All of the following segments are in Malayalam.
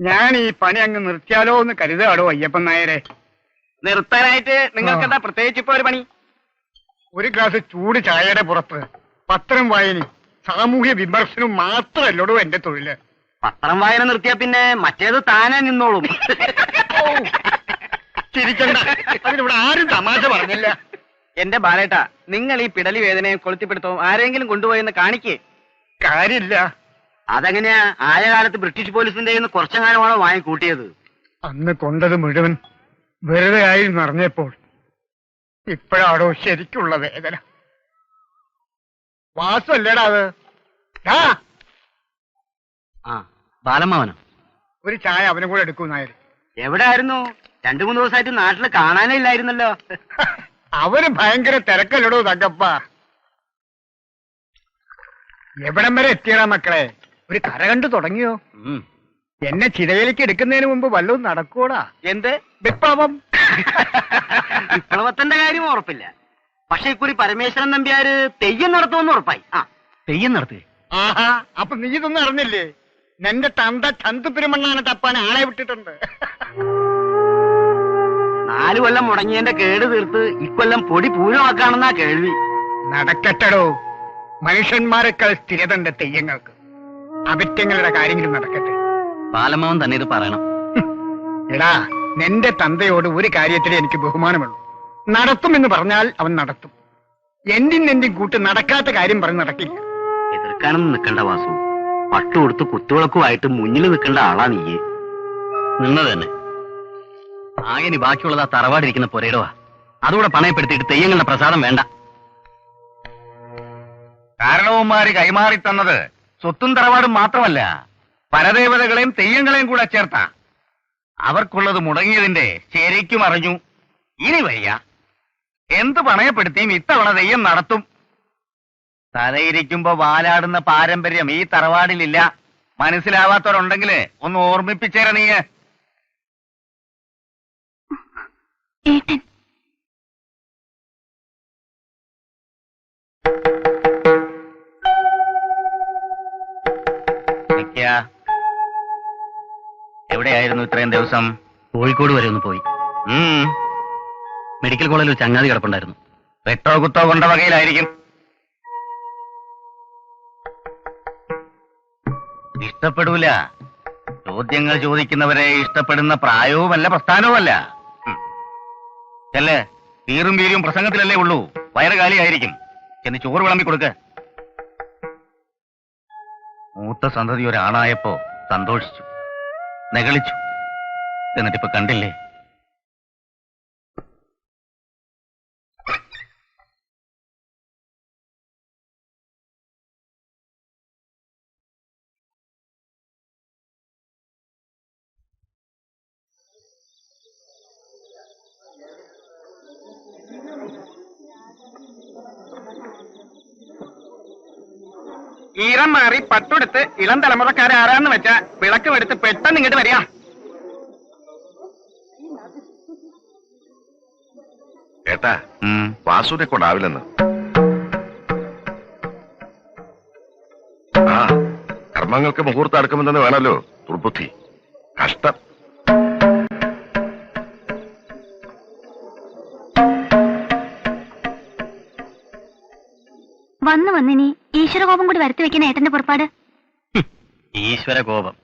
ഞാൻ ഈ പണി അങ്ങ് നിർത്തിയാലോ എന്ന് കരുതാടോ അയ്യപ്പൻ നായരെ. നിർത്താനായിട്ട് നിങ്ങൾക്ക് എന്താ പ്രത്യേകിച്ച് ഇപ്പൊ ഒരു പണി? ഒരു ഗ്ലാസ് ചൂട് ചായയുടെ പുറത്ത് പത്രം വായനയും സാമൂഹ്യ വിമർശനവും മാത്രമല്ലടോ എന്റെ തൊഴില്. പത്രം വായന നിർത്തിയാ പിന്നെ മറ്റേത് താനേ നിന്നോളും. ചിരിക്കണ്ട, അതിനിവിടെ ആരും തമാശ പറഞ്ഞില്ല. എന്റെ ബാലേട്ടാ, നിങ്ങൾ ഈ പിടലി വേദനയും കൊളുത്തിപ്പിടുത്തവും ആരെങ്കിലും കൊണ്ടുപോയെന്ന് കാണിക്കേ. കാര്യമില്ല. അതെങ്ങനെയാ? ആയ കാലത്ത് ബ്രിട്ടീഷ് പോലീസിന്റെ കുറച്ചെങ്ങാനുമാണോ വാങ്ങിക്കൂട്ടിയത്? അന്ന് കൊണ്ടത് മുഴുവൻ വെറുതെ ആയി നിറഞ്ഞപ്പോൾ ഇപ്പോഴാടോ ശരിക്കുള്ള വേദന. വാസല്ലേടാ അത്? ബാലമ്മാവനോ? ഒരു ചായ അവനും കൂടെ എടുക്കൂ നായർ. എവിടെ ആയിരുന്നു? 2-3 ദിവസമായിട്ട് നാട്ടിൽ കാണാനേ ഇല്ലായിരുന്നല്ലോ. അവന് ഭയങ്കര തിരക്കല്ലടോ തങ്കപ്പ. എവിടം വരെ എത്തിയടാ മക്കളെ? ഒരു കര കണ്ടു തുടങ്ങിയോ? എന്നെ ചിതയിലേക്ക് എടുക്കുന്നതിന് മുമ്പ് വല്ലതും നടക്കൂടാ? എന്ത് വിപ്ലവം? വിപ്ലവത്തിന്റെ കാര്യം ഉറപ്പില്ല. പക്ഷെ ഇക്കുറി പരമേശ്വരൻ നമ്പ്യാര് തെയ്യം നടത്തുമെന്ന് ഉറപ്പായി. തെയ്യം നടത്തുക? ആഹാ, അപ്പൊ നീ ഇതൊന്നും അറിഞ്ഞില്ലേ? നിന്റെ തന്ത ചന്തുപെരുമണ്ണാനെ തപ്പാൻ ആളെ വിട്ടിട്ടുണ്ട്. 4 കൊല്ലം മുടങ്ങിയതിന്റെ കേട് തീർത്ത് ഇക്കൊല്ലം പൊടി പൂരമാക്കാണെന്നാ കേൾവി. നടക്കട്ടടോ, മനുഷ്യന്മാരെക്കാൾ സ്ഥിരതന്റെ തെയ്യങ്ങൾക്ക്. അവിറ്റങ്ങളുടെ കാര്യങ്ങളും നടക്കട്ടെ. ബാലമ്മാവൻ തന്നെ ഇത് പറയണം. എടാ, നിന്റെ തന്തയോട് ഒരു കാര്യത്തിൽ എനിക്ക് ബഹുമാനമുള്ളൂ. നടത്തുമെന്ന് പറഞ്ഞാൽ അവൻ നടത്തും. എന്തിനും കൂട്ട് നടക്കാത്ത കാര്യം പറഞ്ഞ് നടക്കില്ല. എതിർക്കാനൊന്നും നിൽക്കണ്ട വാസു. പട്ടു കൊടുത്ത് കുത്തുവിളക്കുമായിട്ട് മുന്നിൽ നിൽക്കേണ്ട ആളാ നീയെ. നിന്നത് തന്നെ. ആകെനി ബാക്കിയുള്ളത് ആ തറവാടിരിക്കുന്ന പൊരയിടവാ. അതുകൂടെ പണയപ്പെടുത്തിയിട്ട് തെയ്യങ്ങളുടെ പ്രസാദം വേണ്ട. കാരണവന്മാര് കൈമാറി തന്നത് സ്വത്തും തറവാടും മാത്രമല്ല, പരദേവതകളെയും തെയ്യങ്ങളെയും കൂടെ ചേർത്താ. അവർക്കുള്ളത് മുടങ്ങിയതിന്റെ ശരിക്കും അറിഞ്ഞു. ഇനി വയ്യ. എന്ത് പണയപ്പെടുത്തിയും ഇത്തവണ തെയ്യം നടത്തും. തലയിരിക്കുമ്പോ വാലാടുന്ന പാരമ്പര്യം ഈ തറവാടിലില്ല. മനസ്സിലാവാത്തവരുണ്ടെങ്കിൽ ഒന്ന് ഓർമ്മിപ്പിച്ചേര നീ. എവിടെയായിരുന്നു ഇത്രയും ദിവസം? കോഴിക്കോട് വരെ ഒന്ന് പോയി. മെഡിക്കൽ കോളേജിൽ ഒരു ചങ്ങാതി കിടപ്പുണ്ടായിരുന്നു. വെട്ടോ കുത്തോ കൊണ്ട വകയിലായിരിക്കും. ഇഷ്ടപ്പെടൂല. ചോദ്യങ്ങൾ ചോദിക്കുന്നവരെ ഇഷ്ടപ്പെടുന്ന പ്രായവുമല്ല പ്രസ്ഥാനവുമല്ല. ചെല്ലേ, തീറും വീരും പ്രസംഗത്തിലല്ലേ ഉള്ളൂ. വയറ് കാലിയായിരിക്കും. ചെന്ന് ചോറ് വിളമ്പി കൊടുക്ക. മൂത്ത സന്തതി ഒരാണായപ്പോ സന്തോഷിച്ചു, നെകളിച്ചു. എന്നിട്ടിപ്പോ കണ്ടില്ലേ? ഈറം മാറി പട്ടെടുത്ത് ഇളം തലമുറക്കാരാരാന്ന് വെച്ചാ വിളക്കും എടുത്ത് പെട്ടെന്ന് ഇങ്ങോട്ട് വരിക. ഏട്ടാ, വാസുവിനെ കൊണ്ടാവില്ലെന്ന്. ആ, കർമ്മങ്ങൾക്ക് മുഹൂർത്തം അടുക്കുമെന്ന് വേണമല്ലോ ദുർബുദ്ധി. കഷ്ടം. വന്നിനി ഈശ്വരകോപം കൂടി വരുത്തി വെക്കുന്ന ഏട്ടന്റെ പുറപ്പാട്. ഈശ്വരകോപം?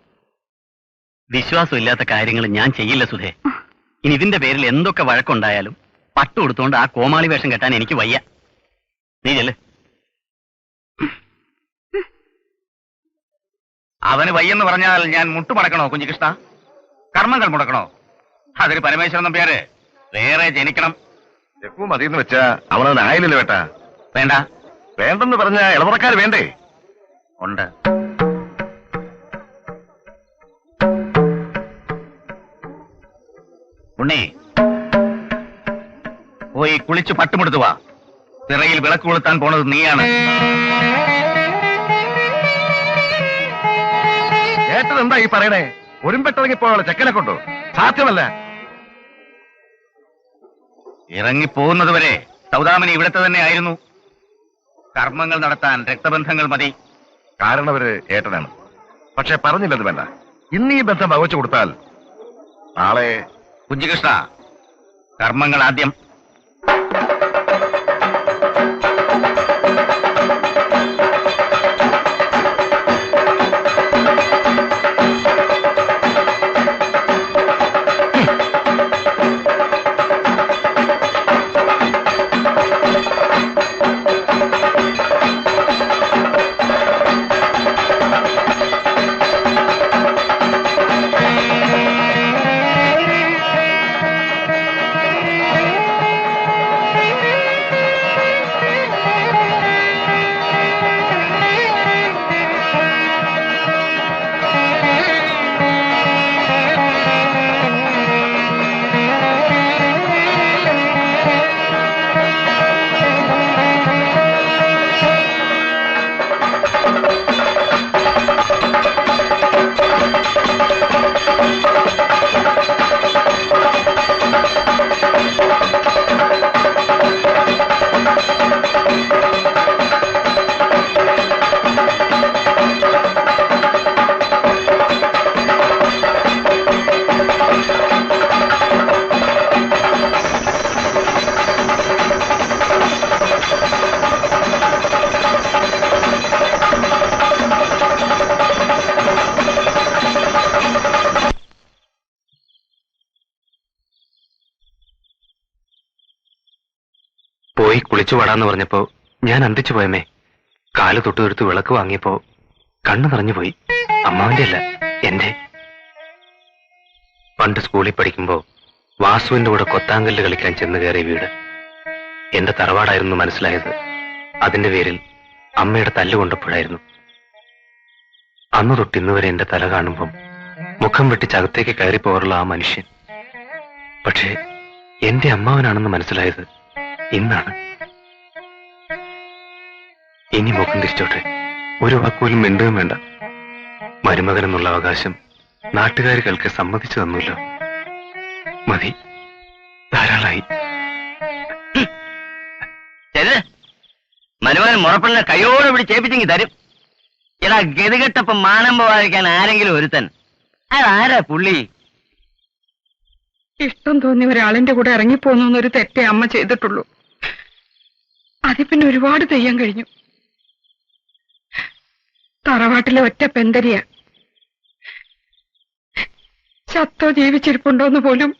വിശ്വാസം ഇല്ലാത്ത കാര്യങ്ങൾ ഞാൻ ചെയ്യില്ല സുധേ. ഇനി ഇതിന്റെ പേരിൽ എന്തൊക്കെ വഴക്കുണ്ടായാലും പട്ടു കൊടുത്തോണ്ട് ആ കോമാളി വേഷം കെട്ടാൻ എനിക്ക് വയ്യ. നീ ചെല്ല്. അവന് വയ്യെന്ന് പറഞ്ഞാൽ ഞാൻ മുട്ടുമടക്കണോ കുഞ്ഞികൃഷ്ണ? കർമ്മങ്ങൾ മുടക്കണോ? അതൊരു പരമേശ്വരൻ നമ്പ്യാര് വേറെ ജനിക്കണം. എപ്പോ മതിയെന്ന് വെച്ചാ അവനത് ആയില്ലല്ലോ ഏട്ടാ. വേണ്ട. വേണ്ടെന്ന് പറഞ്ഞ ഇളവറക്കാർ വേണ്ടേ? ഉണ്ട്. ഉണ്ണി, പോയി കുളിച്ച് പട്ടുമെടുത്തു വാ. തിറയിൽ വിളക്ക് കൊളുത്താൻ പോണത് നീയാണ്. ഏട്ടനെന്താ ഈ പറയണേ? ഒരുമ്പെട്ടിറങ്ങിപ്പോയുള്ള ചെക്കനെ കൊണ്ടോ? സാധ്യമല്ല. ഇറങ്ങിപ്പോകുന്നത് വരെ സൗദാമിനി ഇവിടത്തെ തന്നെ ആയിരുന്നു. കർമ്മങ്ങൾ നടത്താൻ രക്തബന്ധങ്ങൾ മതി. കാരണവര് ഏട്ടനാണ്. പക്ഷെ പറഞ്ഞില്ലത് വേണ്ട. ഇന്ന് ഈ ബന്ധം വകവച്ചു കൊടുത്താൽ നാളെ കുഞ്ചികൃഷ്ണ, കർമ്മങ്ങൾ ആദ്യം. പോയി കുളിച്ചു പാടാന്ന് പറഞ്ഞപ്പോ ഞാൻ അന്തിച്ചു പോയമേ. കാല് തൊട്ടുതെടുത്ത് വിളക്ക് വാങ്ങിയപ്പോ കണ്ണു നിറഞ്ഞുപോയി. അമ്മാവന്റെ അല്ല, എന്റെ. പണ്ട് സ്കൂളിൽ പഠിക്കുമ്പോ വാസുവിന്റെ കൂടെ കൊത്താങ്കല്ല് കളിക്കാൻ ചെന്ന് കയറിയ വീട് എന്റെ തറവാടായിരുന്നു മനസ്സിലായത് അതിന്റെ പേരിൽ അമ്മയുടെ തല്ലുകൊണ്ടപ്പോഴായിരുന്നു. അന്നു തൊട്ട് ഇന്നുവരെ എന്റെ തല കാണുമ്പം മുഖം വെട്ടിച്ചകത്തേക്ക് കയറിപ്പോറുള്ള ആ മനുഷ്യൻ പക്ഷേ എന്റെ അമ്മാവനാണെന്ന് മനസ്സിലായത് ഇന്നാണ്. ഇനി മുഖം തിരിച്ചോട്ടെ, ഒരു വാക്കുപോലും മിണ്ടുകയും വേണ്ട. മരുമകൻ എന്നുള്ള അവകാശം നാട്ടുകാർ കേൾക്കെ സമ്മതിച്ചു തന്നല്ലോ. മതി, ധാരാളായി. മരുമകൻ മുറപ്പെണ്ണ കൈയോടെ പിടിച്ചേപ്പിച്ചെങ്കിൽ തരും. എടാ ഗതികെട്ടപ്പം മാനം പോവാതിരിക്കാൻ ആരെങ്കിലും ഒരുത്തൻ, അതാരാ പുള്ളി? ഇഷ്ടം തോന്നി ഒരാളിന്റെ കൂടെ ഇറങ്ങിപ്പോന്നൊരു തെറ്റേ അമ്മ ചെയ്തിട്ടുള്ളൂ. അതിൽ പിന്നെ ഒരുപാട് തെയ്യം കഴിഞ്ഞു. തറവാട്ടിലെ ഒറ്റ പെന്തരിയ. ചത്തോ ജീവിച്ചിരിപ്പുണ്ടോന്ന് പോലും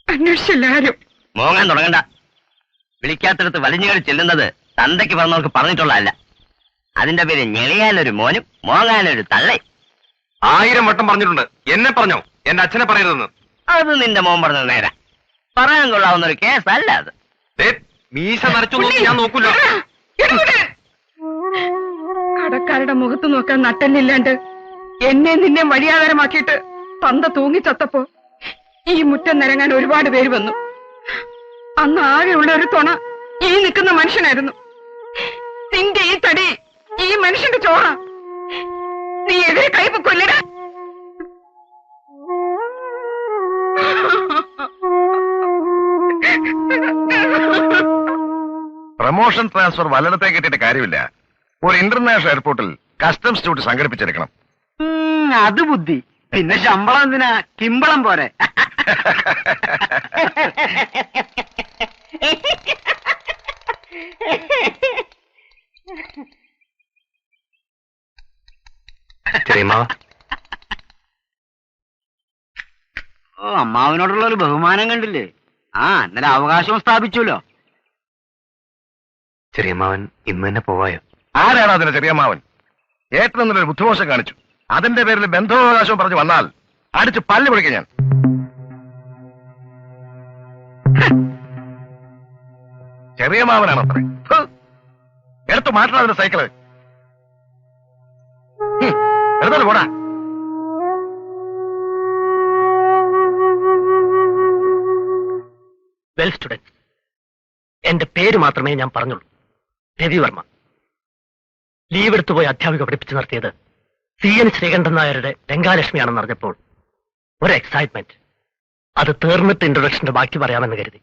അന്വേഷിച്ചില്ല ആരും. മോങ്ങാൻ തുടങ്ങണ്ട. വിളിക്കാത്തടത്ത് വലിഞ്ഞുകേറി ചെല്ലുന്നത് തന്തയ്ക്ക് പറഞ്ഞവർക്ക് പറഞ്ഞിട്ടുള്ളതല്ല. അതിന്റെ പേര് ഞെളിയാനൊരു മോനും മോങ്ങാനൊരു തള്ളേ. 1000 വട്ടം പറഞ്ഞിട്ടുണ്ട്. എന്നെ പറഞ്ഞോ, എന്റെ അച്ഛനെ പറയരുതെന്ന്. അത് നിന്റെ മോൻ പറഞ്ഞത് നേരാ. പറയാൻ കൊള്ളാവുന്ന ഒരു കേസല്ല അത്. മീശ നരച്ചു ഞാൻ നോക്കൂല. കടക്കാരുടെ മുഖത്ത് നോക്കാൻ നട്ടല്ലില്ലാണ്ട് എന്നെ നിന്നെ വഴിയാധാരമാക്കിയിട്ട് തന്ത തൂങ്ങിച്ചത്തപ്പോ ഈ മുറ്റം നിരങ്ങാൻ ഒരുപാട് പേര് വന്നു. അന്ന് ആകെയുള്ള ഒരു തുണ ഈ നിൽക്കുന്ന മനുഷ്യനായിരുന്നു. നിന്റെ ഈ തടി ഈ മനുഷ്യന്റെ ചോറ. നീ എതിരെ കൈപ്പൊക്കില്ലടാ. പ്രമോഷൻ ട്രാൻസ്ഫർ വല്ലടത്തേക്ക് കിട്ടിയിട്ട് കാര്യമില്ല. ഒരു ഇന്റർനാഷണൽ എയർപോർട്ടിൽ കസ്റ്റംസ് ഡ്യൂട്ടി സംഘടിപ്പിച്ചെടുക്കണം. അത് ബുദ്ധി. പിന്നെ ശമ്പളം എന്തിനാ? കിമ്പളം പോരെ. ഓ, അമ്മാവനോടുള്ള ഒരു ബഹുമാനം കണ്ടില്ലേ? ഇന്നലെ അവകാശം സ്ഥാപിച്ചല്ലോ. ചെറിയമ്മാവൻ ഇന്ന് തന്നെ പോവായോ? ആരാണ് അതിന് ചെറിയമ്മാവൻ? ഏട്ടൻ എന്നൊരു ബുദ്ധിമോശം കാണിച്ചു. അതിന്റെ പേരിൽ ബന്ധവകാശം പറഞ്ഞു വന്നാൽ അടിച്ച് പല്ല് പൊളിക്കാം ഞാൻ. ചെറിയമ്മാവനാണ് അത്ര. എടുത്തു മാറ്റണം അതിന്റെ സൈക്കിള്. എടുത്താലും പോടാ. വെൽ സ്റ്റുഡന്റ്, എന്റെ പേര് മാത്രമേ ഞാൻ പറഞ്ഞുള്ളൂ. രവിവർമ്മ. ലീവ് എടുത്തുപോയി അധ്യാപിക പഠിപ്പിച്ചു നടത്തിയത് CN ശ്രീകണ്ഠൻ നായരുടെ രംഗാലക്ഷ്മിയാണെന്ന് അറിഞ്ഞപ്പോൾ ഒരു എക്സൈറ്റ്മെന്റ്. അത് തീർന്നിട്ട് ഇൻട്രൊഡക്ഷന്റെ ബാക്കി പറയാമെന്ന് കരുതി.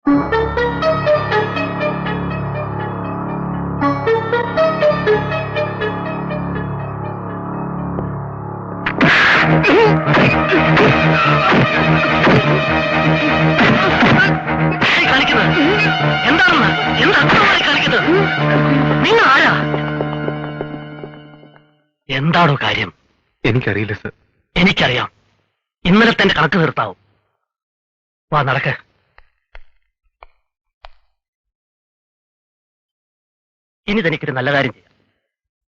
എന്താണെന്ന് എന്താ കളിക്കുന്നത്? നിങ്ങൾ ആരാ? എന്താണോ കാര്യം? എനിക്കറിയില്ല സർ. എനിക്കറിയാം. ഇന്നലെ തന്നെ കണക്ക് തീർത്താവും. വാ നടക്ക്. ഇനി തനിക്കൊരു നല്ല കാര്യം ചെയ്യാം.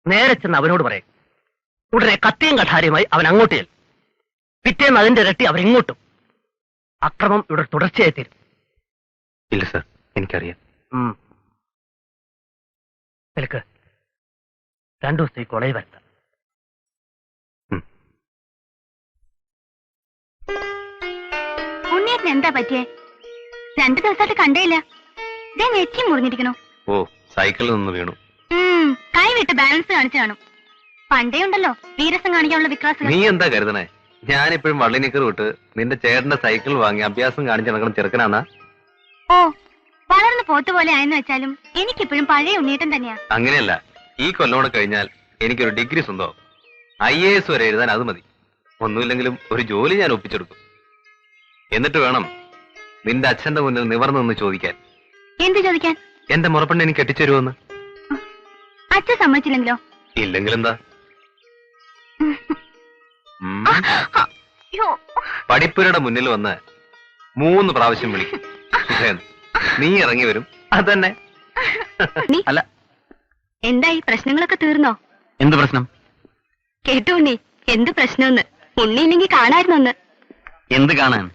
നേരെ ചെന്ന് അവനോട് പറയും. ഉടനെ കത്തിയും കഠാരിയുമായി അവൻ അങ്ങോട്ട് ചെല്ലും. പിറ്റേന്ന് അതിന്റെ ഇരട്ടി അവരിങ്ങോട്ടും. അക്രമം ഇവിടെ തുടർച്ചയായി തീരും. ഇല്ല സർ, എനിക്കറിയാം. നിനക്ക് 2 ദിവസത്തേക്ക് കോളേജ് വരണ്ട. ഉണ്ണിയേട്ടന് എന്താ പറ്റിയേ? 2 ദിവസമായിട്ട് കണ്ടേയില്ല. ഇതേ നെച്ചി മുറിഞ്ഞിരിക്കണോ? ഓ, സൈക്കിളിൽ നിന്ന് വീണു. കൈ വിട്ട് ബാലൻസ് കാണിച്ചു കാണും. പണ്ടേ ഉണ്ടല്ലോ വീരസം കാണിക്കാനുള്ള വിക്രാസം. നീ എന്താ കരുതണേ? ഞാനിപ്പോഴും വള്ളിനിക്കർ വിട്ട് നിന്റെ ചേട്ടന്റെ സൈക്കിൾ വാങ്ങി അഭ്യാസം കാണിച്ച് നടക്കണം ചെറുക്കനാന്നാ? ഓ, വളർന്നു പോത്തുപോലെ ആയെന്ന് വെച്ചാലും എനിക്കിപ്പോഴും പഴയ ഉണ്ണിയേട്ടൻ തന്നെയാ. അങ്ങനെയല്ല, ഈ കൊല്ലോടെ കഴിഞ്ഞാൽ എനിക്കൊരു ഡിഗ്രി സ്വന്തമാവും. IAS വരെ എഴുതാൻ അത് മതി. ഒന്നുമില്ലെങ്കിലും ഒരു ജോലി ഞാൻ ഒപ്പിച്ചെടുക്കും. എന്നിട്ട് വേണം നിന്റെ അച്ഛന്റെ മുന്നിൽ നിവർന്നു നിന്ന് ചോദിക്കാൻ. എന്ത് ചോദിക്കാൻ? എന്റെ മുറപ്പെണ്ണ എനിക്ക് കെട്ടിച്ചേരുവെന്ന്. അച്ഛൻ സമ്മതിച്ചില്ലെങ്കിലോ? ഇല്ലെങ്കിലെന്താ? അയ്യോ. പഠിപ്പുരയുടെ മുന്നിൽ വന്ന് 3 പ്രാവശ്യം വിളിക്കും. നീ ഇറങ്ങി വരും. അതന്നെ. അല്ല, എന്തായി? പ്രശ്നങ്ങളൊക്കെ തീർന്നോ? എന്ത് പ്രശ്നം? കേട്ടു ഉണ്ണി, എന്ത് പ്രശ്നമെന്ന്. ഉണ്ണിയില്ലെങ്കിൽ കാണായിരുന്നൊന്ന്. എന്ത് കാണാൻ?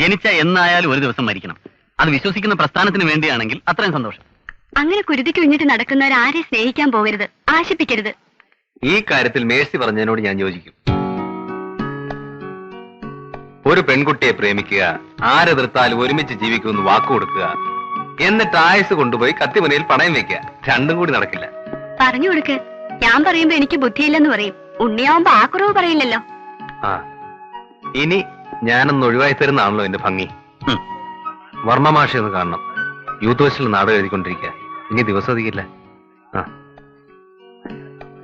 ജനിച്ച എന്നായാലും ഒരു ദിവസം മരിക്കണം. അത് വിശ്വസിക്കുന്ന പ്രസ്ഥാനത്തിന് വേണ്ടിയാണെങ്കിൽ അത്രയും സന്തോഷം. അങ്ങനെ കുരുതിക്ക് കുഞ്ഞിട്ട് നടക്കുന്നവരാരെ സ്നേഹിക്കാൻ പോകരുത്, ആശിപ്പിക്കരുത്. ഈ കാര്യത്തിൽ മേഴ്സി പറഞ്ഞതിനോട് ഞാൻ യോജിക്കും. ഒരു പെൺകുട്ടിയെ പ്രേമിക്കുക, ആരെതിർത്താലും ഒരുമിച്ച് ജീവിക്കുമെന്ന് വാക്കുകൊടുക്കുക, എന്നിട്ട് ആയുസ് കൊണ്ടുപോയി കത്തിമുനയിൽ പണയം വെക്കുക, രണ്ടും കൂടി നടക്കില്ല. പറഞ്ഞു കൊടുക്ക്. ഞാൻ പറയുമ്പോ എനിക്ക് ബുദ്ധിയില്ലെന്ന് പറയും. ഉണ്ണിയാവുമ്പോ ആ കുറവ് പറയില്ലല്ലോ. ആ, ഇനി ഞാനൊന്ന് ഒഴിവായി തരുന്നതാണല്ലോ എന്റെ ഭംഗി. വർമ്മ മാഷെ ഒന്ന് കാണണം. യൂത്ത് ഹോസ്റ്റലിൽ നാടകം എഴുതിക്കൊണ്ടിരിക്കുക. ഇനി ദിവസം അധികമില്ല.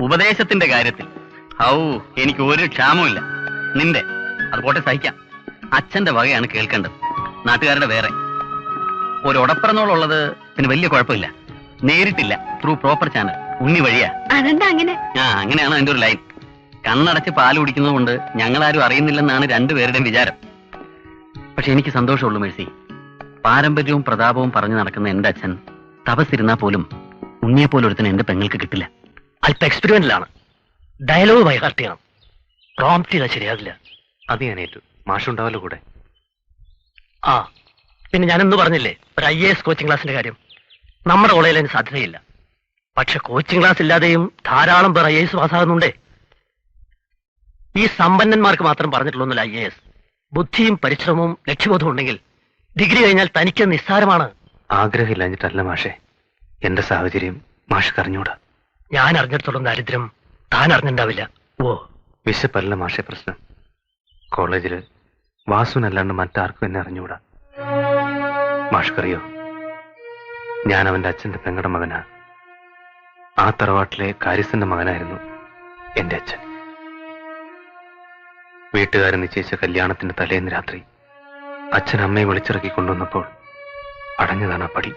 ഉപദേശത്തിന്റെ കാര്യത്തിൽ എനിക്ക് ഒരു ക്ഷാമമില്ല. നിന്റെ അത് പോട്ടെ, സഹിക്കാം. അച്ഛന്റെ വകയാണ് കേൾക്കേണ്ടത്, നാട്ടുകാരുടെ വേറെ. ഒരു ഉടപ്പിറന്നോളുള്ളത് പിന്നെ വലിയ കുഴപ്പമില്ല. നേരിട്ടില്ല, ത്രൂ പ്രോപ്പർ ചാനൽ, ഉണ്ണി വഴിയാ. അതെന്താ അങ്ങനെ? അങ്ങനെയാണ് അതിന്റെ ഒരു ലൈൻ. കണ്ണടച്ച് പാല് കുടിക്കുന്നത് കൊണ്ട് ഞങ്ങളാരും അറിയുന്നില്ലെന്നാണ് രണ്ടുപേരുടെയും വിചാരം. പക്ഷെ എനിക്ക് സന്തോഷമുള്ളൂ മേഴ്സി. പാരമ്പര്യവും പ്രതാപവും പറഞ്ഞു നടക്കുന്ന എന്റെ അച്ഛൻ തപസ്സിരുന്നാ പോലും ഉണ്ണിയെപ്പോലെ ഒരുത്തിന് എന്റെ പെങ്ങൾക്ക് കിട്ടില്ല. അല്പ എക്സ്പെരിമെന്റിലാണ്. ഡയലോഗ് ബൈഹാർട്ട് ചെയ്യണം. പ്രോംപ്റ്റ് ചെയ്താൽ ശരിയാകില്ല. അത് ഞാൻ ഏറ്റു. മാഷുണ്ടാവല്ലോ കൂടെ. പിന്നെ ഞാനെന്ന് പറഞ്ഞില്ലേ ഒരു IAS കോച്ചിങ് ക്ലാസിന്റെ കാര്യം. നമ്മുടെ കോളേജിൽ അതിന് സാധ്യതയില്ല. പക്ഷെ കോച്ചിങ് ക്ലാസ് ഇല്ലാതെയും ധാരാളം പേർ IAS പാസ്സാകുന്നുണ്ടേ. ഈ സമ്പന്നന്മാർക്ക് മാത്രം പറഞ്ഞിട്ടുള്ളൊന്നുമില്ല IAS. ബുദ്ധിയും പരിശ്രമവും ലക്ഷ്യബോധവും ഉണ്ടെങ്കിൽ ഡിഗ്രി കഴിഞ്ഞാൽ തനിക്ക് നിസ്സാരമാണ്. ആഗ്രഹമില്ലാഞ്ഞിട്ടല്ല മാഷെ, എന്റെ സാഹചര്യം മാഷ് അറിഞ്ഞൂടാ. ഞാൻ അറിഞ്ഞിടത്തോളം ദാരിദ്ര്യം താൻ അറിഞ്ഞിട്ടുണ്ടാവില്ല. വിശപ്പല്ല മാഷെ പ്രശ്നം. കോളേജില് വാസുനല്ലാണ്ട് മറ്റാർക്കും എന്നെ അറിഞ്ഞൂടാ. മാഷ്കറിയോ, ഞാൻ അവന്റെ അച്ഛന്റെ പെങ്ങളുടെ മകനാ. ആ തറവാട്ടിലെ കാര്യസ്ഥന്റെ മകനായിരുന്നു എന്റെ അച്ഛൻ. വീട്ടുകാരൻ നിശ്ചയിച്ച കല്യാണത്തിന്റെ തലേന്ന് രാത്രി അച്ഛൻ അമ്മയെ വിളിച്ചിറക്കി കൊണ്ടുവന്നപ്പോൾ അടഞ്ഞതാണ് ആ പടി.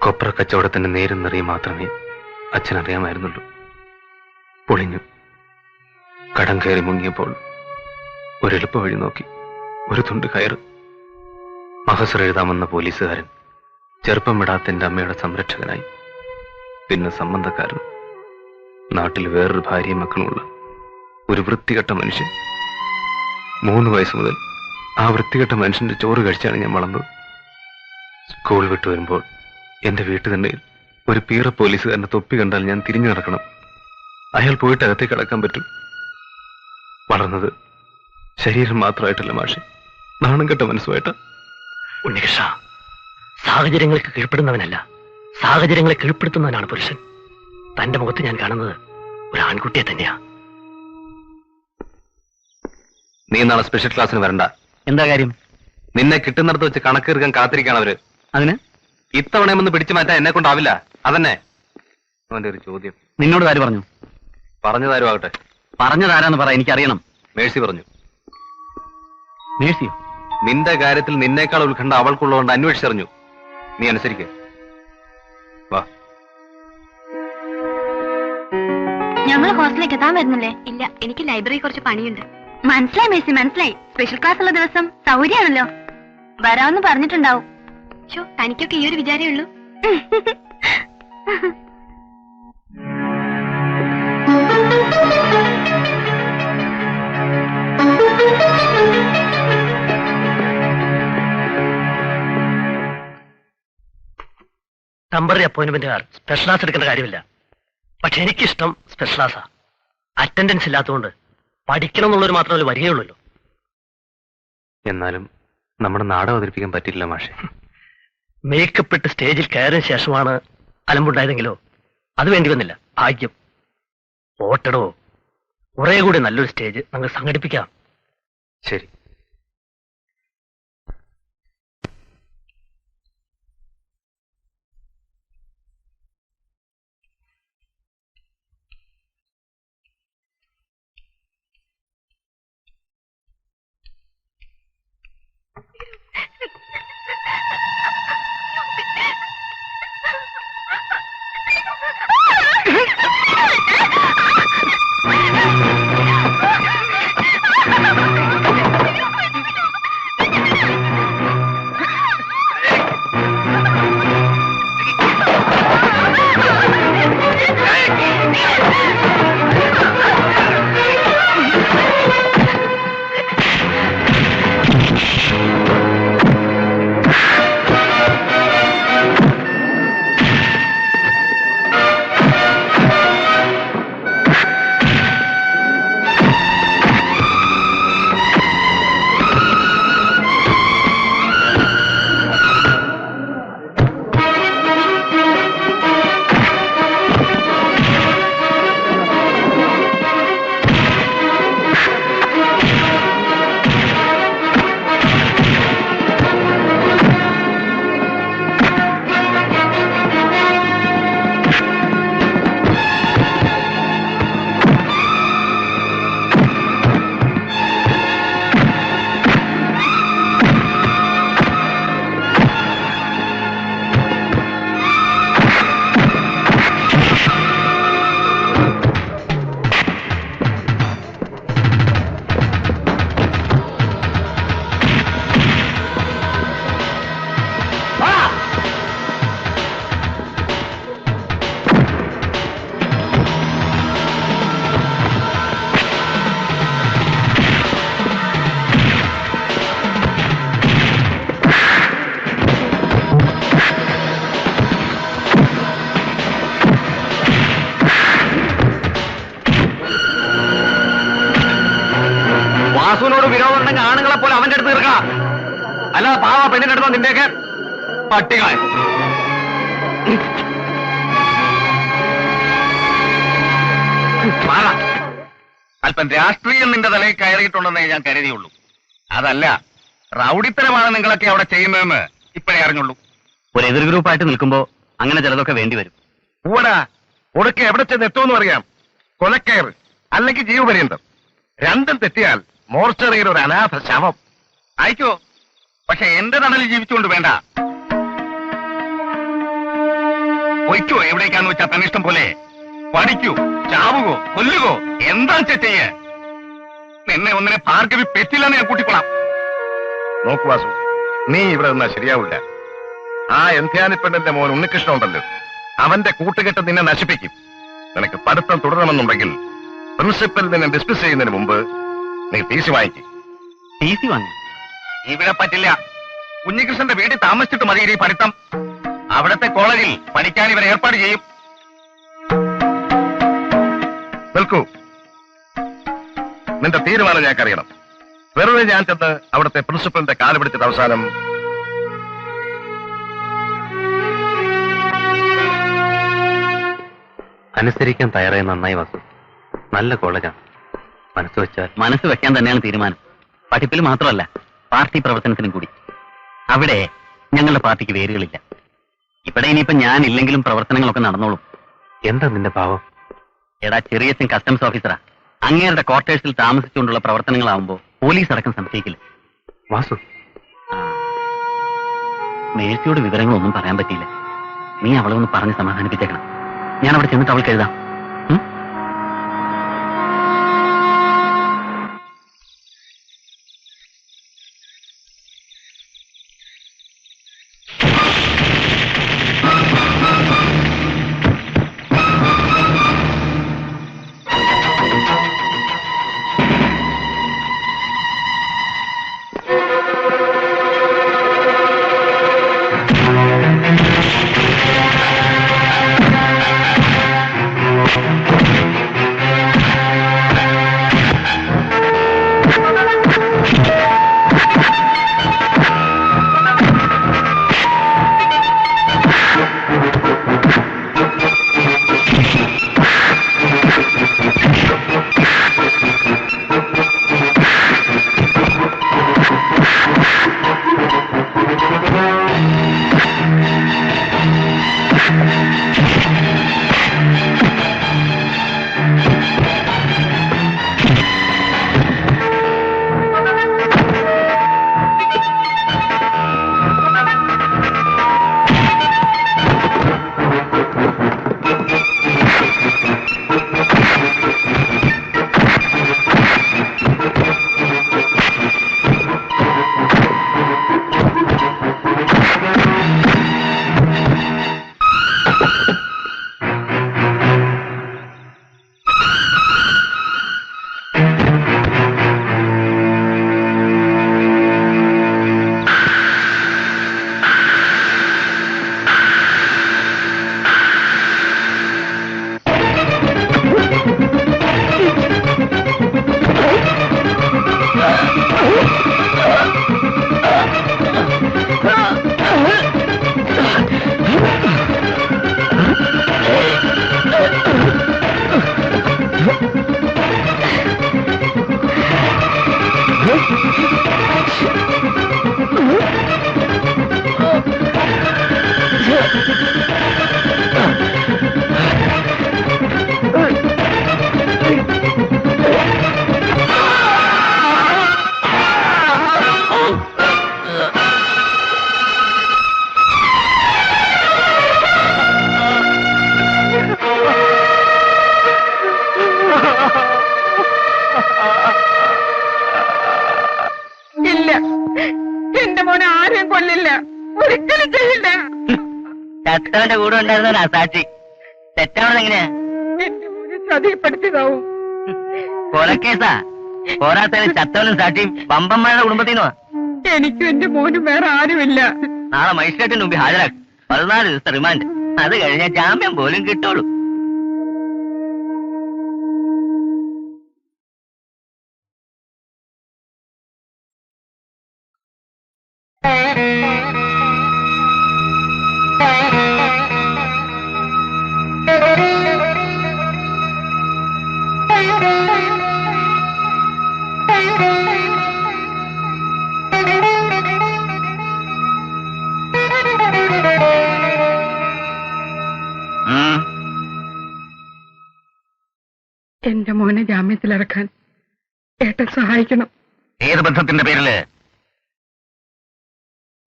കൊപ്ര കച്ചവടത്തിന്റെ നേരും നിറയും മാത്രമേ അച്ഛൻ അറിയാമായിരുന്നുള്ളൂ. പൊളിഞ്ഞു. കടം കയറി മുങ്ങിയപ്പോൾ ഒരെളുപ്പ വഴി നോക്കി. ഒരു തുണ്ട് കയറ്. മഹസർ എഴുതാമെന്ന പോലീസുകാരൻ ചെറുപ്പം വിടാത്ത എന്റെ അമ്മയുടെ സംരക്ഷകനായി. പിന്നെ സംബന്ധക്കാരൻ. നാട്ടിൽ വേറൊരു ഭാര്യയും മക്കളുമുള്ള ഒരു വൃത്തികെട്ട മനുഷ്യൻ. 3 വയസ്സ് മുതൽ ആ വൃത്തികെട്ട മനുഷ്യന്റെ ചോറ് കഴിച്ചാണ് ഞാൻ വളർന്നത്. സ്കൂൾ വിട്ടു വരുമ്പോൾ എന്റെ വീട്ടുതന്നെയിൽ ഒരു പീറ പോലീസുകാരന്റെ തൊപ്പി കണ്ടാൽ ഞാൻ തിരിഞ്ഞു നടക്കണം. അയാൾ പോയിട്ട് അകത്തേക്ക് കടക്കാൻ പറ്റും. വളർന്നത് ശരീരം മാത്രമായിട്ടല്ല മാഷെ, നാണം കെട്ട മനസ്സുമായിട്ടാ. ഉണ്ണികൃഷ്ണ, സാഹചര്യങ്ങൾക്ക് കീഴ്പ്പെടുന്നവനല്ല, സാഹചര്യങ്ങളെ കീഴ്പ്പെടുത്തുന്നവനാണ് പുരുഷൻ. തന്റെ മുഖത്ത് ഞാൻ കാണുന്നത് ഒരു ആൺകുട്ടിയെ തന്നെയാ. നീ നാളെ സ്പെഷ്യൽ ക്ലാസ്സിന് വരണ്ട. എന്താ കാര്യം? നിന്നെ കിട്ടുന്നിടത്ത് വെച്ച് കണക്കേർക്കാൻ കാത്തിരിക്കണം അവര്. അതിന് ഇത്തവണയൊന്ന് പിടിച്ചു മാറ്റാൻ എന്നെ കൊണ്ടാവില്ല. അതന്നെ അവന്റെ ഒരു ചോദ്യം. നിന്നോട് ആര് പറഞ്ഞു? പറഞ്ഞതാരും ആകട്ടെ. പറഞ്ഞതാരാന്ന് പറ, എനിക്കറിയണം. മേഴ്സി പറഞ്ഞു. മേഴ്സിയോ? നിന്റെ കാര്യത്തിൽ നിന്നേക്കാൾ ഉത്കണ്ഠ അവൾക്കുള്ളതുകൊണ്ട് അന്വേഷിച്ചറിഞ്ഞു. നീ അനുസരിക്കുക. വാ. ഞങ്ങൾ ഹോസ്റ്റലിലേക്ക് എത്താൻ വരുന്നില്ലേ? ഇല്ല, എനിക്ക് ലൈബ്രറി കുറച്ച് പണിയുണ്ട്. മനസ്സിലായി മേഴ്സി, മനസ്സിലായി. സ്പെഷ്യൽ ക്ലാസ് ഉള്ള ദിവസം സൗകര്യമാണല്ലോ. വരാമെന്ന് പറഞ്ഞിട്ടുണ്ടാവും. തനിക്കൊക്കെ ഈ ഒരു വിചാരമേ ഉള്ളൂ. ടെമ്പററി അപ്പോയിന്റ്മെന്റുകാർ സ്പെഷ്യൽ ക്ലാസ് എടുക്കേണ്ട കാര്യമില്ല. പക്ഷെ എനിക്കിഷ്ടം സ്പെഷ്യൽ ക്ലാസ്സാ. അറ്റൻഡൻസ് ഇല്ലാത്തതുകൊണ്ട് പഠിക്കണം എന്നുള്ളൊരു മാത്രമേ വരികയുള്ളൂ. എന്നാലും നമ്മുടെ നാടകം അവതരിപ്പിക്കാൻ പറ്റില്ല മാഷെ. മേക്കപ്പ് ഇട്ട് സ്റ്റേജിൽ കയറിയ ശേഷമാണ് അലമ്പുണ്ടായതെങ്കിലോ അത് വേണ്ടി വന്നില്ല. ഭാഗ്യം. ഓട്ടടോ, കുറെ കൂടി നല്ലൊരു സ്റ്റേജ് ഞങ്ങൾ സംഘടിപ്പിക്കാം. ശരി. വാസുവിനോട് വിരോധം ഉണ്ടെങ്കിൽ ആണുങ്ങളെ പോലെ അവന്റെ അടുത്ത് തീർക്കണം. അല്ലാതെ പാവ പെണ്ണിന്റെ അടുത്തോ നിന്റെയൊക്കെ പട്ടികളെ. അല്പം രാഷ്ട്രീയം നിന്റെ തലയിൽ കയറിയിട്ടുണ്ടെന്നേ ഞാൻ കരുതിയുള്ളൂ. അതല്ല, റൗഡിത്തരമാണ് നിങ്ങളൊക്കെ അവിടെ ചെയ്യുന്നതെന്ന് ഇപ്പോഴേ അറിഞ്ഞുള്ളൂ. ഒരു എതിർ ഗ്രൂപ്പായിട്ട് നിൽക്കുമ്പോ അങ്ങനെ ചിലതൊക്കെ വേണ്ടി വരും. പൂവടാ, ഒടുക്കെ എവിടെ ചെന്ന് എത്തുമെന്ന് അറിയാം. കൊലക്കയർ അല്ലെങ്കിൽ ജീവപര്യന്തം രണ്ടും തെറ്റിയാൽ മോർച്ചറിയിൽ ഒരു അനാഥ ശവം. അയക്കോ, പക്ഷെ എന്റെ തണലിൽ ജീവിച്ചുകൊണ്ട് വേണ്ട. പൊയ്ക്കോ, എവിടേക്കാന്ന് വെച്ചാൽ തന്നിഷ്ടം പോലെ. പഠിക്കൂ, ചാവുകോ, കൊല്ലുകോ, എന്താ ചെയ്യേ. നിന്നെ ഒന്നിനെ ഭാർഗവി പെറ്റില്ലെന്ന് ഞാൻ കൂട്ടിക്കൊള്ളാം. നോക്കു വാസു, നീ ഇവിടെ നിന്നാ ശരിയാവില്ല. ആ എന്ത്യാനിപ്പെണ്ണിന്റെ മോൻ ഉണ്ണികൃഷ്ണൻ ഉണ്ടല്ലോ, അവന്റെ കൂട്ടുകെട്ട് നിന്നെ നശിപ്പിക്കും. നിനക്ക് പഠിത്തം തുടരണമെന്നുണ്ടെങ്കിൽ പ്രിൻസിപ്പൽ നിന്നെ ഡിസ്മിസ് ചെയ്യുന്നതിന് മുമ്പ് നീ ടി സി വാങ്ങിക്കും. ടി സി വാങ്ങി? ഇവിടെ പറ്റില്ല. ഉണ്ണികൃഷ്ണന്റെ വീട്ടിൽ താമസിച്ചിട്ട് മതി ഈ പഠിത്തം. അവിടത്തെ കോളേജിൽ പഠിക്കാൻ ഇവർ ഏർപ്പാട് ചെയ്യും. നിൽക്കൂ, നിന്റെ തീരുമാനം ഞങ്ങൾക്കറിയണം. വെറുതെ ഞാൻ ചെന്ന് അവിടുത്തെ പ്രിൻസിപ്പലിന്റെ കാല് പിടിച്ചിട്ട് അവസാനം അനുസരിക്കാൻ തയ്യാറായി. നന്നായി വാസു, നല്ല കോളേജാണ്. മനസ്സ് വെച്ചാൽ മനസ്സ് വെക്കാൻ തന്നെയാണ് തീരുമാനം. പഠിപ്പിൽ മാത്രമല്ല, പാർട്ടി പ്രവർത്തനത്തിനും കൂടി. അവിടെ ഞങ്ങളുടെ പാർട്ടിക്ക് വേരുകളില്ല. ഇവിടെ ഇനിയിപ്പോ ഞാൻ ഇല്ലെങ്കിലും പ്രവർത്തനങ്ങളൊക്കെ നടന്നോളും. എന്താ നിന്റെ ഭാവം? എടാ, ചെറിയച്ഛൻ കസ്റ്റംസ് ഓഫീസറാ. അങ്ങേരുടെ ക്വാർട്ടേഴ്സിൽ താമസിച്ചുകൊണ്ടുള്ള പ്രവർത്തനങ്ങളാവുമ്പോ പോലീസ് അടക്കം സംശയിക്കില്ല. വാസു, മേഴ്സിയോട് വിവരങ്ങളൊന്നും പറയാൻ പറ്റിയില്ല. നീ അവളെ ഒന്ന് പറഞ്ഞ് സമാധാനിപ്പിച്ചേക്കണം. ഞാൻ അവിടെ ചെന്നിട്ട് അവൾക്ക് എഴുതാം. ചത്തവന്റെ കൂടെ ഉണ്ടായിരുന്ന സാക്ഷി തെറ്റാവണത് എങ്ങനെയാ? എന്റെ മോനെ ചതിപ്പെടുത്തിയതാവും. കൊലക്കേസാ. പോരാത്തതിന് ചത്തവനും സാക്ഷിയും പമ്പന്മാരുടെ കുടുംബത്തിൽ നിന്നുവാ. എനിക്കും എന്റെ മോനും വേറെ ആരുമില്ല. നാളെ മജിസ്ട്രേറ്റിന് മുമ്പിൽ ഹാജരാക്കും. 14 ദിവസത്തെ റിമാൻഡ്. അത് കഴിഞ്ഞാൽ ജാമ്യം പോലും കിട്ടുള്ളൂ. എന്റെ മോനെ ജാമ്യത്തിലിറക്കാൻ ഏട്ടൻ സഹായിക്കണം. ഏത് ബന്ധത്തിന്റെ പേരില്?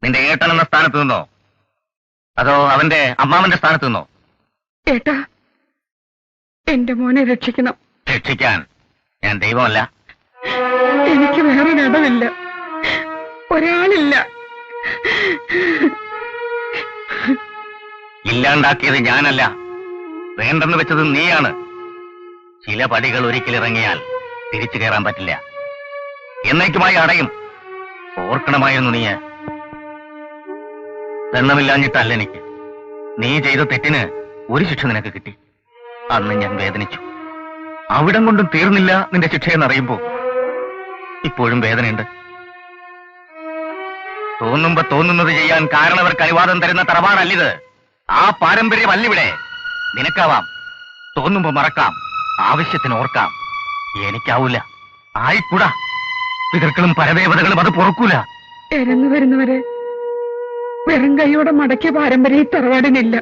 നിന്റെ ഏട്ടൻ എന്ന സ്ഥാനത്ത് നിന്നോ അതോ അവന്റെ അമ്മാവന്റെ സ്ഥാനത്ത് നിന്നോ? ഏട്ടാ, എന്റെ മോനെ രക്ഷിക്കണം. രക്ഷിക്കാൻ ഞാൻ ദൈവമല്ല. എനിക്ക് വേറൊരിടമില്ല, ഒരാളില്ല. ഇല്ലാണ്ടാക്കിയത് ഞാനല്ല, വേണ്ടെന്ന് വെച്ചത് നീയാണ്. ചില പടികൾ ഒരിക്കലിറങ്ങിയാൽ തിരിച്ചു കയറാൻ പറ്റില്ല. എന്നേക്കുമായി അടയും. ഓർക്കണമായിരുന്നു നീ. എണ്ണമില്ലാഞ്ഞിട്ടല്ല എനിക്ക്. നീ ചെയ്ത തെറ്റിന് ഒരു ശിക്ഷ നിനക്ക് കിട്ടി. അന്ന് ഞാൻ വേദനിച്ചു. അവിടം കൊണ്ടും തീർന്നില്ല നിന്റെ ശിക്ഷയെന്നറിയുമ്പോ ഇപ്പോഴും വേദനയുണ്ട്. തോന്നുമ്പോ തോന്നുന്നത് ചെയ്യാൻ കാരണവർക്ക് അനുവാദം തരുന്ന തറവാടല്ലിത്. ആ പാരമ്പര്യമല്ലിവിടെ. നിനക്കാവാം, തോന്നുമ്പോ മറക്കാം, ആവശ്യത്തിന് ഓർക്കാം. എനിക്കാവൂല, ആയിക്കൂടാ. പിതൃക്കളും പരദേവതകളും അത് പൊറുക്കൂല. ഇരന്നു വരുന്നവരെ വെറും കൈയോടെ മടക്കിയ പാരമ്പര്യം ഈ തറവാടിനില്ല.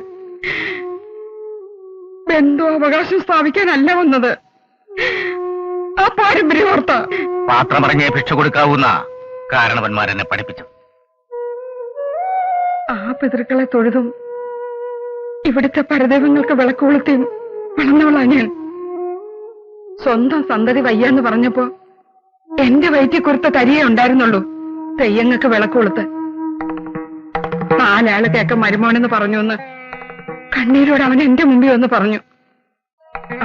ബന്ധു അവകാശം സ്ഥാപിക്കാനല്ല വന്നത്, ആ പാരമ്പര്യം ഓർത്ത. പാത്രമറിഞ്ഞേ ഭിക്ഷ കൊടുക്കാവുന്ന കാരണവന്മാരെന്നെ പഠിപ്പിച്ചു. ആ പിതൃക്കളെ തൊഴുതും ഇവിടുത്തെ പരദൈവങ്ങൾക്ക് വിളക്കുകൊളുത്തിയും വളർന്നവളാ ഞാൻ. സ്വന്തം സന്തതി വയ്യാന്ന് പറഞ്ഞപ്പോ എന്റെ വയറ്റിൽ കുറുത്ത തരിയേ ഉണ്ടായിരുന്നുള്ളൂ തെയ്യങ്ങൾക്ക് വിളക്കുകൊളുത്ത്. 4 ആള് കേക്ക മരുമോനെന്ന് പറഞ്ഞു എന്ന് കണ്ണീരോട് അവൻ എന്റെ മുമ്പിൽ വന്ന് പറഞ്ഞു.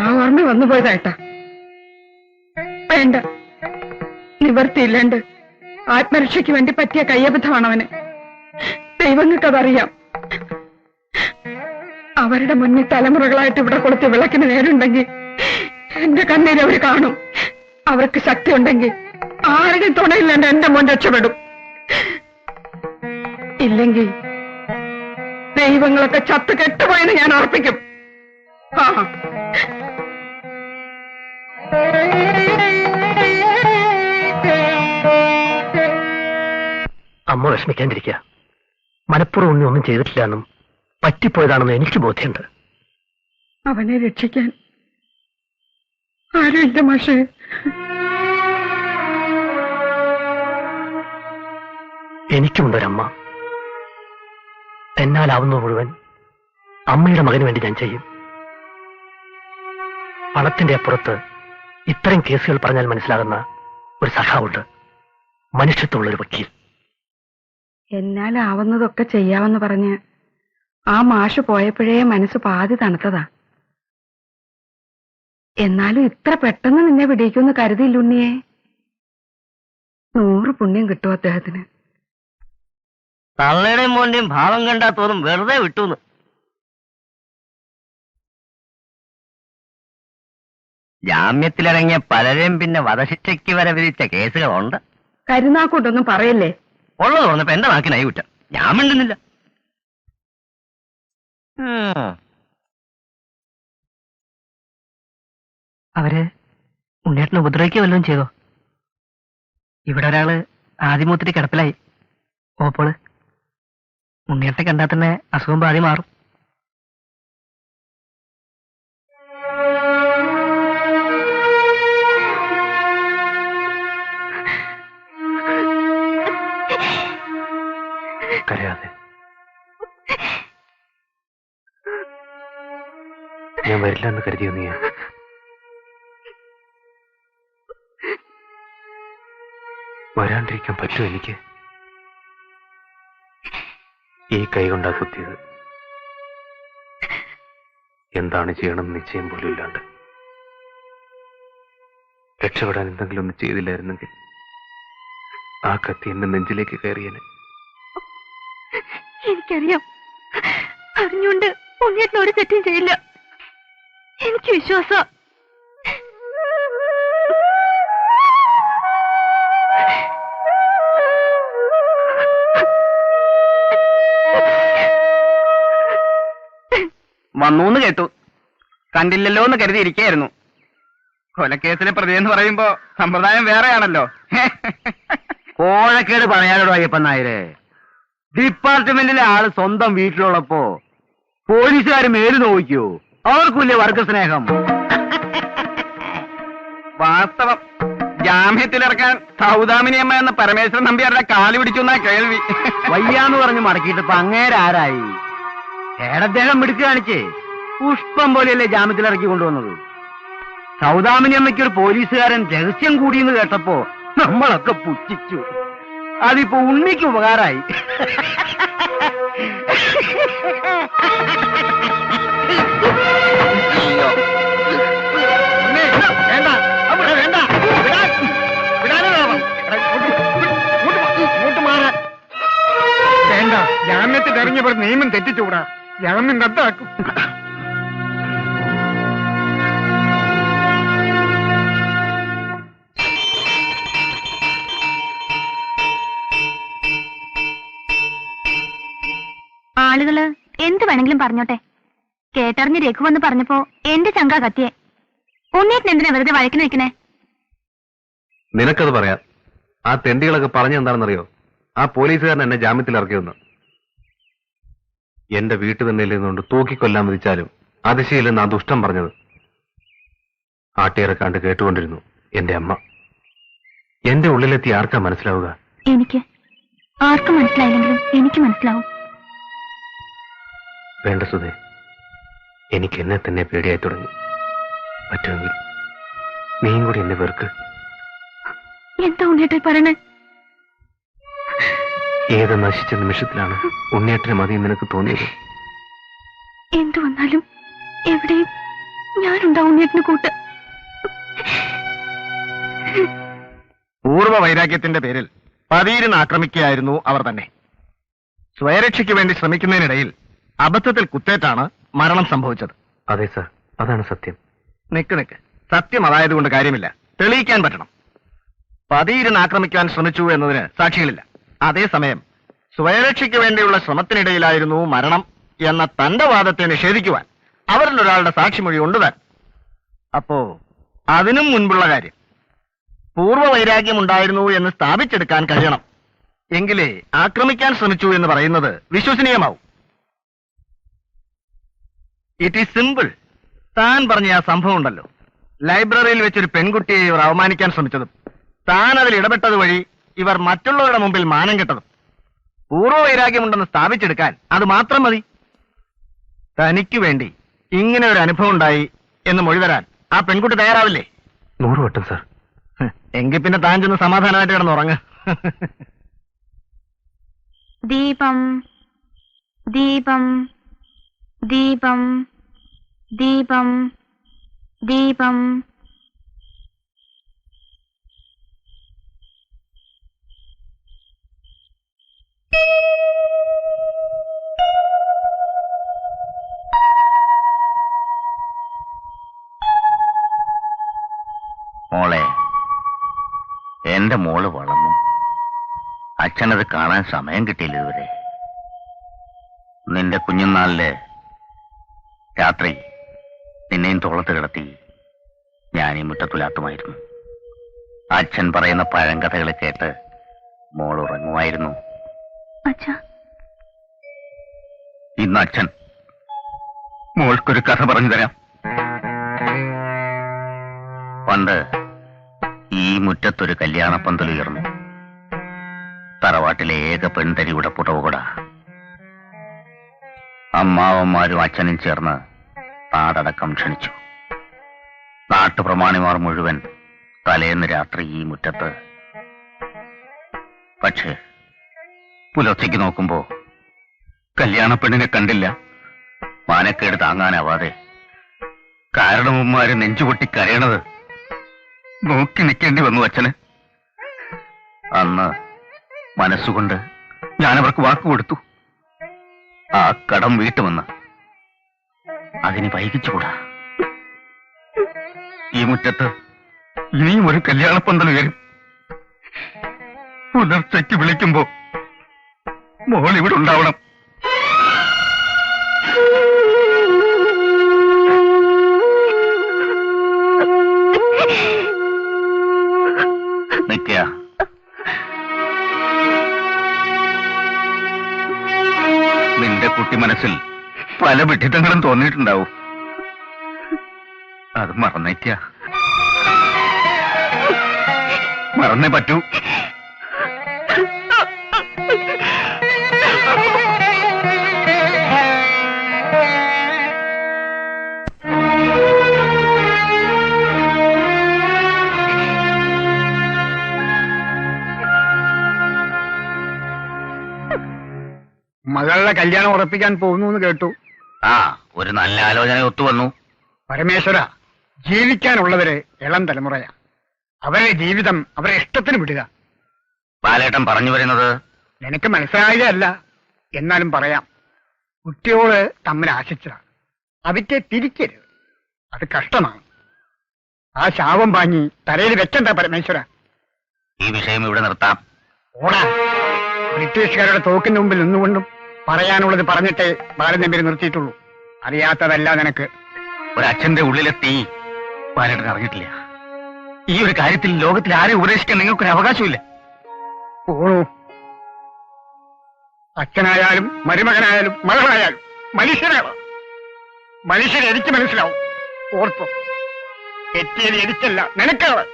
ആ ഓർമ്മ വന്നു പോയതായിട്ടാ. വേണ്ട, നിവർത്തിയില്ലാണ്ട് ആത്മരക്ഷയ്ക്ക് വേണ്ടി പറ്റിയ കയ്യബദ്ധമാണ് അവന്. ദൈവങ്ങൾക്കതറിയാം. അവരുടെ മുന്നിൽ തലമുറകളായിട്ട് ഇവിടെ കൊടുത്ത് വിളക്കിന് നേരുണ്ടെങ്കിൽ എന്റെ കണ്ണീര് അവര് കാണും. അവർക്ക് ശക്തി ഉണ്ടെങ്കിൽ ആരുടെയും തുണയില്ലാണ്ട് എന്റെ മോൻ രക്ഷപ്പെടും. ഇല്ലെങ്കിൽ ദൈവങ്ങളൊക്കെ ചത്ത് കെട്ടുപോയെന്ന് ഞാൻ ഓർപ്പിക്കും. ആ അമ്മ വിഷമിക്കാണ്ടിരിക്കുക. മനപ്പുറം ഉണ്ണി ഒന്നും ചെയ്തിട്ടില്ല എന്നും പറ്റിപ്പോയതാണെന്ന് എനിക്ക് ബോധ്യമുണ്ട്. അവനെ രക്ഷിക്കാൻ ആരുമില്ല മാഷേ. എനിക്കുണ്ടൊരമ്മ. എന്നാലാവുന്നത് മുഴുവൻ അമ്മയുടെ മകന് വേണ്ടി ഞാൻ ചെയ്യും. പണത്തിന്റെ അപ്പുറത്ത് ഇത്തരം കേസുകൾ പറഞ്ഞാൽ മനസ്സിലാകുന്ന ഒരു സഖാവുണ്ട്, മനുഷ്യത്വമുള്ളൊരു വക്കീൽ. എന്നാലാവുന്നതൊക്കെ ചെയ്യാമെന്ന് പറഞ്ഞ് ആ മാഷ് പോയപ്പോഴേ മനസ്സ് പാതി തണുത്തതാ. എന്നാലും ഇത്ര പെട്ടെന്ന് നിന്നെ പിടിക്കുമെന്ന് കരുതിയില്ലുണ്ണിയെ. 100 പുണ്യം കിട്ടും അദ്ദേഹത്തിന്. തള്ളയുടെയും മോന്റെയും ഭാവം കണ്ടാ തോന്നും വെറുതെ വിട്ടുന്ന്. ജാമ്യത്തിലിറങ്ങിയ പലരെയും പിന്നെ വധശിക്ഷയ്ക്ക് വരെ വിധിച്ച കേസുകളുണ്ട്. കരുനാക്കൂട്ടൊന്നും പറയല്ലേ. ഉള്ളത് പറഞ്ഞപ്പോ എന്റെ നാക്കിനായി വിട്ട ഞാൻ മിണ്ടുന്നില്ല. അവര് ഉണ്ണിയേട്ടനെ ഉപദ്രവിക്കുക വല്ലതും ചെയ്തോ? ഇവിടെ ഒരാള് ആദ്യമൂത്തിരി കിടപ്പിലായി. ഓപ്പോള് ഉണ്ണിയേട്ടനെ കണ്ടാൽ തന്നെ അസുഖം പാതി മാറും. കരയാതെ. ഞാൻ വരില്ല എന്ന് കരുതിയോ നീ? വരാണ്ടിരിക്കാൻ പറ്റുമോ എനിക്ക്? ഈ കൈ കൊണ്ടാ കുത്തിയത്. എന്താണ് ചെയ്യണമെന്ന് നിശ്ചയം പോലും ഇല്ലാണ്ട്. രക്ഷപ്പെടാൻ എന്തെങ്കിലും ഒന്നും ചെയ്തില്ലായിരുന്നെങ്കിൽ ആ കത്തി എന്റെ നെഞ്ചിലേക്ക് കയറിയേനെ. എനിക്കറിയാം, അറിഞ്ഞുകൊണ്ട് ഉണ്ണിയേട്ടൻ ഒരു തെറ്റും ചെയ്യില്ല. എനിക്ക് വിശ്വാസം. വന്നൂന്ന് കേട്ടു, കണ്ടില്ലല്ലോ എന്ന് കരുതിയിരിക്കായിരുന്നു. കൊലക്കേസിലെ പ്രതിയെന്ന് പറയുമ്പോ സമ്പ്രദായം വേറെയാണല്ലോ. കോഴക്കേട് പറയാനോടോ അയ്യപ്പൻ നായരെ. ഡിപ്പാർട്ട്മെന്റിലെ ആള് സ്വന്തം വീട്ടിലുള്ളപ്പോ പോലീസുകാർ മേല് നോക്കിയോ? അവർക്കില്ലേ വർഗസ്നേഹം? വാസ്തവം, ജാമ്യത്തിലിറക്കാൻ സൗദാമിനിയമ്മ എന്ന പരമേശ്വരൻ നമ്പ്യാരുടെ കാല് പിടിച്ചു എന്നാ കേൾവി. വയ്യാന്ന് പറഞ്ഞ് മടക്കിയിട്ടിപ്പോ അങ്ങേരാരായി? ഏടദ്ദേഹം മിടുക്ക് കാണിച്ചേ പുഷ്പം പോലെയല്ലേ ജാമ്യത്തിലിറക്കി കൊണ്ടുവന്നത്. സൗദാമിനിയമ്മയ്ക്ക് ഒരു പോലീസുകാരൻ രഹസ്യം കൂടിയെന്ന് കേട്ടപ്പോ നമ്മളൊക്കെ പുച്ഛിച്ചു. അതിപ്പോ ഉണ്ണിക്ക് ഉപകാരായി. വേണ്ട, ജാമ്യത്തിൽ ഇറങ്ങിയവർ നിയമം തെറ്റിച്ചുകൂടാ. ജാമ്യം റദ്ദാക്കും. ആളുകള് എന്ത് വേണമെങ്കിലും പറഞ്ഞോട്ടെ. കേട്ടറിഞ്ഞ് രഘു വന്ന് പറഞ്ഞപ്പോ എന്റെ ചങ്ക കത്തിയെ. ഉണ്ണിയേട്ടൻ എന്തിനാ വെറുതെ വഴക്കിന് വെക്കണേ? നിനക്കത് പറയാം. ആ തെണ്ടികളൊക്കെ പറഞ്ഞെന്താണെന്നറിയോ? ആ പോലീസുകാരൻ എന്നെ ജാമ്യത്തിൽ ഇറക്കിയെന്ന്. എന്റെ വീട്ടു തന്നെ ഇരുന്നുകൊണ്ട് തൂക്കിക്കൊല്ലാൻ വിധിച്ചാലും അതിശയില്ലെന്ന് ആ ദുഷ്ടം പറഞ്ഞത്. ആട്ടിയിറക്കാണ്ട് കേട്ടുകൊണ്ടിരുന്നു എന്റെ അമ്മ. എന്റെ ഉള്ളിലെത്തി ആർക്കാ മനസ്സിലാവുക? എനിക്ക് ആർക്കും മനസ്സിലായില്ലെങ്കിലും എനിക്ക് മനസ്സിലാവും. വേണ്ട സുധേ, എനിക്ക് എന്നെ തന്നെ പേടിയായി തുടങ്ങി. പറ്റുമെങ്കിൽ നീയും കൂടി എന്നെ വെറുക്ക്. എന്താ ഉണ്ണിയേട്ടൻ പറയണേ? ഏത് നശിച്ച നിമിഷത്തിലാണ് ഉണ്ണിയേട്ടനെ മതി നിനക്ക് തോന്നിയത്? എന്തു വന്നാലും എവിടെയും ഞാനുണ്ടാവും ഉണ്ണിയേട്ടന് കൂട്ട്. പൂർവ്വ വൈരാഗ്യത്തിന്റെ പേരിൽ പതിയിരിന് ആക്രമിക്കുകയായിരുന്നു അവർ തന്നെ. സ്വയരക്ഷയ്ക്ക് വേണ്ടി ശ്രമിക്കുന്നതിനിടയിൽ അബദ്ധത്തിൽ കുത്തേറ്റാണ് മരണം സംഭവിച്ചത്. അതെ സാർ, അതാണ് സത്യം. നിക്ക് സത്യം അതായതുകൊണ്ട് കാര്യമില്ല, തെളിയിക്കാൻ പറ്റണം. പതിയിരിന് ആക്രമിക്കാൻ ശ്രമിച്ചു എന്നതിന് സാക്ഷികളില്ല. അതേസമയം സ്വയരക്ഷയ്ക്ക് വേണ്ടിയുള്ള ശ്രമത്തിനിടയിലായിരുന്നു മരണം എന്ന തന്റെ വാദത്തെ നിഷേധിക്കുവാൻ അവരിൽ ഒരാളുടെ സാക്ഷിമൊഴി ഉണ്ടുതാൻ. അപ്പോ അതിനും മുൻപുള്ള കാര്യം പൂർവ്വ വൈരാഗ്യം ഉണ്ടായിരുന്നു എന്ന് സ്ഥാപിച്ചെടുക്കാൻ കഴിയണം. എങ്കിലേ ആക്രമിക്കാൻ ശ്രമിച്ചു എന്ന് പറയുന്നത് വിശ്വസനീയമാവും. It is simple. താൻ പറഞ്ഞ ആ സംഭവം ഉണ്ടല്ലോ, ലൈബ്രറിയിൽ വെച്ചൊരു പെൺകുട്ടിയെ ഇവർ അവമാനിക്കാൻ ശ്രമിച്ചതും താൻ അതിൽ ഇടപെട്ടത് വഴി ഇവർ മറ്റുള്ളവരുടെ മുമ്പിൽ മാനം കെട്ടതും പൂർവ്വ വൈരാഗ്യമുണ്ടെന്ന് സ്ഥാപിച്ചെടുക്കാൻ അത് മാത്രം മതി. തനിക്ക് വേണ്ടി ഇങ്ങനെ ഒരു അനുഭവം ഉണ്ടായി എന്ന് മൊഴി തരാൻ ആ പെൺകുട്ടി തയ്യാറാവില്ലേ? 100 വട്ടം സാർ. എങ്കിൽ പിന്നെ താൻ ചെന്ന് സമാധാനമായിട്ട് കിടന്നുറങ്ങ്. ദീപം ദീപം ദീപം ദീപം ദീപം. മോളെ, എന്റെ മോള് വളർന്നു. അച്ഛനത് കാണാൻ സമയം കിട്ടിയില്ല ഇതുവരെ. നിന്റെ കുഞ്ഞുനാളില് രാത്രി നിന്നെയും തോളത്ത് കിടത്തി ഞാൻ ഈ മുറ്റത്തുലാത്തുമായിരുന്നു. അച്ഛൻ പറയുന്ന പഴങ്കഥകൾ കേട്ട് മോൾ ഉറങ്ങുമായിരുന്നു. ഇന്ന് അച്ഛൻ മോൾക്കൊരു കഥ പറഞ്ഞു തരാം. പണ്ട് ഈ മുറ്റത്തൊരു കല്യാണപ്പന്തൽ ഉയർന്നു. തറവാട്ടിലെ ഏക പെൺതരിയുടെ പുടവുകൊട. അമ്മാവന്മാരും അച്ഛനും ചേർന്ന് നാടടക്കം ക്ഷണിച്ചു. നാട്ടുപ്രമാണിമാർ മുഴുവൻ തലേന്ന് രാത്രി ഈ മുറ്റത്ത്. പക്ഷേ പുലർച്ചയ്ക്ക് നോക്കുമ്പോ കല്യാണപ്പെണ്ണിനെ കണ്ടില്ല. മാനക്കേട് താങ്ങാനാവാതെ കാരണവന്മാര് നെഞ്ചുപൊട്ടി കരയണത് നോക്കി നിൽക്കേണ്ടി വന്നു അച്ഛന്. അന്ന് മനസ്സുകൊണ്ട് ഞാനവർക്ക് വാക്കുകൊടുത്തു. ആ കടം വീട്ടുമെന്ന്. അതിന് വൈകിച്ചുകൂടാ. ഈ മുറ്റത്ത് ഇനിയും ഒരു കല്യാണപ്പന്തൽ വരും. പുലർച്ചയ്ക്ക് വിളിക്കുമ്പോ മോൾ ഇവിടെ ഉണ്ടാവണം. നിൽക്കുക. നിന്റെ കുട്ടി മനസ്സിൽ പല വിഡിത്തങ്ങളും തോന്നിയിട്ടുണ്ടാവും. അത് മറന്നേക്ക. മറന്നേ പറ്റൂ. മകളുടെ കല്യാണം ഉറപ്പിക്കാൻ പോകുന്നു എന്ന് കേട്ടു. ആ, ഒരു നല്ല ആലോചന ഒത്തുവന്നു. പരമേശ്വര, ജീവിക്കാനുള്ളവര് ഇളം തലമുറയാ. അവരുടെ ജീവിതം അവരെ ഇഷ്ടത്തിന് വിടുക. ബാലേട്ടൻ പറഞ്ഞു വരുന്നത് നിനക്ക് മനസ്സിലായതല്ല, എന്നാലും പറയാം. കുട്ടിയോട് തമ്മിൽ ആശിച്ചതാണ്. അവയ്ക്ക് തിരിക്കരുത്. അത് കഷ്ടമാണ്. ആ ശാപം വാങ്ങി തലയിൽ വെക്കണ്ട പരമേശ്വര. ഈ വിഷയം ഇവിടെ നിർത്താം. ഓടാ. ബ്രിട്ടീഷുകാരുടെ തോക്കിന് മുമ്പിൽ നിന്നുകൊണ്ടും പറയാനുള്ളത് പറഞ്ഞിട്ടേ ബാലനമ്പി നിർത്തിയിട്ടുള്ളൂ. അറിയാത്തതല്ല നിനക്ക്. ഒരച്ഛന്റെ ഉള്ളിലെ തീ ബാലേട്ടൻ അറിഞ്ഞിട്ടില്ല. ഈ ഒരു കാര്യത്തിൽ ലോകത്തിൽ ആരെ ഉപദേശിക്കാൻ നിങ്ങൾക്കൊരു അവകാശമില്ല. പോണു. അച്ഛനായാലും മരുമകനായാലും മകളായാലും മനുഷ്യരാണ്. മനുഷ്യരെ എനിക്ക് മനസ്സിലാവും. ഓർത്തോ, തെറ്റിയത് എനിക്കല്ല, നിനക്കാണ്.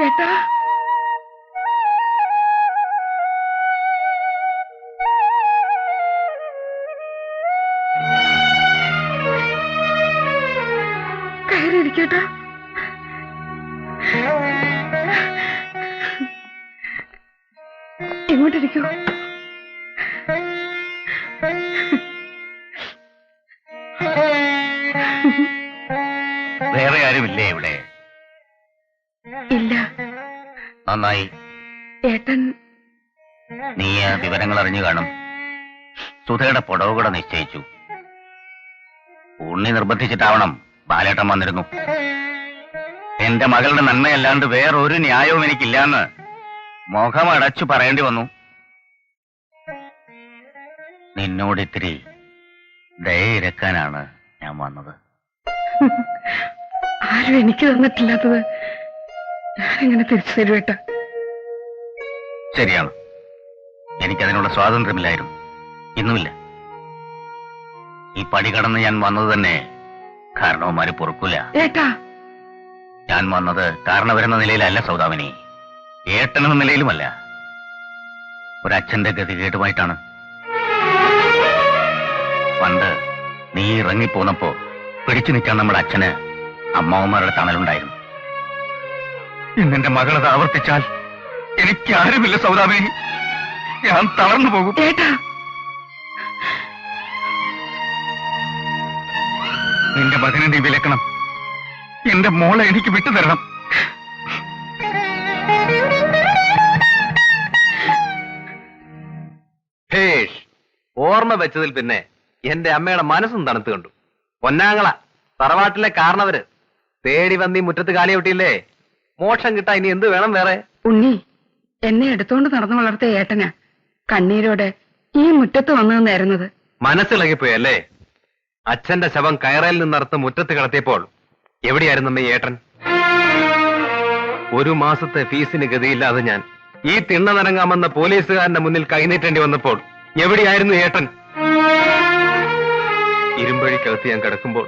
ഏട്ടാ, കയറിയിരിക്കേട്ടാ. ഇങ്ങോട്ടിരിക്കൂ. വേറെ ആരുമില്ലേ ഇവിടെ? ഇല്ല. നന്നായി. ഏട്ടൻ നീ വിവരങ്ങൾ അറിഞ്ഞു കാണും. സുധയുടെ പുടവ് കൂടെ നിശ്ചയിച്ചു. ഉണ്ണി നിർബന്ധിച്ചിട്ടാവണം. ബാലേട്ടൻ വന്നിരുന്നു. എന്റെ മകളുടെ നന്മയല്ലാണ്ട് വേറൊരു ന്യായവും എനിക്കില്ലാന്ന് മുഖമടച്ചു പറയേണ്ടി വന്നു. നിന്നോട് ഇത്തിരി ദയ ഇരക്കാനാണ് ഞാൻ വന്നത്. ആരും എനിക്ക് തന്നിട്ടില്ലാത്തത് ഞാനെങ്ങനെ തിരിച്ചു തരുവേട്ട? ശരിയാണ്, എനിക്കതിനുള്ള സ്വാതന്ത്ര്യമില്ലായിരുന്നു. ഇന്നുമില്ല. ഈ പടി കടന്ന് ഞാൻ വന്നത് തന്നെ കാരണവന്മാര് പൊറുക്കൂല. ഏട്ടാ, ഞാൻ വന്നത് കാരണവരെന്ന നിലയിലല്ല സൗദാമിനി, ഏട്ടനെന്ന നിലയിലുമല്ല. ഒരച്ഛന്റെ ഗതികേട്ടുമായിട്ടാണ്. പണ്ട് നീ ഇറങ്ങിപ്പോന്നപ്പോ പിടിച്ചു നിൽക്കാൻ നമ്മുടെ അച്ഛന് അമ്മാവന്മാരുടെ തണലുണ്ടായിരുന്നു. ഇന്നെന്റെ മകളത് ആവർത്തിച്ചാൽ എനിക്ക് ആരുമില്ല സൗദാമിനി. ഞാൻ തളർന്നു പോകും. ഏട്ടാ, നിന്റെ മകനെ നീ വിലക്കണം. എന്റെ മോളെ എനിക്ക് വിട്ടുതരണം. ഹേഷ്, ഓർമ്മ വെച്ചതിൽ പിന്നെ എന്റെ അമ്മയുടെ മനസ്സും തണുത്തു കണ്ടു. പൊന്നാങ്ങള, തറവാട്ടിലെ കാരണവര് തേടി വന്നീ മുറ്റത്ത് കാലിയൊട്ടിയില്ലേ? മോക്ഷം കിട്ടാ ഇനി എന്ത് വേണം വേറെ? ഉണ്ണി എന്നെ എടുത്തോണ്ട് നടന്നു വളർത്തിയ ഏട്ടനാ കണ്ണീരോടെ ഈ മുറ്റത്ത് വന്നു നിന്നായിരുന്നത്. മനസ്സിളകിപ്പോയല്ലേ? അച്ഛന്റെ ശവം കയറയിൽ നിന്നറുത്ത് മുറ്റത്ത് കിടത്തിയപ്പോൾ എവിടെയായിരുന്നു അമ്മ ഏട്ടൻ? ഒരു മാസത്തെ ഫീസിന് ഗതിയില്ലാതെ ഞാൻ ഈ തിണ്ണ നരങ്ങാമെന്ന പോലീസുകാരന്റെ മുന്നിൽ കൈനീട്ടേണ്ടി വന്നപ്പോൾ എവിടെയായിരുന്നു ഏട്ടൻ? ഇരുമ്പഴിക്കകത്ത് ഞാൻ കിടക്കുമ്പോൾ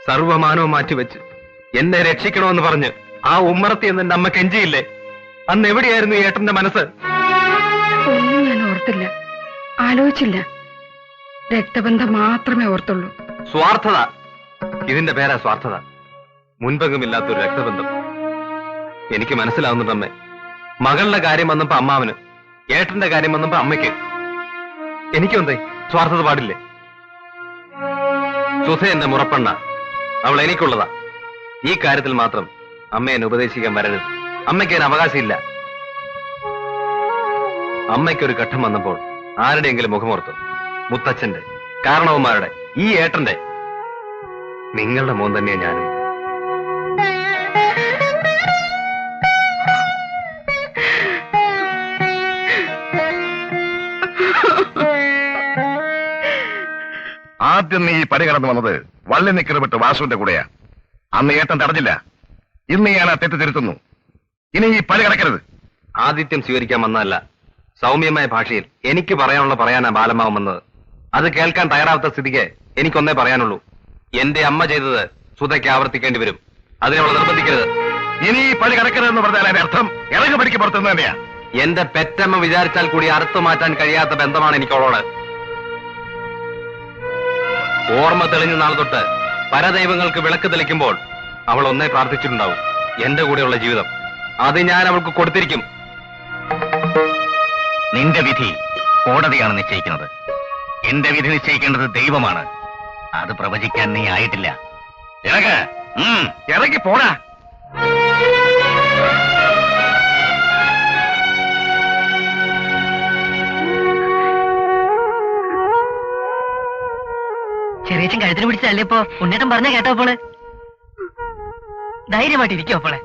സർവമാനവും മാറ്റിവെച്ച് എന്നെ രക്ഷിക്കണമെന്ന് പറഞ്ഞ് ആ ഉമ്മറത്തി എന്ന് എന്റെ അമ്മ കെഞ്ചിയില്ലേ? അന്ന് എവിടെയായിരുന്നു ഏട്ടന്റെ മനസ്സ്? ഒന്നും ഞാൻ ഓർത്തില്ല, ആലോചിച്ചില്ല. രക്തബന്ധം മാത്രമേ ഓർത്തുള്ളൂ. സ്വാർത്ഥത, ഇതിന്റെ പേരാ സ്വാർത്ഥത. മുൻപെങ്ങുമില്ലാത്തൊരു രക്തബന്ധം. എനിക്ക് മനസ്സിലാവുന്നുണ്ട് അമ്മേ. മകളുടെ കാര്യം വന്നപ്പോ അമ്മാവന്, ഏട്ടന്റെ കാര്യം വന്നപ്പോ അമ്മയ്ക്ക്. എനിക്കെന്തേ സ്വാർത്ഥത പാടില്ലേ? സുധ എന്റെ മുറപ്പെണ്ണ, അവൾ എനിക്കുള്ളതാ. ഈ കാര്യത്തിൽ മാത്രം അമ്മ എന്നെ ഉപദേശിക്കാൻ വരരുത്. അമ്മയ്ക്ക് അതിന് അവകാശമില്ല. അമ്മയ്ക്കൊരു ഘട്ടം വന്നപ്പോൾ ആരുടെയെങ്കിലും മുഖമോർത്തു? മുത്തച്ഛന്റെ, കാരണവന്മാരുടെ, ഈ ഏട്ടന്റെ. നിങ്ങളുടെ മോൻ തന്നെയാ ഞാനും. ആദ്യം നീ ഈ പടി കടന്നു വന്നത് വള്ളി നിക്കറുപെട്ട് വാസുവിന്റെ കൂടെയാ. അന്ന് ഏട്ടൻ തടഞ്ഞില്ല. ഇന്ന് ഞാൻ ആ തെറ്റ് തിരുത്തുന്നു. ഇനി ഈ പടി കടക്കരുത്. ആതിഥ്യം സ്വീകരിക്കാൻ വന്നതല്ല, സൗമ്യമായ ഭാഷയിൽ എനിക്ക് പറയാനുള്ള പറയാനാ ബാലമാവൻ വന്നത്. അത് കേൾക്കാൻ തയ്യാറാവാത്ത സ്ഥിതിക്ക് എനിക്കൊന്നേ പറയാനുള്ളൂ. എന്റെ അമ്മ ചെയ്തത് സുധയ്ക്ക് ആവർത്തിക്കേണ്ടി വരും. അതിനെ അവളെ നിർബന്ധിക്കരുത്. ഇനി ഈ പടി കടക്കരുതെന്ന് പറഞ്ഞാൽ അതിന്റെ അർത്ഥം ഇറങ്ങി പടിക്ക് പുറത്തുനിന്ന് തന്നെയാ. എന്റെ പെറ്റമ്മ വിചാരിച്ചാൽ കൂടി അറുത്തു മാറ്റാൻ കഴിയാത്ത ബന്ധമാണ് എനിക്കവളോട്. ഓർമ്മ തെളിഞ്ഞ നാൾ തൊട്ട് പരദൈവങ്ങൾക്ക് വിളക്ക് തെളിക്കുമ്പോൾ അവൾ ഒന്നേ പ്രാർത്ഥിച്ചിട്ടുണ്ടാവും, എന്റെ കൂടെയുള്ള ജീവിതം. അത് ഞാൻ അവൾക്ക് കൊടുത്തിരിക്കും. നിന്റെ വിധി കോടതിയാണ് നിശ്ചയിക്കുന്നത്. എന്റെ വിധി നിശ്ചയിക്കേണ്ടത് ദൈവമാണ്. അത് പ്രവചിക്കാൻ നീ ആയിട്ടില്ല. ഇറങ്ങി പോടാ. ചെറിയച്ഛൻ കഴുത്തിന് പിടിച്ചല്ലേ ഇപ്പോ ഉണ്ണേട്ടൻ പറഞ്ഞ കേട്ടോപ്പോള്? ധൈര്യമായിട്ടിരിക്കോ അപ്പോളെ?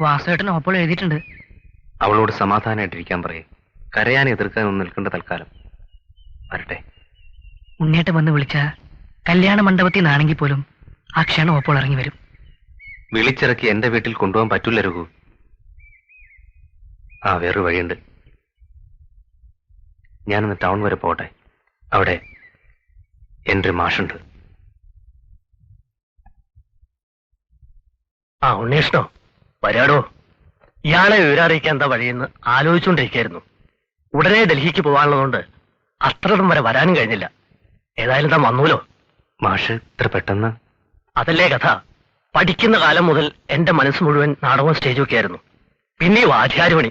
വാസുവേട്ടൻ ഒപ്പോൾ എഴുതിയിട്ടുണ്ട്. അവളോട് സമാധാനമായിട്ടിരിക്കാൻ പറയേ. കരയാൻ എതിർക്കാൻ ഒന്നും നിൽക്കേണ്ട തൽക്കാലം. വരട്ടെ. ഉണ്ണിയേട്ടൻ വന്ന് വിളിച്ച കല്യാണ മണ്ഡപത്തിൽ നിന്നാണെങ്കിൽ പോലും ആ ക്ഷണം ഒപ്പോൾ ഇറങ്ങി വരും. വിളിച്ചിറക്കി എന്റെ വീട്ടിൽ കൊണ്ടുപോകാൻ പറ്റൂല രഘു. വേറൊരു വഴിയുണ്ട്. ഞാനൊന്ന് ടൗൺ വരെ പോട്ടെ. അവിടെ എൻ്റെ ഒരു മാഷുണ്ട്. ഉണ്ണീഷ്ണോ വരാടോ. ഇയാളെ വിവരറിയിക്കാൻ എന്താ വഴിയെന്ന് ആലോചിച്ചുകൊണ്ടിരിക്കുകയായിരുന്നു. ഉടനെ ഡൽഹിക്ക് പോകാനുള്ളതുകൊണ്ട് അത്രയും വരെ വരാനും കഴിഞ്ഞില്ല. ഏതായാലും താൻ വന്നൂലോ. മാഷ് ഇത്ര പെട്ടെന്ന്? അതല്ലേ കഥ. പഠിക്കുന്ന കാലം മുതൽ എന്റെ മനസ്സ് മുഴുവൻ നാടകവും സ്റ്റേജും ഒക്കെ ആയിരുന്നു. പിന്നെ വാദ്യാരുപണി.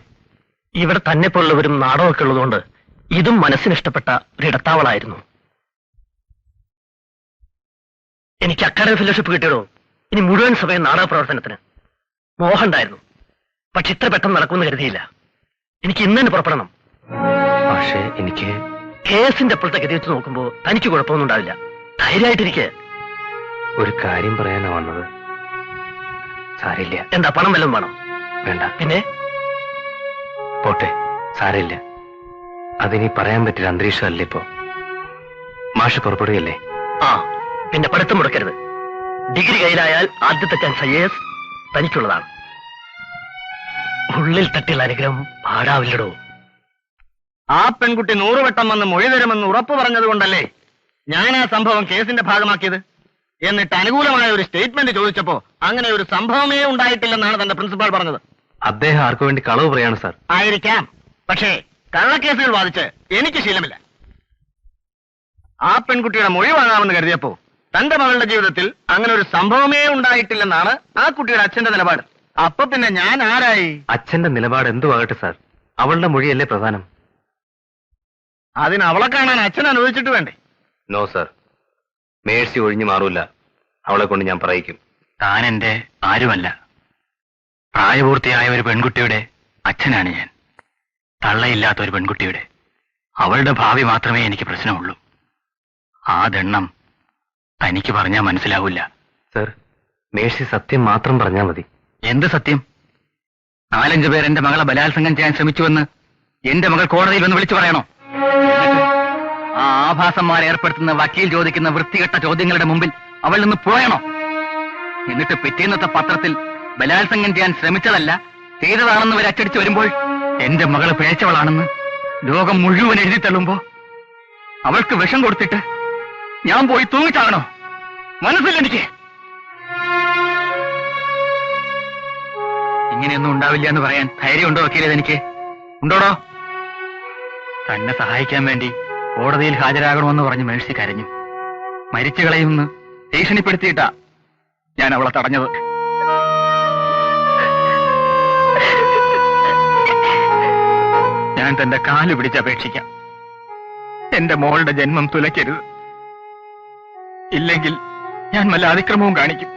ഇവിടെ തന്നെ പോലുള്ളവരും നാടകമൊക്കെ ഉള്ളതുകൊണ്ട് ഇതും മനസ്സിനിഷ്ടപ്പെട്ട ഒരിടത്താവളായിരുന്നു. എനിക്ക് അക്കാഡമി ഫെലോഷിപ്പ് കിട്ടിയതോ ഇനി മുഴുവൻ സമയം നാടക പ്രവർത്തനത്തിന് മോഹമുണ്ടായിരുന്നു. പക്ഷെ ഇത്ര പെട്ടെന്ന് നടക്കുമെന്ന് കരുതിയില്ല. എനിക്ക് ഇന്ന് തന്നെ പുറപ്പെടണം. പക്ഷേ എനിക്ക് കേസിന്റെ അപ്പോഴത്തെ ഗതി വെച്ച് നോക്കുമ്പോ തനിക്ക് കുഴപ്പമൊന്നും ഉണ്ടാവില്ല. ധൈര്യമായിട്ടിരിക്കെ. ഒരു കാര്യം പറയാനാ വന്നത്. സാരില്ല. എന്താ പണം വല്ലതും വേണം? വേണ്ട. പിന്നെ പോട്ടെ, സാരമില്ല. അതിനി പറയാൻ പറ്റിയ അന്തരീക്ഷമല്ല ഇപ്പോ. മാഷ് പുറപ്പെടുകയല്ലേ? പിന്നെ പഠിത്തം മുടക്കരുത്. ഡിഗ്രി കയ്യിലായാൽ ആദ്യത്തെ ചാൻസ് IAS തനിക്കുള്ളതാണ്. ഉള്ളിൽ തട്ടിയുള്ള അനുഗ്രഹം പാടാവില്ലടോ. ആ പെൺകുട്ടി 100 വട്ടം വന്ന് മൊഴി തരുമെന്ന് ഉറപ്പ് പറഞ്ഞത് കൊണ്ടല്ലേ ഞാൻ ആ സംഭവം കേസിന്റെ ഭാഗമാക്കിയത്. എന്നിട്ട് അനുകൂലമായ ഒരു സ്റ്റേറ്റ്മെന്റ് ചോദിച്ചപ്പോ അങ്ങനെ ഒരു സംഭവമേ ഉണ്ടായിട്ടില്ലെന്നാണ് തന്റെ പ്രിൻസിപ്പാൾ പറഞ്ഞത്. അദ്ദേഹം ആർക്കു വേണ്ടി കളവ് പറയാണ് സാർ. ആയിരിക്കാം. പക്ഷേ കള്ളക്കേസുകൾ വാദിച്ച് എനിക്ക് ശീലമില്ല. ആ പെൺകുട്ടിയുടെ മൊഴി വാങ്ങാമെന്ന് കരുതിയപ്പോ തന്റെ മകളുടെ ജീവിതത്തിൽ അങ്ങനെ ഒരു സംഭവമേ ഉണ്ടായിട്ടില്ലെന്നാണ് ആ കുട്ടിയുടെ അച്ഛന്റെ നിലപാട്. അപ്പൊ പിന്നെ ഞാൻ ആരായി? അച്ഛന്റെ നിലപാട് എന്തുവാകട്ടെ സാർ, അവളുടെ മൊഴിയല്ലേ പ്രധാനം. അതിന് അവളെ കാണാൻ അച്ഛൻ അനുവദിച്ചിട്ട് വേണ്ടേ? നോ സാർ, മേഴ്സി ഒഴിഞ്ഞു മാറൂല. അവളെ കൊണ്ട് ഞാൻ പറയിക്കും. താൻ എന്റെ ആരുമല്ല. പ്രായപൂർത്തിയായ ഒരു പെൺകുട്ടിയുടെ അച്ഛനാണ് ഞാൻ. തള്ളയില്ലാത്ത ഒരു പെൺകുട്ടിയുടെ. അവളുടെ ഭാവി മാത്രമേ എനിക്ക് പ്രശ്നമുള്ളൂ. ആ ദണ്ണം തനിക്ക് പറഞ്ഞാൽ മനസ്സിലാവില്ല. സർ, മേഴ്സി സത്യം മാത്രം പറഞ്ഞാൽ മതി. എന്ത് സത്യം? 4-5 പേർ എന്റെ മകളെ ബലാത്സംഗം ചെയ്യാൻ ശ്രമിച്ചുവെന്ന് എന്റെ മകൾ കോടതിയിൽ വന്ന് വിളിച്ചു പറയണോ? ആ ആഭാസന്മാരെ ഏർപ്പെടുത്തുന്ന വക്കീൽ ചോദിക്കുന്ന വൃത്തികെട്ട ചോദ്യങ്ങളുടെ മുമ്പിൽ അവൾ നിന്ന് പോയണോ? എന്നിട്ട് പിറ്റേന്നത്തെ പത്രത്തിൽ ബലാത്സംഗം ചെയ്യാൻ ശ്രമിച്ചതല്ല ചെയ്തതാണെന്ന് വരെ അച്ചടിച്ചു വരുമ്പോൾ എന്റെ മകള് പിഴച്ചവളാണെന്ന് ലോകം മുഴുവൻ എഴുതി തള്ളുമ്പോ അവൾക്ക് വിഷം കൊടുത്തിട്ട് ഞാൻ പോയി തൂങ്ങിച്ചാകണോ? മനസ്സില്ല എനിക്ക്. ഇങ്ങനെയൊന്നും ഉണ്ടാവില്ല എന്ന് പറയാൻ ധൈര്യമുണ്ടോ വക്കീലേത്? എനിക്ക് ഉണ്ടോടോ? തന്നെ സഹായിക്കാൻ വേണ്ടി കോടതിയിൽ ഹാജരാകണമെന്ന് പറഞ്ഞ് മേഴ്സി കരഞ്ഞു. മരിച്ചു കളയുമെന്ന് ഭീഷണിപ്പെടുത്തിയിട്ടാ ഞാൻ അവളെ തടഞ്ഞത്. ഞാൻ തന്റെ കാല് പിടിച്ചപേക്ഷിക്കാം. എന്റെ മോളുടെ ജന്മം തുലയ്ക്കരുത്. ഇല്ലെങ്കിൽ ഞാൻ വല്ല അതിക്രമവും കാണിക്കും.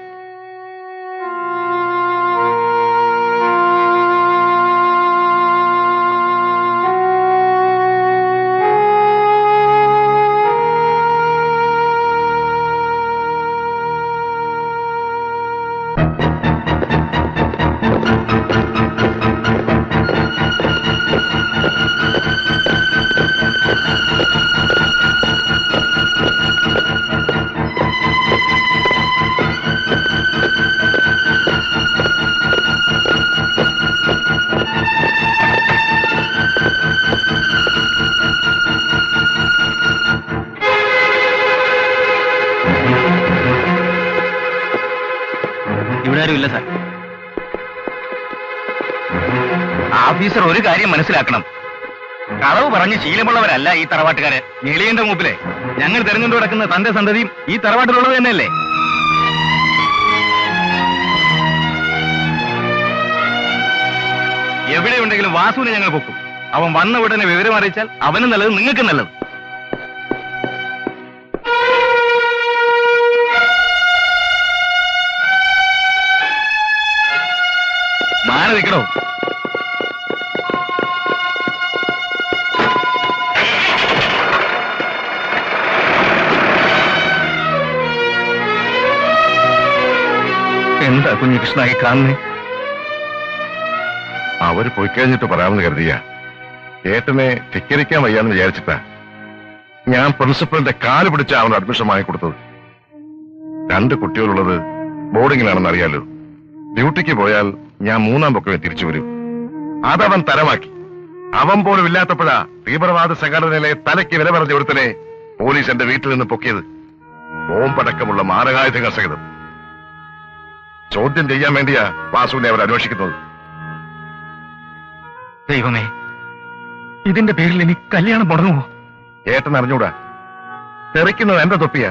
ഇല്ല സാർ. ഓഫീസർ ഒരു കാര്യം മനസ്സിലാക്കണം. കളവ് പറഞ്ഞ് ശീലമുള്ളവരല്ല ഈ തറവാട്ടുകാര്. ഞെളിയന്റെ മൂപ്പിലെ ഞങ്ങൾ തെരഞ്ഞുകൊണ്ട് കിടക്കുന്ന തന്റെ സന്തതിയും ഈ തറവാട്ടിലുള്ളത് തന്നെയല്ലേ? എവിടെയുണ്ടെങ്കിലും വാസുവിനെ ഞങ്ങൾ പൊക്കും. അവൻ വന്ന ഉടനെ വിവരം അറിയിച്ചാൽ അവനും നല്ലത്, നിങ്ങൾക്കും നല്ലത്. മാറി നിൽക്കണോ? എന്താ കുഞ്ഞികൃഷ്ണായി കാണുന്നേ? അവര് പോയി കഴിഞ്ഞിട്ട് പറയാമെന്ന് കരുതിയ ഏട്ടനെ ധിക്കരിക്കാൻ വയ്യാന്ന് വിചാരിച്ചിട്ടാ ഞാൻ പ്രിൻസിപ്പലിന്റെ കാല് പിടിച്ച അവന് അഡ്മിഷൻ വാങ്ങിക്കൊടുത്തത്. 2 കുട്ടികളുള്ളത് ബോർഡിങ്ങിലാണെന്ന് അറിയാലോ. ഡ്യൂട്ടിക്ക് പോയാൽ ഞാൻ 3-ാം പക്കമേ തിരിച്ചു വരൂ. അതവൻ തരമാക്കി. അവൻ പോലും ഇല്ലാത്തപ്പോഴാ തീവ്രവാദ സംഘടനയിലെ തലയ്ക്ക് വില പറഞ്ഞ ഒരുത്തനെ പോലീസ് എന്റെ വീട്ടിൽ നിന്ന് പൊക്കിയത്. ബോംബടക്കമുള്ള മാരകായുധങ്ങൾ സഹിതം. ചോദ്യം ചെയ്യാൻ വേണ്ടിയാ വാസുവിനെ അവർ അന്വേഷിക്കുന്നത്. ദൈവമേ, ഇതിന്റെ പേരിൽ എനിക്ക് കല്യാണം മുടങ്ങുമോ? ഏട്ടൻ അറിഞ്ഞൂടാ. തെറിക്കുന്നത് എന്റെ തൊപ്പിയാ.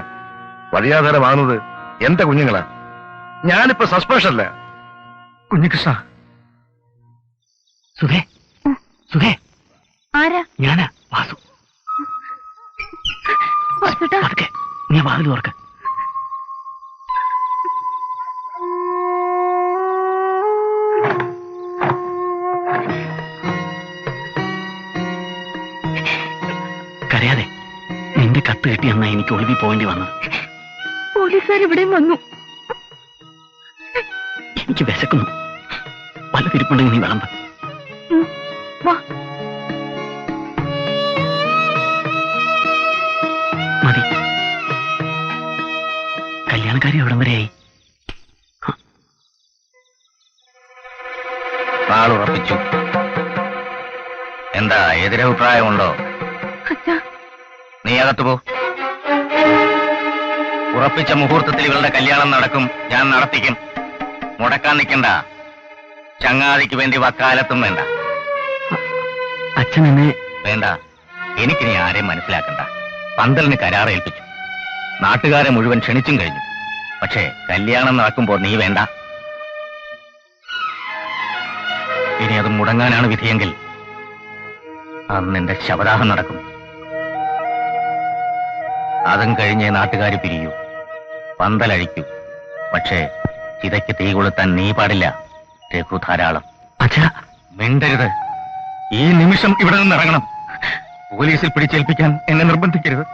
വഴിയാധാരമാകുന്നത് എന്റെ കുഞ്ഞുങ്ങളാ. ഞാനിപ്പോ സസ്പെൻഷനല്ല. കുഞ്ഞികൃഷ്ണ. സുധേ, സുധേ, ആരാ? ഞാനാ വാസു. പതുക്കെ നീ വാതിൽ തുറക്ക. കരയാതെ. നിന്റെ കത്ത് കിട്ടി എന്നാ എനിക്ക് ഒളിവിൽ പോകേണ്ടി വന്നത്. പോലീസുകാർ ഇവിടെയും വന്നു. എനിക്ക് വിശക്കുന്നു. പല തിരുപ്പുണ്ടെങ്കിൽ നീ വിളമ്പ. മതി. കല്യാണക്കാരി എവിടം വരെയായി? നാളുറപ്പിച്ചു. എന്താ എതിരഭിപ്രായമുണ്ടോ? നീ അകത്തു പോ. ഉറപ്പിച്ച മുഹൂർത്തത്തിൽ ഇവളുടെ കല്യാണം നടക്കും. ഞാൻ നടത്തിക്കും. മുടക്കാൻ നിൽക്കണ്ട. ചങ്ങാതിക്ക് വേണ്ടി വക്കാലത്തും വേണ്ട. അച്ഛൻ എന്നെ വേണ്ട. എനിക്കിനി ആരെയും മനസ്സിലാക്കണ്ട. പന്തലിന് കരാറേൽപ്പിച്ചു. നാട്ടുകാരെ മുഴുവൻ ക്ഷണിച്ചും കഴിഞ്ഞു. പക്ഷേ കല്യാണം നടക്കുമ്പോൾ നീ വേണ്ട. ഇനി അത് മുടങ്ങാനാണ് വിധിയെങ്കിൽ അന്ന് എന്റെ ശവദാഹം നടക്കും. അതും കഴിഞ്ഞേ നാട്ടുകാർ പിരിയൂ. പന്തലഴിക്കൂ. പക്ഷേ ചിതയ്ക്ക് തീ കൊളുത്താൻ നീ പാടില്ല. രഘു ധാരാളം. അച്ഛാ, മിണ്ടരുത്. ഈ നിമിഷം ഇവിടെ നിന്ന് ഇറങ്ങണം. പോലീസിൽ പിടിച്ചേൽപ്പിക്കാൻ എന്നെ നിർബന്ധിക്കരുത്.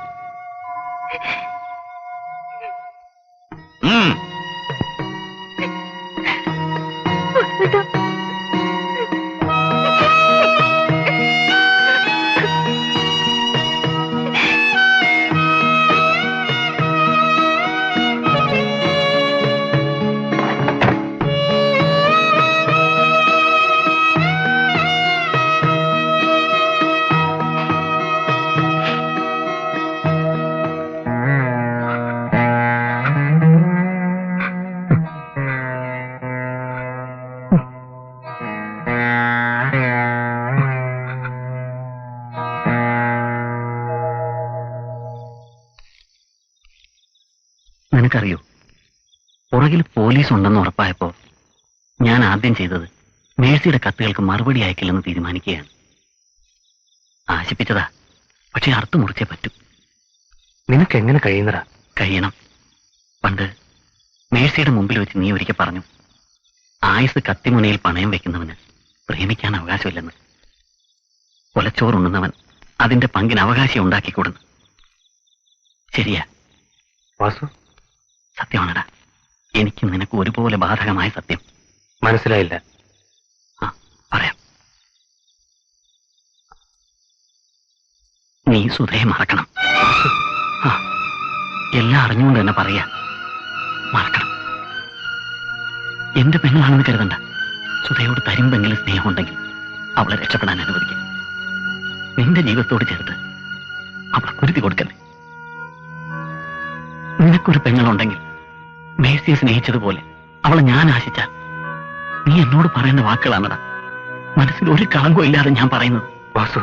നിനക്കറിയോ, പുറകിൽ പോലീസ് ഉണ്ടെന്ന് ഉറപ്പായപ്പോ ഞാൻ ആദ്യം ചെയ്തത് മേഴ്സിയുടെ കത്തുകൾക്ക് മറുപടി അയക്കില്ലെന്ന് തീരുമാനിക്കുകയാണ്. ആശിപ്പിച്ചതാ, പക്ഷെ അർത്ഥം മുറിച്ചേ പറ്റൂ. നിനക്ക് എങ്ങനെ കഴിയുന്നടാ? കഴിയണം. പണ്ട് മേഴ്സിയുടെ മുമ്പിൽ വെച്ച് നീ ഒരിക്കൽ പറഞ്ഞു, ആയുസ് കത്തിമുനയിൽ പണയം വെക്കുന്നവന് പ്രേമിക്കാൻ അവകാശമില്ലെന്ന്. കൊലച്ചോറുണ്ണുന്നവൻ അതിന്റെ പങ്കിന് അവകാശം ഉണ്ടാക്കിക്കൂടുന്നു. ശരിയാ വാസു? സത്യമാണടാ. എനിക്ക് നിനക്ക് ഒരുപോലെ ബാധകമായ സത്യം. മനസ്സിലായില്ല. പറയാം. നീ സുധയെ മറക്കണം. എല്ലാം അറിഞ്ഞുകൊണ്ട് തന്നെ പറയാ. മറക്കണം. എന്റെ പെങ്ങളാണെന്ന് കരുതണ്ട. സുധയോട് തരുമ്പെങ്കിലും സ്നേഹമുണ്ടെങ്കിൽ അവളെ രക്ഷപ്പെടാൻ അനുവദിക്കും. നിന്റെ ജീവിതത്തോട് ചേർത്ത് അവളെ കുരുതി കൊടുക്കല്ലേ. നിനക്കൊരു പെങ്ങളുണ്ടെങ്കിൽ മേഴ്സിയെ സ്നേഹിച്ചതുപോലെ അവളെ ഞാൻ ആശിച്ചാൽ നീ എന്നോട് പറയേണ്ട വാക്കുകളാണടാ. മനസ്സിൽ ഒരു കളങ്കവും ഇല്ലാതെ ഞാൻ പറയുന്നത്. വാസു,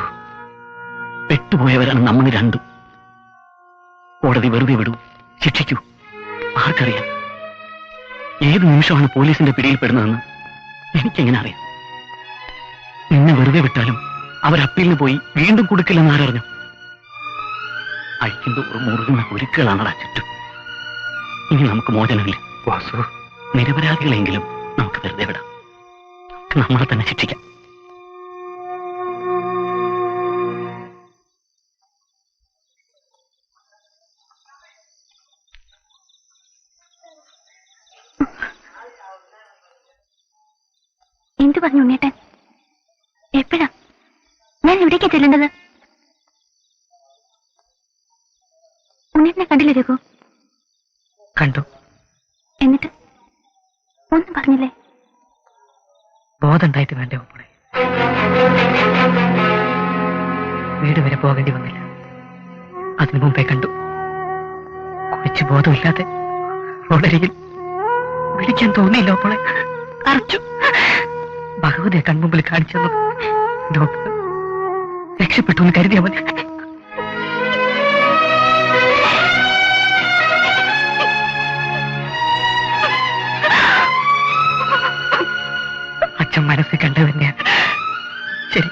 പെട്ടുപോയവരാണ് നമ്മൾ രണ്ടും. കോടതി വെറുതെ വിടൂ, ശിക്ഷിക്കൂ, ആർക്കറിയാം? ഏത് നിമിഷമാണ് പോലീസിന്റെ പിടിയിൽപ്പെടുന്നതെന്ന് എനിക്കെങ്ങനെ അറിയാം? നിന്നെ വെറുതെ വിട്ടാലും അവർ അപ്പീലിന് പോയി വീണ്ടും കൊടുക്കില്ലെന്ന് ആരറിഞ്ഞു? അഴിക്കും തോറും മുറുകുന്ന കുരുക്കുകളാണടാ ചുറ്റും. ഇനി നമുക്ക് മോചനമില്ല. വാസു, നിരപരാധികളെങ്കിലും നമുക്ക് വെറുതെ വിടാം. നമ്മളെ തന്നെ ശിക്ഷിക്കാം. എന്തു പറഞ്ഞു ഉണ്ണേട്ടൻ? ചെല്ലേണ്ടത്? ഉണ്ണേട്ടനെ കണ്ടില്ലേ രഘു? കണ്ടു. എന്നിട്ട് ഒന്നും പറഞ്ഞില്ലേ? ബോധമുണ്ടായിട്ട് വേണ്ടേ മോളെ? വീട് വരെ പോകേണ്ടി വന്നില്ല. അതിനു മുമ്പേ കണ്ടു. കുടിച്ച് ബോധമില്ലാതെ റോഡരികിൽ വിളിക്കാൻ തോന്നിയില്ല മോളെ. അറച്ചു. ഭഗവതിയെ കൺമുമ്പിൽ കാണിച്ചത് ഡോക്ടർ രക്ഷപ്പെട്ടു എന്ന് കരുതിയാ മതി. അച്ഛൻ മനസ്സിൽ കണ്ടത് തന്നെയാ ശരി.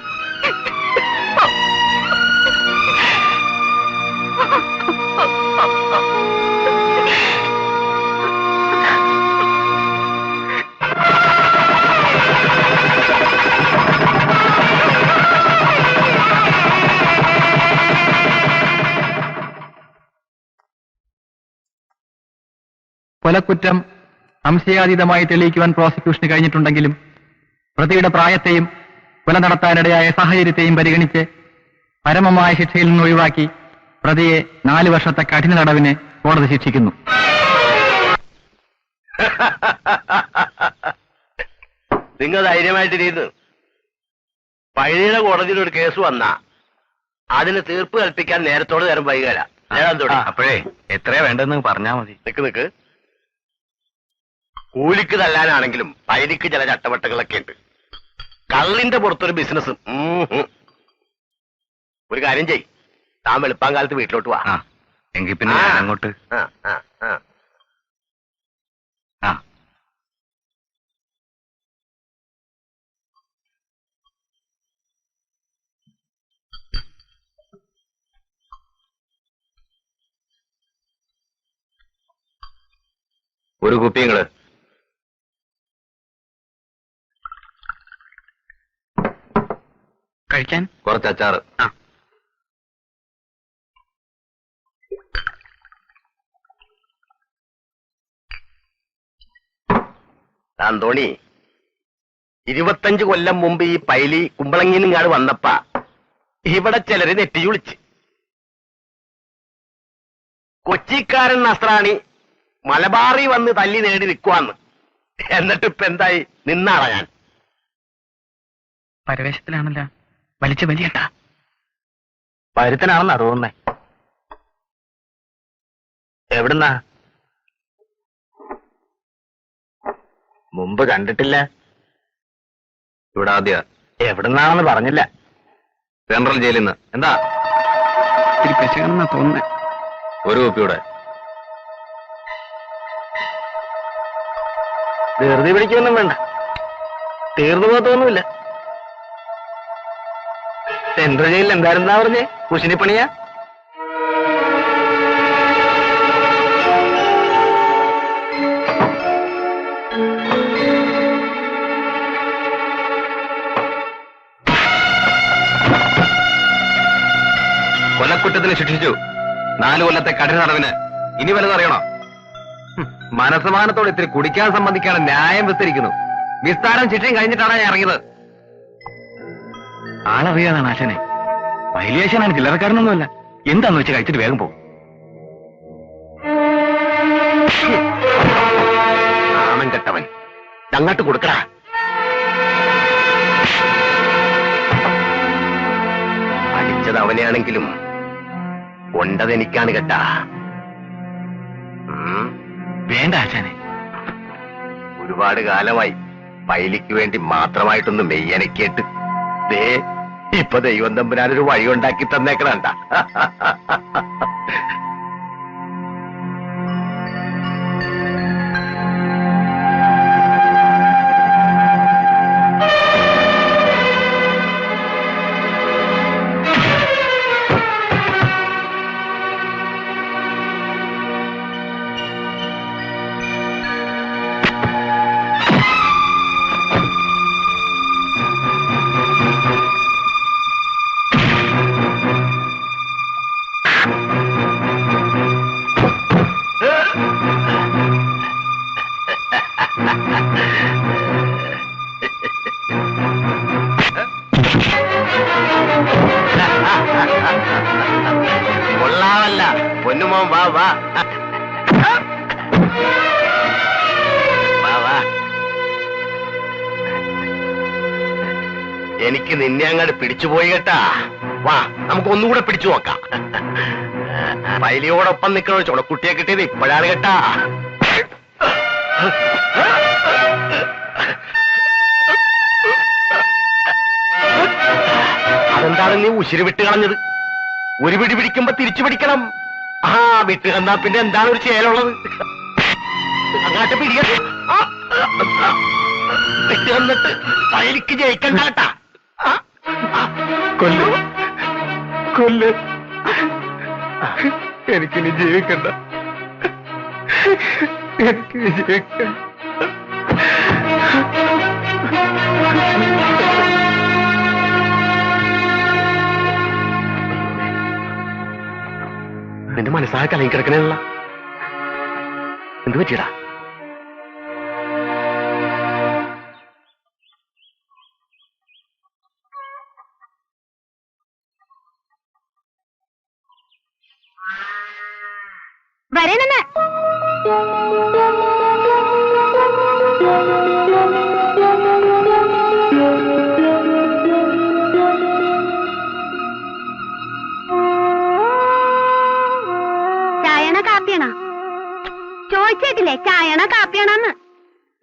കൊലക്കുറ്റം സംശയാതീതമായി തെളിയിക്കുവാൻ പ്രോസിക്യൂഷന് കഴിഞ്ഞിട്ടുണ്ടെങ്കിലും പ്രതിയുടെ പ്രായത്തെയും കൊല നടത്താനിടയായ സാഹചര്യത്തെയും പരിഗണിച്ച് പരമമായ ശിക്ഷയിൽ നിന്ന് ഒഴിവാക്കി പ്രതിയെ 4 വർഷത്തെ കഠിന തടവിന് കോടതി ശിക്ഷിക്കുന്നു. നിങ്ങൾ ധൈര്യമായിട്ടിരുന്നു. പഴയ കോടതിയിൽ ഒരു കേസ് വന്നാ അതിന് തീർപ്പ് കൽപ്പിക്കാൻ നേരത്തോട് നേരം വൈകല. അപ്പോഴേ എത്രയാ വേണ്ടെന്ന് പറഞ്ഞാ മതി. നിക്ക് കൂലിക്ക് തല്ലാനാണെങ്കിലും പൈലിക്ക് ചില ചട്ടവട്ടങ്ങളൊക്കെ ഉണ്ട്. കള്ളിന്റെ പുറത്തൊരു ബിസിനസ്. ഒരു കാര്യം ചെയ്, താൻ വെളുപ്പാങ്കാലത്ത് വീട്ടിലോട്ട് വാ. എങ്കിൽ പിന്നെ അങ്ങോട്ട്. ഒരു കുപ്പിയങ്ങള് കഴിക്കാൻ കുറച്ച് അച്ചാറ്. അന്തോണി, 25 കൊല്ലം മുമ്പ് ഈ പൈലി കുമ്പളങ്ങിനിങ്ങാട് വന്നപ്പ ഇവിടെ ചിലര് നെറ്റി വിളിച്ച് കൊച്ചിക്കാരൻ നസ്രാണി മലബാറി വന്ന് തല്ലി നേടി നിൽക്കുവാന്ന്. എന്നിട്ട് ഇപ്പൊ എന്തായി? നിന്നാളാ ഞാൻ. പരവേശത്തിലാണല്ലോ വലിച്ച വലിയട്ടാ. പരുത്തനാണെന്നാ തോന്നുന്നേ. എവിടുന്നാ? മുമ്പ് കണ്ടിട്ടില്ല. ഇവിടെ ആദ്യ. എവിടുന്നാണെന്ന് പറഞ്ഞില്ല. സെൻട്രൽ ജയിലിൽ നിന്ന്. എന്താ ഇത്തിരി പെശകണെന്നാ തോന്നുന്നേ. ഒരു കുപ്പിയുടെ. ധൃതി പിടിക്കൊന്നും വേണ്ട, തീർന്നു പോകത്തൊന്നുമില്ല. സെൻട്രൽ ജയിലിൽ എന്തായിരുന്നാ പറഞ്ഞേ? കുശിനിപ്പണിയാ? കൊലക്കുറ്റത്തിന് ശിക്ഷിച്ചു 4 കൊല്ലത്തെ കഠിന തടവിന്. ഇനി വലുതറിയണോ? മനസ്സമാനത്തോടെ ഇത്തിരി കുടിക്കാൻ സംബന്ധിക്കാണ് ന്യായം വിസ്തരിക്കുന്നു. വിസ്താരം ശിക്ഷയും കഴിഞ്ഞിട്ടാണ് ഞാൻ ഇറങ്ങിയത്. ആളറിയാതാണ് ആശാനെ. വൈലിയാശാനാണ്, ചില്ലറക്കാരനൊന്നുമല്ല. എന്താന്ന് വെച്ച് കഴിച്ചിട്ട് വേഗം പോകും. നാണം കെട്ടവൻ, അങ്ങോട്ട് കൊടുക്കടാ. അടിച്ചത് അവനെയാണെങ്കിലും കൊണ്ടതെനിക്കാണ് കേട്ടാ. വേണ്ട ആശാനെ. ഒരുപാട് കാലമായി പൈലിക്ക് വേണ്ടി മാത്രമായിട്ടൊന്ന് മെയ്യനക്കേട്ട് ദേ ഇപ്പൊ ദൈവം തമ്പുരാനൊരു വഴി ഉണ്ടാക്കി തന്നേക്കണണ്ട. എനിക്ക് നിന്നെ അങ്ങോട്ട് പിടിച്ചുപോയി കേട്ടാ. വാ നമുക്ക് ഒന്നുകൂടെ പിടിച്ചു നോക്കാം. പൈലിയോടൊപ്പം നിൽക്കണോ ചുണക്കുട്ടിയെ കിട്ടിയത് ഇപ്പോഴാണ് കേട്ടാ. അതെന്താണ് നീ ഉശിരി വിട്ട് കളഞ്ഞത്? ഒരു പിടി പിടിക്കുമ്പോ തിരിച്ചു പിടിക്കണം. ആ വിട്ട് കന്നാ പിന്നെ എന്താണ് ഒരു ചേലുള്ളത്? അങ്ങാട്ട് പിടിക്ക. വിട്ട് കന്നിട്ട് പൈലിക്ക് ജയിക്കണ്ട കേട്ടാ. കൊല്ല് കൊല്ല്, എനിക്കിനി ജീവിക്കണ്ട, എനിക്കിനി ജീവിക്കണ്ട. നിന്റെ മനസ്സായ കലങ്ങി കിടക്കണല്ല. എന്ത് പറ്റിയടാ? വരേണെന്ന് ചായണ കാപ്പിയാണോ ചോദിച്ചിട്ടില്ലേ? ചായണ കാപ്പിയാണെന്ന്.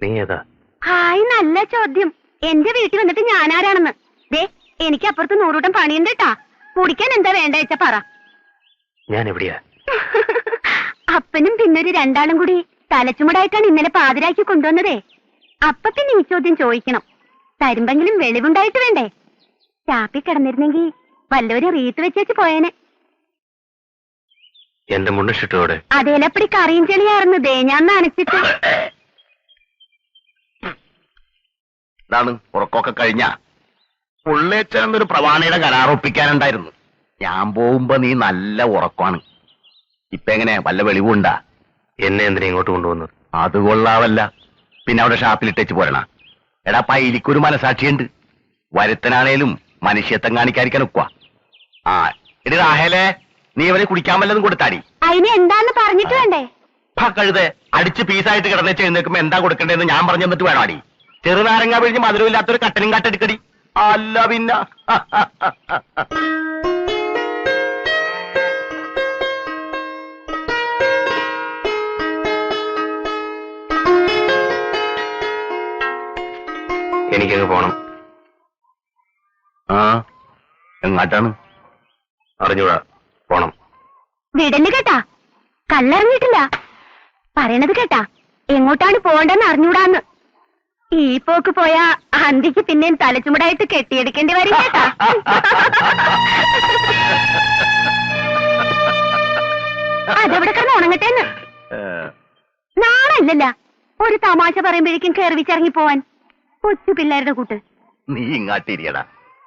നീ ഏതാ? ഹായ്, നല്ല ചോദ്യം. എന്റെ വീട്ടിൽ വന്നിട്ട് ഞാനാരാണെന്ന്. ദേ, എനിക്ക് അപ്പുറത്ത് 100 കൂട്ടം പണിയുണ്ട് കേട്ടാ. കുടിക്കാൻ എന്താ വേണ്ട വെച്ചാ പറ. ഞാൻ എവിടെയാ? അപ്പനും പിന്നൊരു 2 ആളും കൂടി തലച്ചുമടായിട്ടാണ് ഇന്നലെ പാതിരാക്കി കൊണ്ടുവന്നതേ. അപ്പൊ പിന്നെ ഈ ചോദ്യം ചോദിക്കണം. തരുമ്പെങ്കിലും വെളിവുണ്ടായിട്ട് വേണ്ടേ? ചാപ്പി കിടന്നിരുന്നെങ്കി വല്ലവരും റീത്ത് വെച്ചേച്ച് പോയേനെ. എന്റെ മുണ്ടഷിട്ടോടെ അതേലപ്പടി കറിയും ചെളിയായിരുന്നു. ദേ ഞാൻ നനച്ചിട്ട്. ഇതാണ് ഉറക്കമൊക്കെ കഴിഞ്ഞ പുള്ളേച്ചെന്നൊരു പ്രവാണിയുടെ കരാറൊപ്പിക്കാനുണ്ടായിരുന്നു. ഞാൻ പോകുമ്പോ നീ നല്ല ഉറക്കമാണ്. ഇപ്പൊ എങ്ങനെ വല്ല വെളിവുണ്ടാ? എന്നെ എന്തിനാ ഇങ്ങോട്ട് കൊണ്ടുവന്നത്? അത് കൊള്ളാവല്ല. പിന്നെ അവിടെ ഷാപ്പിലിട്ടേച്ച് പോരണ. എടാ പൈലിക്കൊരു മനസാക്ഷിയുണ്ട്. വരുത്തനാണേലും മനുഷ്യത്വം കാണിക്കാതിരിക്കാൻ ഒക്കുക. ആ എടി റാഹേലേ, നീ അവരെ കുടിക്കാൻ വല്ലതും കൊടുത്താടി. അതിന് എന്താന്ന് പറഞ്ഞിട്ട് വേണ്ടേ? കഴുതേ, അടിച്ച് പീസായിട്ട് കിടന്നേച്ച് എഴുന്നേക്കുമ്പോ എന്താ കൊടുക്കണ്ടേന്ന് ഞാൻ പറഞ്ഞു തന്നിട്ട് വേണം അടി. ചെറുനാരങ്ങ പിഴിഞ്ഞ് മധുരമില്ലാത്തൊരു കട്ടനും കാട്ടെടുക്കടി. അല്ല പിന്നെ എനിക്കങ്ങ് പോണം. ആ എങ്ങാട്ടാണ്? അറിഞ്ഞൂടാ, പോണം. വിടല് കേട്ടാ, കല്ലറിഞ്ഞിട്ടില്ല. പറയണത് കേട്ടാ, എങ്ങോട്ടാണ് പോകണ്ടെന്ന് അറിഞ്ഞൂടാന്ന്. ഈ പോക്ക് പോയാ അന്തിക്ക് പിന്നെയും തലച്ചുമടായിട്ട് കെട്ടിയെടുക്കേണ്ടി വരും കേട്ടാ. അതെവിടെ കിടന്ന് ഉണങ്ങട്ടേന്ന്. നാളല്ലല്ല ഒരു തമാശ പറയുമ്പോഴേക്കും കയറിവിച്ചിറങ്ങി പോവാൻ. കൊച്ചു പിള്ളേരുടെ കൂട്ട്. നീ ഇങ്ങാട്ടിരിയടാ.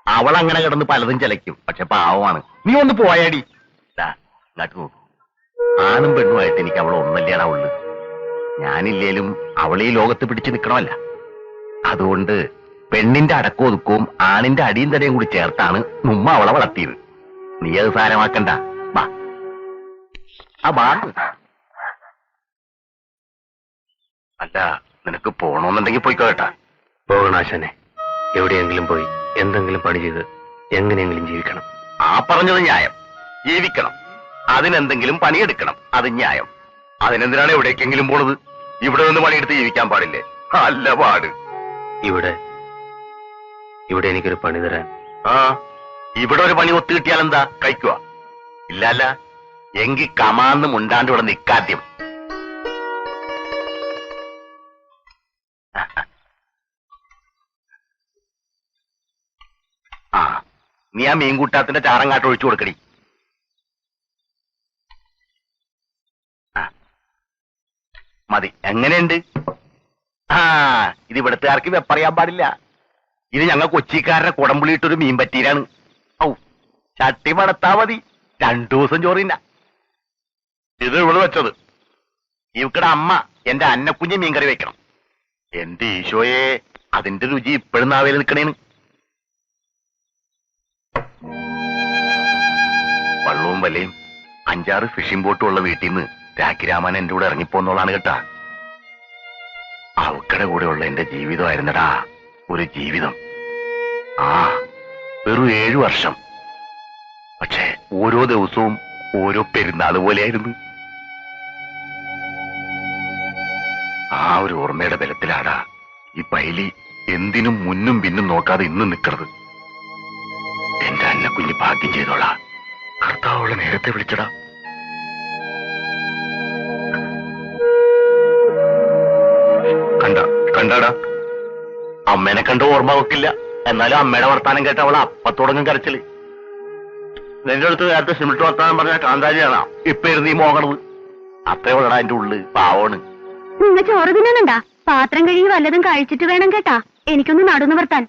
അവൾ അങ്ങനെ കിടന്ന് പലതും ചിലയ്ക്കും. പക്ഷെ പാവമാണ്. നീ ഒന്ന് പോയാടി. ഇങ്ങോട്ട് നോക്കും. ആണും പെണ്ണുമായിട്ട് എനിക്ക് അവൾ ഒന്നല്ലേടാ ഉള്ളു. ഞാനില്ലേലും അവൾ ഈ ലോകത്ത് പിടിച്ചു നിൽക്കണമല്ല. അതുകൊണ്ട് പെണ്ണിന്റെ അടക്കമൊതുക്കവും ആണിന്റെ അടിയും തടയും കൂടി ചേർത്താണ് നുമ്മ അവളെ വളർത്തിയത്. നീ അത് സാരമാക്കണ്ട. ബാ ആ ബാ. അല്ല, നിനക്ക് പോണോന്നുണ്ടെങ്കിൽ പോയിക്കോ കേട്ടാ. പോകണാശനെ, എവിടെയെങ്കിലും പോയി എന്തെങ്കിലും പണി ചെയ്ത് എങ്ങനെയെങ്കിലും ജീവിക്കണം. ആ പറഞ്ഞത് ന്യായം. ജീവിക്കണം, അതിനെന്തെങ്കിലും പണിയെടുക്കണം, അത് ന്യായം. അതിനെന്തിനാണ് എവിടേക്കെങ്കിലും പോണത്? ഇവിടെ നിന്ന് പണിയെടുത്ത് ജീവിക്കാൻ പാടില്ലേ? അല്ല പാട്. ഇവിടെ എനിക്കൊരു പണി തരാൻ. ആ ഇവിടെ ഒരു പണി ഒത്തു കിട്ടിയാലെന്താ? കഴിക്കുക. ഇല്ലല്ല എങ്കിൽ കമാന്ന് മുണ്ടാണ്ട് ഇവിടെ നിൽക്കാദ്യം. ആ നീ ആ മീൻകൂട്ടാത്തിന്റെ ചാറങ്ങാട്ട് ഒഴിച്ചു കൊടുക്കടി. മതി. എങ്ങനെയുണ്ട്? ആ ഇത് ഇവിടത്തുകാർക്ക് വെപ്പറിയാൻ പാടില്ല. ഇത് ഞങ്ങൾ കൊച്ചിക്കാരുടെ കുടംപുളിയിട്ടൊരു മീൻ പറ്റീരാണ്. ഔ ചട്ടി മണത്താ മതി. 2 ദിവസം ചോറില്ല. ഇത് ഇവള് വെച്ചത്. ഇവക്കടെ അമ്മ എന്റെ അന്നക്കുഞ്ഞ് മീൻകറി വെക്കണം. എന്റെ ഈശോയെ, അതിന്റെ രുചി ഇപ്പോഴും നാവേല് നിൽക്കണേന്. വള്ളവും വലയും 5-6 ഫിഷിംഗ് ബോട്ടും ഉള്ള വീട്ടിൽ നിന്ന് രാഖിരാമൻ എന്റെ കൂടെ ഇറങ്ങിപ്പോന്നോളാണ് കേട്ടാ. അവക്കടെ കൂടെ ഉള്ള എന്റെ ജീവിതമായിരുന്നടാ ഒരു ജീവിതം. ആ വെറും 7 വർഷം. പക്ഷേ ഓരോ ദിവസവും ഓരോ പെരുന്നാൾ പോലെയായിരുന്നു. ആ ഒരു ഓർമ്മയുടെ ബലത്തിലാടാ ഈ പൈലി എന്തിനും മുന്നും പിന്നും നോക്കാതെ ഇന്നും നിൽക്കരുത്. എന്റെ അന്നക്കുഞ്ഞ് ഭാഗ്യം ചെയ്തോളാ. കർത്താവോളെ നേരത്തെ വിളിച്ചടാ. കണ്ടാടാ, അമ്മേനെ കണ്ട ഓർമ്മ വെക്കില്ല. എന്നാലും അമ്മയുടെ വർത്താനം കേട്ട അവളെ അപ്പത്തോടങ്ങും കരച്ചില്. നിന്റെ അടുത്ത് നേരത്തെ സിമിട്ട് വർത്താനം പറഞ്ഞ കാന്താരിയാണ് ഇപ്പൊ ഇരുന്ന് ഈ മോകണത്. അത്രയോളടാ എന്റെ ഉള്ളിൽ പാവണ്. നിങ്ങൾ ചോറ് തിന്നുന്നുണ്ടാ? പാത്രം കഴുകി വല്ലതും കഴിച്ചിട്ട് വേണം കേട്ടാ എനിക്കൊന്ന് നടുന്നു വർത്താൻ.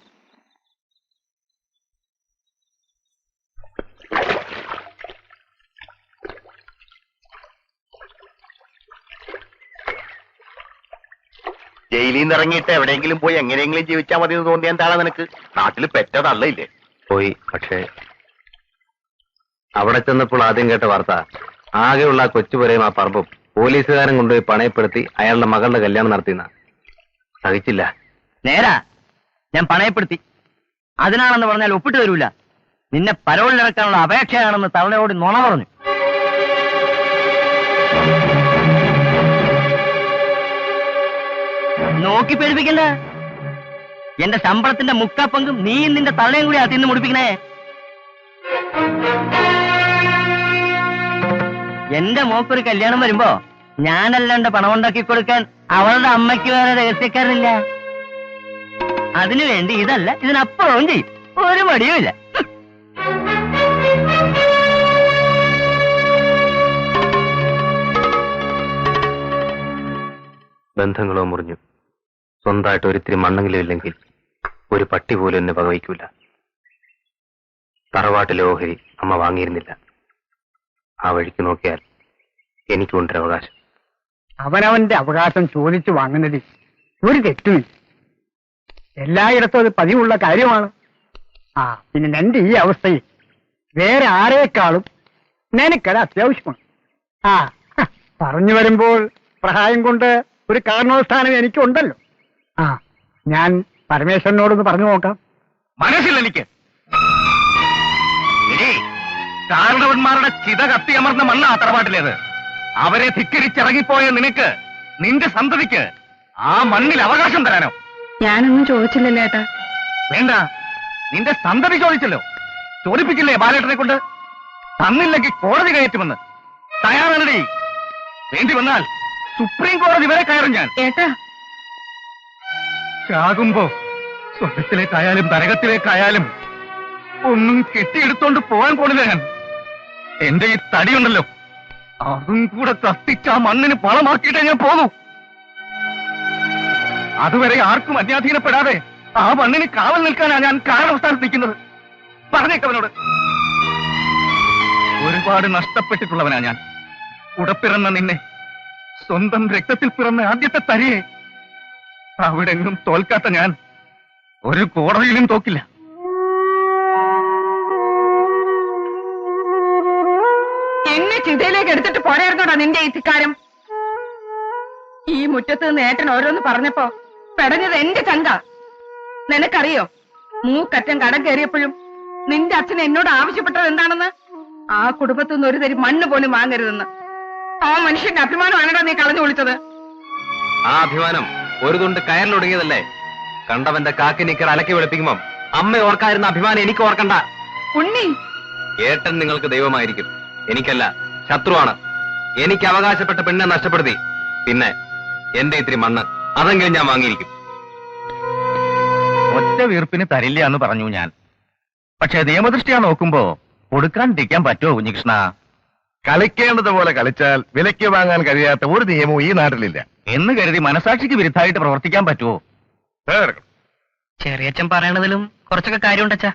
ജയിലിൽ നിന്ന് ഇറങ്ങിയിട്ട് എവിടെയെങ്കിലും പോയി എങ്ങനെയെങ്കിലും ജീവിച്ചാൽ മതി എന്ന് തോന്നിയ എന്താണ് നിനക്ക്? നാട്ടിൽ പെറ്റതള്ളയില്ലേ? പോയി. പക്ഷേ അവിടെ ചെന്നപ്പോൾ ആദ്യം കേട്ട വാർത്ത ആകെയുള്ള ആ കൊച്ചുപുരയും ആ പറമ്പും പോലീസുകാരൻ കൊണ്ടുപോയി പണയപ്പെടുത്തി അയാളുടെ മകളുടെ കല്യാണം നടത്തിയെന്ന. സഹിച്ചില്ല. നേരാ, ഞാൻ പണയപ്പെടുത്തി. അതിനാണെന്ന് പറഞ്ഞാൽ ഒപ്പിട്ട് തരൂല. നിന്നെ പരോളിലിറക്കാനുള്ള അപേക്ഷയാണെന്ന് തള്ളയോട് നുണ പറഞ്ഞു. നോക്കി പേടിപ്പിക്കണ്ട. എന്റെ ശമ്പളത്തിന്റെ മുക്കാപ്പങ്കും നീയും നിന്റെ തള്ളയും കൂടി അതിന്ന് മുടിപ്പിക്കണേ. എന്റെ മോക്കൊരു കല്യാണം വരുമ്പോ ഞാനല്ലാണ്ട് പണം ഉണ്ടാക്കി കൊടുക്കാൻ അവളുടെ അമ്മയ്ക്ക് വേറെ രഹസ്യക്കാരനില്ല. അതിനുവേണ്ടി ഇതല്ല ഇതിനപ്പുറവും ചെയ്യും. ഒരു മടിയുമില്ല. ബന്ധങ്ങളോ മുറിഞ്ഞു. സ്വന്തമായിട്ട് ഒരിത്തിരി മണ്ണെങ്കിലും ഇല്ലെങ്കിൽ ഒരു പട്ടി പോലും എന്നെ വകവയ്ക്കൂല. തറവാട്ടിലെ ഓഹരി അമ്മ വാങ്ങിയിരുന്നില്ല. ആ വഴിക്ക് നോക്കിയാൽ എനിക്കുണ്ടൊരു അവകാശം. അവനവന്റെ അവകാശം ചോദിച്ചു വാങ്ങുന്നതിൽ ഒരു തെറ്റുമില്ല. എല്ലായിടത്തും അത് പതിവുള്ള കാര്യമാണ്. പിന്നെ നിന്റെ ഈ അവസ്ഥയിൽ വേറെ ആരേക്കാളും നിനക്കത് അത്യാവശ്യമാണ്. പറഞ്ഞു വരുമ്പോൾ സഹായം കൊണ്ട് ഒരു കാരണവസ്ഥാനം എനിക്കുണ്ടല്ലോ. ഞാൻ പരമേശ്വരനോടൊന്ന് പറഞ്ഞു നോക്കാം. മനസ്സില്ല എനിക്ക്. കാരണവന്മാരുടെ ചിത കത്തിയമർന്ന മണ്ണ ആ തറവാട്ടിലേത്. അവരെ ധിക്കരിച്ചിറങ്ങിപ്പോയ നിനക്ക് നിന്റെ സന്തതിക്ക് ആ മണ്ണിൽ അവകാശം തരാനോ? ഞാനൊന്നും ചോദിച്ചില്ലല്ലോ ഏട്ടാ. വേണ്ട, നിന്റെ സന്തതി ചോദിച്ചല്ലോ. ചോദിപ്പിക്കില്ലേ ബാലേട്ടനെ കൊണ്ട്? തന്നില്ലെങ്കിൽ കോടതി കയറ്റുമെന്ന്. തയ്യാറാണടി. വേണ്ടി വന്നാൽ സുപ്രീം കോടതി വരെ കയറും ഞാൻ. ഏട്ടാ, ചാകുമ്പോ സ്വർഗത്തിലേക്കായാലും നരകത്തിലേക്കായാലും ഒന്നും കെട്ടിയെടുത്തോണ്ട് പോകാൻ പോണില്ല ഞാൻ. എന്റെ ഈ തടിയുണ്ടല്ലോ, അതും കൂടെ കത്തിച്ച് ആ മണ്ണിന് വളമാക്കിയിട്ടേ ഞാൻ പോകൂ. അതുവരെ ആർക്കും അന്യാധീനപ്പെടാതെ ആ മണ്ണിന് കാവൽ നിൽക്കാനാണ് ഞാൻ കാരണവസ്ഥാനത്ത് നിൽക്കുന്നത്. പറഞ്ഞേക്കവനോട്. ഒരുപാട് നഷ്ടപ്പെട്ടിട്ടുള്ളവനാ ഞാൻ. ഉടപ്പിറന്ന നിന്നെ, സ്വന്തം രക്തത്തിൽ പിറന്ന ആദ്യത്തെ തരിയെ അവിടെങ്ങും തോൽക്കാത്ത ഞാൻ ഒരു കോടതിയിലും തോക്കില്ല. എന്നെ ചിതയിലേക്ക് എടുത്തിട്ട് പോരായിരുന്നോടാ നിന്റെ ഈ ധിക്കാരം. ഈ മുറ്റത്ത് നിന്ന് ഏട്ടൻ ഓരോന്ന് പറഞ്ഞപ്പോ പെടഞ്ഞത് എന്റെ ചങ്ക. നിനക്കറിയോ, മൂക്കറ്റം കടം കയറിയപ്പോഴും നിന്റെ അച്ഛൻ എന്നോട് ആവശ്യപ്പെട്ടത് എന്താണെന്ന്? ആ കുടുംബത്തിൽ നിന്ന് ഒരു തരി മണ്ണ് പോലും വാങ്ങരുതെന്ന്. ആ മനുഷ്യന്റെ അഭിമാനമാണോ നീ കളഞ്ഞു വിളിച്ചത്? ആ അഭിമാനം ഒരു തുണ്ട് കയറിലൊടുങ്ങിയതല്ലേ? കണ്ടവന്റെ കാക്കി നിക്കർ അലക്കി വെളുപ്പിക്കുമ്പം അമ്മ ഓർക്കാതിരുന്ന അഭിമാനം എനിക്ക് ഓർക്കണ്ട. ഉണ്ണി, ഏട്ടൻ നിങ്ങൾക്ക് ദൈവമായിരിക്കും, എനിക്കല്ല, ശത്രുവാണ്. എനിക്ക് അവകാശപ്പെട്ട പെണ്ണെ നഷ്ടപ്പെടുത്തി. പിന്നെ എന്റെ ഇത്തിരി മണ്ണ് അതെങ്കിലും ഞാൻ വാങ്ങിയിരിക്കും. ഒറ്റ വീർപ്പിന് തരില്ല എന്ന് പറഞ്ഞു ഞാൻ. പക്ഷെ നിയമദൃഷ്ടിയാ നോക്കുമ്പോ കൊടുക്കാണ്ടിരിക്കാൻ പറ്റുമോ കുഞ്ഞികൃഷ്ണ? കളിക്കേണ്ടതുപോലെ കളിച്ചാൽ വിലയ്ക്ക് വാങ്ങാൻ കഴിയാത്ത ഒരു നിയമവും ഈ നാട്ടിലില്ല എന്ന് കരുതി മനസാക്ഷിക്ക് വിരുദ്ധമായിട്ട് പ്രവർത്തിക്കാൻ പറ്റുമോ? ചെറിയച്ഛൻ പറയണതിലും കുറച്ചൊക്കെ കാര്യമുണ്ടച്ചാ.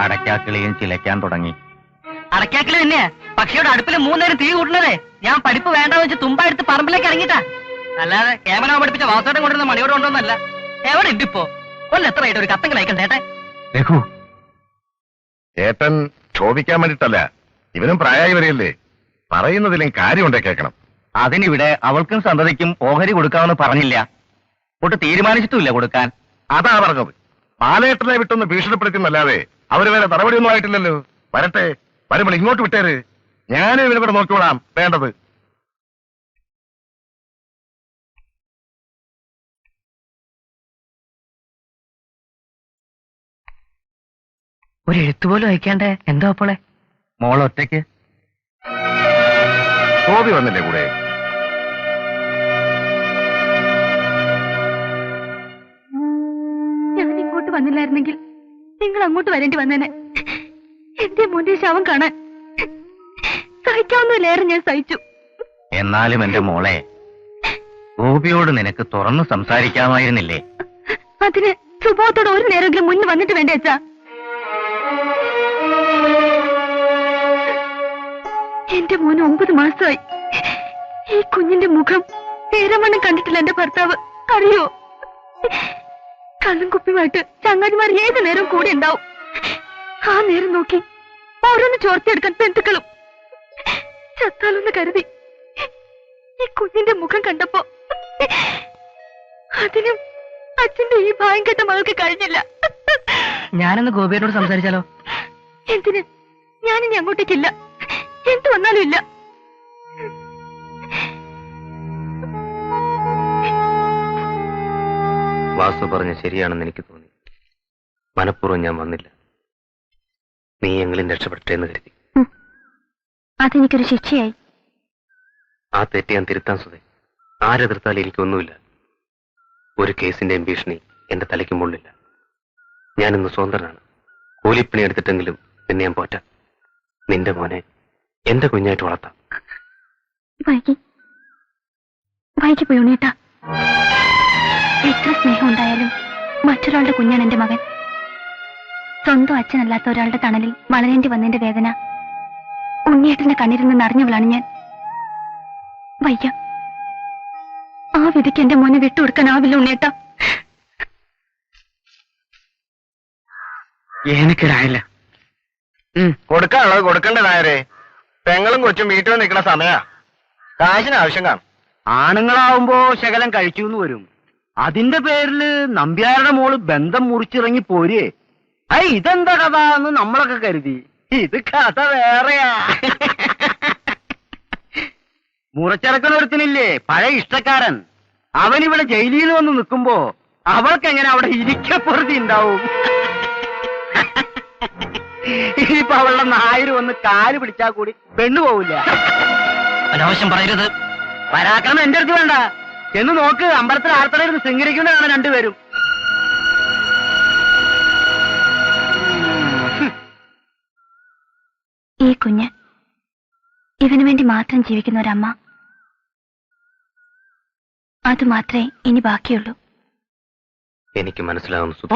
അടയ്ക്കാക്കിളിയും ചിലയ്ക്കാൻ തുടങ്ങി. അടയ്ക്കാക്കിളി തന്നെയാ പക്ഷിയുടെ അടുപ്പിൽ 3 നേരം തീ കൂട്ടുന്നതേ. ഞാൻ പഠിപ്പ് വേണ്ടെന്ന് വെച്ച് തുമ്പ എടുത്ത് പറമ്പിലേക്ക് ഇറങ്ങിട്ടാ. അല്ലാതെ കേമനോ പഠിപ്പിച്ച വാസോട്ടം കൊണ്ടിരുന്ന മണിയോട് കൊണ്ടൊന്നല്ല. എവിടെ ഇണ്ടിപ്പോ കൊല്ലെത്രയായിട്ട് ഒരു കത്തെങ്കിലും അയക്കണ്ടേട്ടെ. രഘു, ഏട്ടൻ ക്ഷോഭിക്കാൻ വേണ്ടിട്ടല്ല, ഇവനും പ്രായമായി വരികയല്ലേ. പറയുന്നതിലും കാര്യമുണ്ടേ കേൾക്കണം. അതിനിവിടെ അവൾക്കും സന്തതിക്കും ഓഹരി കൊടുക്കാമെന്ന് പറഞ്ഞില്ല. ഒട്ട് തീരുമാനിച്ചിട്ടുമില്ല കൊടുക്കാൻ. അതാ പറഞ്ഞത്. പാലേട്ടനെ വിട്ടൊന്ന് ഭീഷണിപ്പെടുത്തുന്നല്ലാതെ അവര് വേറെ നടപടിയൊന്നും ആയിട്ടില്ലല്ലോ. വരട്ടെ, വരുമ്പോൾ ഇങ്ങോട്ട് വിട്ടേര്. ഞാനും ഇവരിവിടെ നോക്കിക്കോളാം വേണ്ടത്. ഒരു എഴുത്തുപോലും അയക്കാണ്ടേ എന്താ അപ്പോളെ? മോളൊറ്റയ്ക്ക് ഗോപി വന്നില്ലേ കൂടെ? ഞാൻ ഇങ്ങോട്ട് വന്നില്ലായിരുന്നെങ്കിൽ നിങ്ങൾ അങ്ങോട്ട് വരേണ്ടി വന്നേനെ. എന്റെ മോന്റെ ശവം കാണാൻ സഹിക്കാവുന്നതിലേറെ ഞാൻ സഹിച്ചു. എന്നാലും എന്റെ മോളെ, ഗോപിയോട് നിനക്ക് തുറന്നു സംസാരിക്കാമായിരുന്നില്ലേ? അതിന് സുബോധത്തോടെ ഒരു നേരമെങ്കിലും മുന്നിൽ വന്നിട്ട് വേണ്ടേ അച്ഛാ? എന്റെ മോന് 9 മാസമായി. ഈ കുഞ്ഞിന്റെ മുഖം നേരമണ്ണം കണ്ടിട്ടില്ല എന്റെ ഭർത്താവ്, അറിയോ? കള്ളും കുപ്പിയുമായിട്ട് ചങ്ങാതിമാർ ഏത് നേരം കൂടെ ഉണ്ടാവും. ആ നേരം നോക്കി ഓരോന്ന് ചോർത്തിയെടുക്കാൻ ബന്ധുക്കളും. ചത്താലൊന്ന് കരുതി ഈ കുഞ്ഞിന്റെ മുഖം കണ്ടപ്പോ അതിനും അച്ഛന്റെ ഈ ഭായം കെട്ട മകൾക്ക് കഴിഞ്ഞില്ല. ഞാനൊന്ന് ഗോപിയോട് സംസാരിച്ചാലോ? എന്തിന്? ഞാനിനി അങ്ങോട്ടേക്കില്ല. എന്ത് വന്നാലും ഇല്ല. വാസു പറഞ്ഞ ശരിയാണെന്ന് എനിക്ക് തോന്നി. മനഃപൂർവ്വം ഞാൻ വന്നില്ല. നീ എങ്കിലും രക്ഷപ്പെട്ടെ എന്ന് കരുതി. അതെനിക്കൊരു ശിക്ഷയായി. ആ തെറ്റ് ഞാൻ തിരുത്താൻ സുധേ. ആരെതിർത്താലും എനിക്കൊന്നുമില്ല. ഒരു കേസിന്റെയും ഭീഷണി എന്റെ തലയ്ക്ക് മുള്ളില്ല. ഞാനിന്ന് സ്വതന്ത്രനാണ്. കൂലിപ്പണി എടുത്തിട്ടെങ്കിലും നിന്നെ ഞാൻ പോറ്റാം. നിന്റെ മോനെ എന്റെ കുഞ്ഞായിട്ട് വളർത്താം. വൈകി പോയി ഉണ്ണേട്ടാ. എത്ര സ്നേഹം ഉണ്ടായാലും മറ്റൊരാളുടെ കുഞ്ഞാണ് എന്റെ മകൻ. സ്വന്തം അച്ഛനല്ലാത്ത ഒരാളുടെ തണലിൽ വളരേണ്ടി വന്നതിന്റെ വേദന ഉണ്ണിയേട്ടന്റെ കണ്ണിൽ നിന്ന് അറിഞ്ഞവളാണ് ഞാൻ. വയ്യ, ആ വിധിക്ക് എന്റെ മോനെ വിട്ടുകൊടുക്കാനാവില്ല ഉണ്ണിയേട്ടാ. എനിക്കിടായില്ല. കൊടുക്കാനുള്ളത് കൊടുക്കണ്ടതായരെ. പെങ്ങളും കൊച്ചും വീട്ടിൽ നിൽക്കുന്ന സമയാ. കാശിന് ആവശ്യം കാണും. ആണുങ്ങളാവുമ്പോ ശകലം കഴിച്ചു വരും. അതിന്റെ പേരില് നമ്പ്യാരുടെ മോള് ബന്ധം മുറിച്ചിറങ്ങി പോരേ. ഇതെന്താ കഥ എന്ന് നമ്മളൊക്കെ കരുതി. ഇത് കഥ വേറെയാ. മുറച്ചിറക്കണൊരുത്തനില്ലേ പഴയ ഇഷ്ടക്കാരൻ, അവനിവിടെ ജയിലിൽ വന്ന് നിൽക്കുമ്പോ അവൾക്കെങ്ങനെ അവിടെ ഇരിക്കപ്പുറത്തി ഉണ്ടാവും. ഇനിയിപ്പോ അവളുടെ നായര് വന്ന് കാല് പിടിച്ചാൽ കൂടി പെണ്ണു പോവില്ല. അനാവശ്യം പറയരുത്. പരാക്രമം എന്റെ അടുത്ത് വേണ്ട. എന്ന് നോക്ക്, അമ്പലത്തിൽ ആർത്തടയിരുന്ന് ശൃംഗരിക്കുന്നതാണ് രണ്ടുപേരും. ഈ കുഞ്ഞ് ഇവന് വേണ്ടി മാത്രം ജീവിക്കുന്ന ഒരമ്മ, അത് മാത്രമേ ഇനി ബാക്കിയുള്ളൂ. എനിക്ക് മനസ്സിലാവുന്നു സുധ.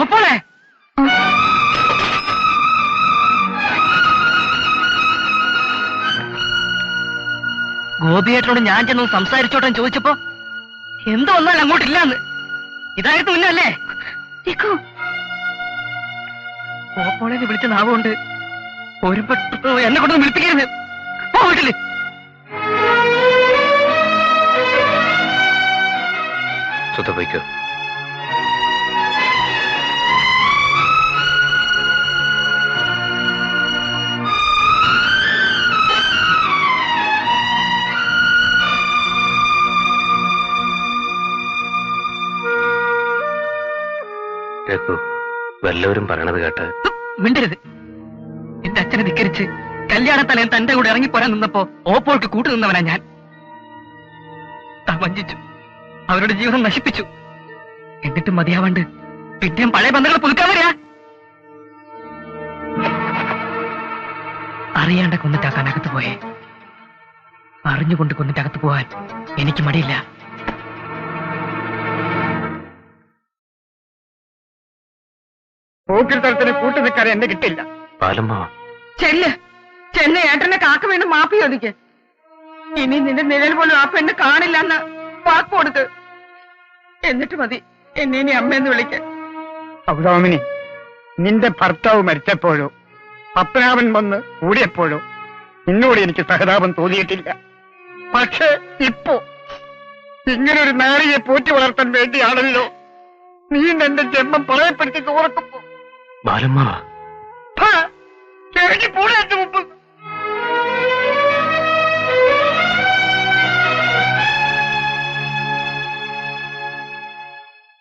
ഗോപിയേട്ടനോട് ഞാൻ ചെന്ന് സംസാരിച്ചോട്ടെ ചോദിച്ചപ്പോ എന്ത് വന്നാലും അങ്ങോട്ടില്ലാന്ന്. ഇതായിരുന്നു മുന്നല്ലേ? ഓപ്പോളെ വിളിച്ച നാവുകൊണ്ട് ഒരു എന്നെ കൊണ്ടൊന്ന് വിളിപ്പിക്കരുത്. വീട്ടില് സുധ പോയിക്കോ. രഘു, വല്ലവരും പറയണത് കേട്ട് മിണ്ടരുത്. എന്റെ അച്ഛനെ ധിക്കരിച്ച് കല്യാണത്തലേൻ തന്റെ കൂടെ ഇറങ്ങിപ്പോരാൻ നിന്നപ്പോ ഓപ്പോൾക്ക് കൂട്ടുനിന്നവനാ ഞാൻ. വഞ്ചിച്ചു, അവരുടെ ജീവിതം നശിപ്പിച്ചു. എന്നിട്ടും മതിയാവണ്ട് പിന്നെയും പഴയ ബന്ധങ്ങൾ പുതുക്കാൻ വരിക. അറിയാണ്ട കൊന്നിട്ടാക്കാൻ അകത്ത് പോയേ. അറിഞ്ഞുകൊണ്ട് കൊന്നിട്ടകത്ത് പോവാൻ എനിക്ക് മടിയില്ല. പോക്കിൽ തരത്തിന് കൂട്ടു നിൽക്കാതെ എന്നെ കിട്ടില്ല. ചെന്ന് ഏട്ടനെ കാക്ക വീണ്ടും മാപ്പി ചോദിക്ക്. ഇനി നിന്റെ നിഴൽ പോലും ആ പെണ്ണ് കാണില്ലെന്ന് വാക്ക് കൊടുക്ക്. എന്നിട്ട് മതി എന്നെ ഇനി അമ്മയെന്ന് വിളിക്കാൻ. സൗദാമിനി, നിന്റെ ഭർത്താവ് മരിച്ചപ്പോഴോ പത്മനാഭൻ വന്ന് കൂടിയപ്പോഴോ നിന്നോട് എനിക്ക് സഹതാപം തോന്നിയിട്ടില്ല. പക്ഷെ ഇപ്പോ ഇങ്ങനൊരു നാരിയെ പോറ്റി വളർത്താൻ വേണ്ടിയാണല്ലോ നീ എന്റെ ജന്മം പറയപ്പെടുത്തി ഓർക്കുമ്പോ ബാലമ്മാവ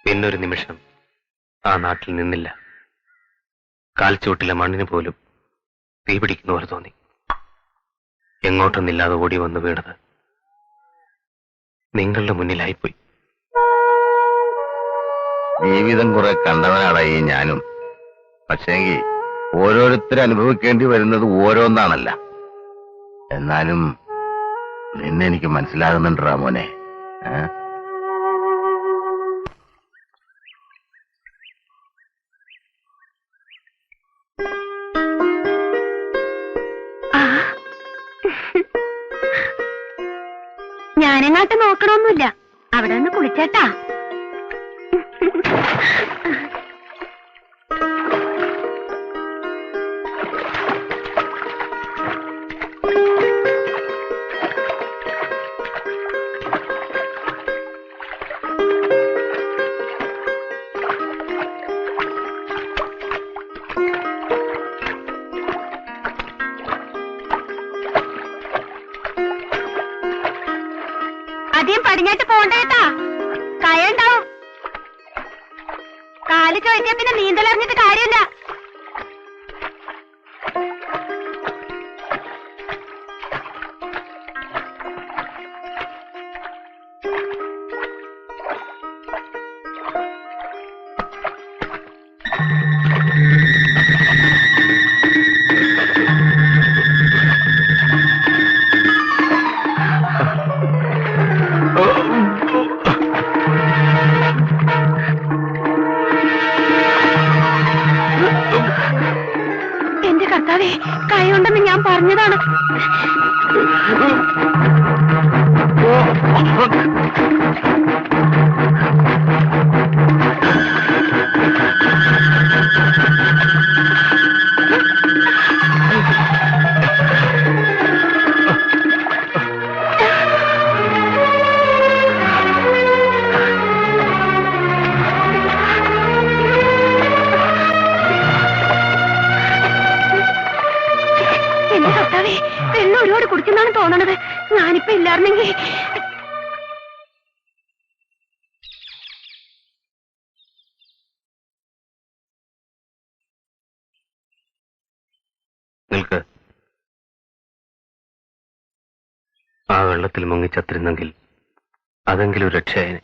പിന്നൊരു നിമിഷം ആ നാട്ടിൽ നിന്നില്ല. കാൽച്ചുവട്ടിലെ മണ്ണിന് പോലും തീ പിടിക്കുന്ന പോലെ തോന്നി. എങ്ങോട്ടൊന്നില്ലാതെ ഓടി വന്ന് വീണത് നിങ്ങളുടെ മുന്നിലായിപ്പോയി. ജീവിതം കുറെ കണ്ടവനാടായി ഞാനും. പക്ഷേങ്കിൽ ഓരോരുത്തർ അനുഭവിക്കേണ്ടി വരുന്നത് ഓരോന്നാണല്ല. എന്നാലും നിന്നെ എനിക്ക് മനസ്സിലാകുന്നുണ്ട് രാമോനെ. ഞാനെങ്ങാട്ട് നോക്കണമൊന്നുമില്ല. അവിടെ നിന്ന് കുളിച്ചേട്ടാ. ആദ്യം പടിഞ്ഞാട്ട് പോണ്ടേട്ടാ. കയണ്ടാവും. കാല് ചോദിച്ചാ പിന്നെ നീന്തലറിഞ്ഞിട്ട് കാര്യമില്ല. എന്റെ കർത്താവേ, കൈയുണ്ടെന്ന് ഞാൻ പറഞ്ഞതാണ്. എന്റെ കർത്താവേ, വെള്ളം ഒരുപാട് കുടിച്ചെന്നാണ് തോന്നണത്. ഞാനിപ്പോ ഇല്ലായിരുന്നെങ്കിൽ. നിൽക്ക്. ആ വെള്ളത്തിൽ മുങ്ങിച്ചത്തിരുന്നെങ്കിൽ അതെങ്കിലും രക്ഷയായനെ.